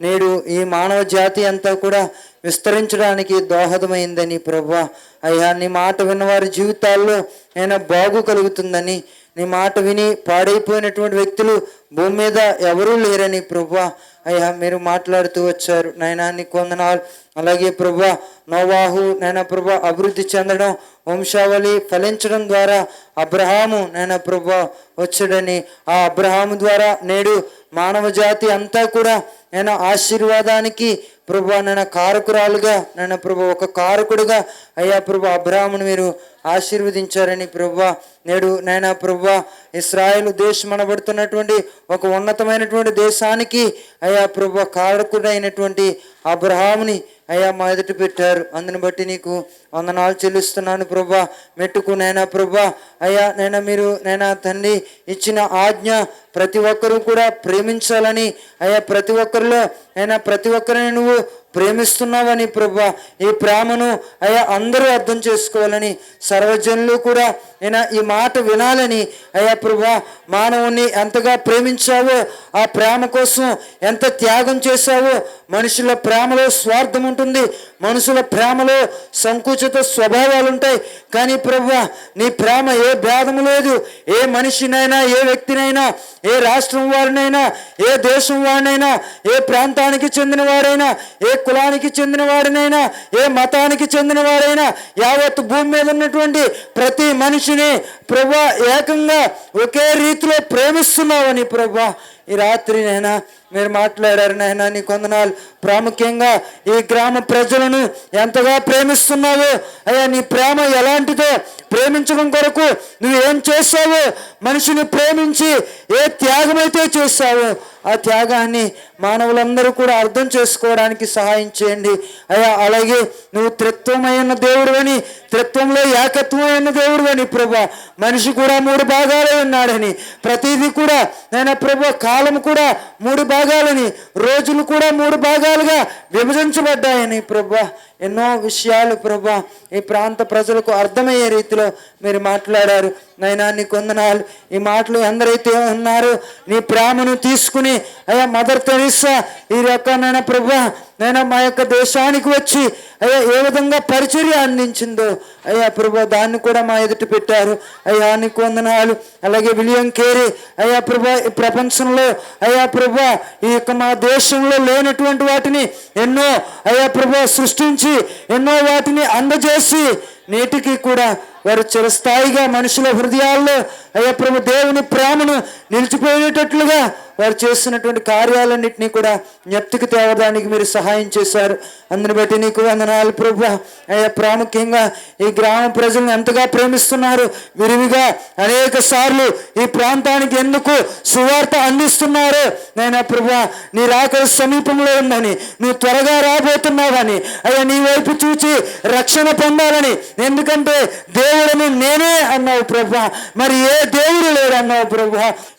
Speaker 5: నేడు ఈ మానవ జాతి అంతా కూడా విస్తరించడానికి దోహదమైందని ప్రభా అయ్యా నీ మాట విన్నవారి జీవితాల్లో అయినా బాగు కలుగుతుందని, నీ మాట విని పాడైపోయినటువంటి వ్యక్తులు భూమి మీద ఎవరూ లేరని ప్రభా అయ్యా మీరు మాట్లాడుతూ వచ్చారు నాయనా. నీకు వందనాలు. అలాగే ప్రభా నోవాహు నైనా ప్రభా అభివృద్ధి చెందడం, వంశావళి ఫలించడం ద్వారా అబ్రహాము నైనా ప్రభా వచ్చాడని, ఆ అబ్రహాము ద్వారా నేడు మానవ జాతి అంతా కూడా నేను ఆశీర్వాదానికి ప్రభా నేను కారకురాలుగా నేను ప్రభా ఒక కారకుడుగా అయ్యా ప్రభా అబ్రహామును మీరు ఆశీర్వదించారని ప్రభా నేడు నైనా ప్రభా ఇశ్రాయేలు దేశం అనబడుతున్నటువంటి ఒక ఉన్నతమైనటువంటి దేశానికి అయ్యా ప్రభా కారకుడైనటువంటి అబ్రహాముని అయ్యా మా ఎదుట పెట్టారు. అందుని బట్టి నీకు వందనాలు చెల్లిస్తున్నాను ప్రభా. మెట్టుకు నైనా ప్రభా అయ్యా నైనా మీరు నైనా తండ్రి ఇచ్చిన ఆజ్ఞ ప్రతి ఒక్కరూ కూడా ప్రేమించాలని అయ్యా ప్రతి ఒక్కరిలో అయినా ప్రతి ఒక్కరిని నువ్వు ప్రేమిస్తున్నావని ప్రభా, ఈ ప్రేమను అయ్యా అందరూ అర్థం చేసుకోవాలని, సర్వజనులు కూడా అయినా ఈ మాట వినాలని అయ్యా ప్రభా మానవుని ఎంతగా ప్రేమించావో, ఆ ప్రేమ కోసం ఎంత త్యాగం చేశావో. మనుషుల ప్రేమలో స్వార్థం ఉంటుంది, మనుషుల ప్రేమలో సంకుచిత స్వభావాలు ఉంటాయి. కానీ ప్రభువా నీ ప్రేమ ఏ భేదము లేదు. ఏ మనిషినైనా, ఏ వ్యక్తినైనా, ఏ రాష్ట్రం వారినైనా, ఏ దేశం వారినైనా, ఏ ప్రాంతానికి చెందిన వారైనా, ఏ కులానికి చెందిన వాడినైనా, ఏ మతానికి చెందిన వారైనా, యావత్ భూమి మీద ఉన్నటువంటి ప్రతి మనిషిని ప్రభువా ఏకంగా ఒకే రీతిలో ప్రేమిస్తున్నావని ప్రభువా ఈ రాత్రి నైనా మీరు మాట్లాడారు నాయనా. నీ కొందనాలు. ప్రాముఖ్యంగా ఈ గ్రామ ప్రజలను ఎంతగా ప్రేమిస్తున్నావో అయ్యా, నీ ప్రేమ ఎలాంటిదో ప్రేమించడం కొరకు నువ్వు ఏం చేస్తావో, మనిషిని ప్రేమించి ఏ త్యాగమైతే చేస్తావో ఆ త్యాగాన్ని మానవులందరూ కూడా అర్థం చేసుకోవడానికి సహాయం చేయండి అయ్యా. అలాగే నువ్వు త్రిత్వమైన దేవుడు అని, త్రిత్వంలో ఏకత్వమైన దేవుడు అని ప్రభా, మనిషి కూడా 3 భాగాలే ఉన్నాడని, ప్రతిదీ కూడా నేను ప్రభా కాలం కూడా 3 భాగాలని, రోజులు కూడా 3 భాగాలుగా విభజించబడ్డాయని ప్రభా, ఎన్నో విషయాలు ప్రభా ఈ ప్రాంత ప్రజలకు అర్థమయ్యే రీతిలో మీరు మాట్లాడారు నైనా. నీ కొందనాలు. ఈ మాటలు ఎందరైతే ఉన్నారో నీ ప్రేమను తీసుకుని అయ్యా మదర్ తెరీసా ఈ రకమైన ప్రభా నేను మా యొక్క దేశానికి వచ్చి అయ్యా ఏ విధంగా పరిచర్య అందించిందో అయ్యా ప్రభా, దాన్ని కూడా మా ఎదుట పెట్టారు అయ్యా. నీకు వందనాలు. అలాగే విలియం కేరీ అయ్యా ప్రభా, ఈ ప్రపంచంలో అయ్యా ప్రభా ఈ యొక్క మా దేశంలో లేనటువంటి వాటిని ఎన్నో అయ్యా ప్రభా సృష్టించి ఎన్నో వాటిని అందజేసి నేటికి కూడా వారు చిరస్థాయిగా మనుషుల హృదయాల్లో అయ్యా ప్రభు దేవుని ప్రేమను నిలిచిపోయేటట్లుగా వారు చేస్తున్నటువంటి కార్యాలన్నింటినీ కూడా జ్ఞప్తికి తేవడానికి మీరు సహాయం చేశారు. అందుని బట్టి నీకు వందనాలు ప్రభు. అయ్యా ప్రాముఖ్యంగా ఈ గ్రామ ప్రజలను ఎంతగా ప్రేమిస్తున్నారు, విరివిగా అనేక సార్లు ఈ ప్రాంతానికి ఎందుకు సువార్త అందిస్తున్నారు నైనా ప్రభు, నీ రాకడ సమీపంలో ఉందని, నువ్వు త్వరగా రాబోతున్నావని అయ్యా నీ వైపు చూచి రక్షణ పొందాలని, ఎందుకంటే దేవుడిని నేనే అన్నావు ప్రభు, మరి ఏ దేవుడు లేడు అన్నావు ప్రభు.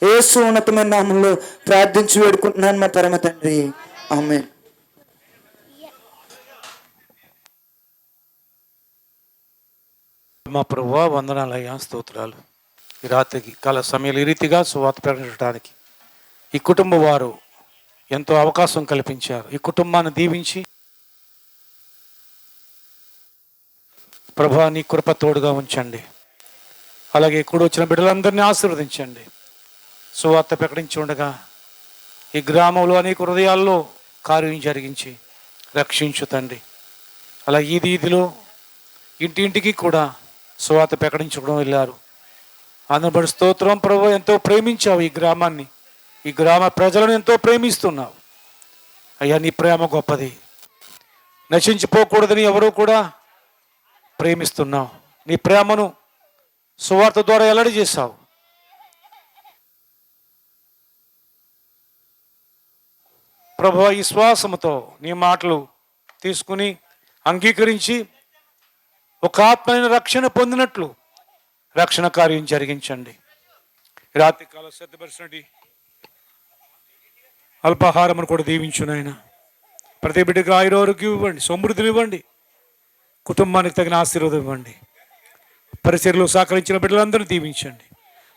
Speaker 5: యేసు ఉన్నతమైన నామంలో ప్రార్థించి వేడుకుంటున్నాను మా పరమ తండ్రి, ఆమేన్.
Speaker 1: మా ప్రభువా వందనాలయ్యా, స్తోత్రాలు. ఈ రాత్రికి కాల సమయంలో ఈ రీతిగా సువార్త ప్రకటించడానికి ఈ కుటుంబ వారు ఎంతో అవకాశం కల్పించారు. ఈ కుటుంబాన్ని దీవించి ప్రభువా నీ కృప తోడుగా ఉంచండి. అలాగే ఇక్కడ వచ్చిన బిడ్డలందరినీ ఆశీర్వదించండి. సువార్త ప్రకటించి ఉండగా ఈ గ్రామంలో అనేక హృదయాల్లో కార్యం జరిగించి రక్షించు తండ్రి. అలా ఈదిలో ఇంటింటికి కూడా సువార్త ప్రకటించడం వెళ్ళారు. అందుబడి స్తోత్రం ప్రభు, ఎంతో ప్రేమించావు ఈ గ్రామాన్ని, ఈ గ్రామ ప్రజలను ఎంతో ప్రేమిస్తున్నావు అయ్యా. నీ ప్రేమ గొప్పది, నశించిపోకూడదని ఎవరూ కూడా ప్రేమిస్తున్నావు. నీ ప్రేమను సువార్త ద్వారా వెల్లడి చేశావు. ప్రభువా ఈ శ్వాసముతో నీ మాటలు తీసుకుని అంగీకరించి ఒక ఆత్మైన రక్షణ పొందినట్లు రక్షణ కార్యం జరిగించండి. రాత్రి కాలం సిద్ధపరిచినట్టు అల్పాహారమును కూడా దీవించునైనా. ప్రతి బిడ్డకు ఆయురారోగ్యం ఇవ్వండి, సమృద్ధిని ఇవ్వండి, కుటుంబానికి తగిన ఆశీర్వాదం ఇవ్వండి. పరిచర్యలో సహకరించిన బిడ్డలందరినీ దీవించండి.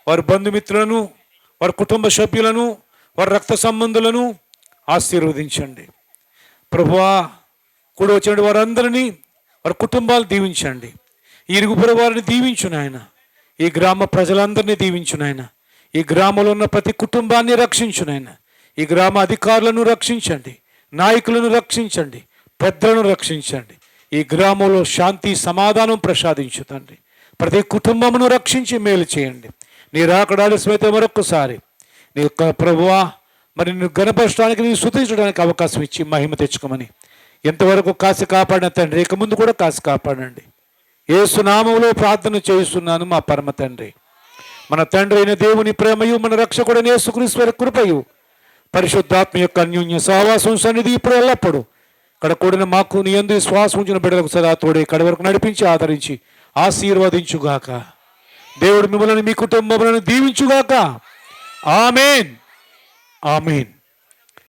Speaker 1: వారి బంధుమిత్రులను, వారి కుటుంబ సభ్యులను, వారి రక్త సంబంధులను ఆశీర్వదించండి. ప్రభువా కూడా వచ్చిన వారందరినీ, వారి కుటుంబాలు దీవించండి. ఈ ఇరుగుపొరుగు వారిని దీవించు నాయన. ఈ గ్రామ ప్రజలందరినీ దీవించు నాయన. ఈ గ్రామంలో ఉన్న ప్రతి కుటుంబాన్ని రక్షించు నాయన. ఈ గ్రామ అధికారులను రక్షించండి, నాయకులను రక్షించండి, పెద్దలను రక్షించండి. ఈ గ్రామంలో శాంతి సమాధానం ప్రసాదించు తండ్రి. ప్రతి కుటుంబమును రక్షించి మేలు చేయండి. నీ రాకడ ఆలస్యమైతే మరొక్కసారి నీ యొక్క ప్రభువా మరి నిన్ను గణపరచడానికి, నేను స్తుతించడానికి అవకాశం ఇచ్చి మహిమ తెచ్చుకోమని ఎంతవరకు కాసి కాపాడిన తండ్రి, ఇక ముందు కూడా కాసి కాపాడండి. యేసు నామములో ప్రార్థన చేస్తున్నాను మా పరమ తండ్రి. మన తండ్రి అయిన దేవుని ప్రేమయు, మన రక్షకుడైన యేసుక్రీస్తు కృపయు, పరిశుద్ధాత్మ యొక్క అన్యోన్య సహవాసం సన్నిధి ఇప్పుడు ఎల్లప్పుడు ఇక్కడ కూడిన మాకు నీ యందు శ్వాసం ఉంచిన బిడ్డలకు సదా తోడే కడ వరకు నడిపించి ఆదరించి ఆశీర్వదించుగాక. దేవుడు మిమ్మల్ని, మీ కుటుంబములను దీవించుగాక. ఆమేన్, ఆమేన్.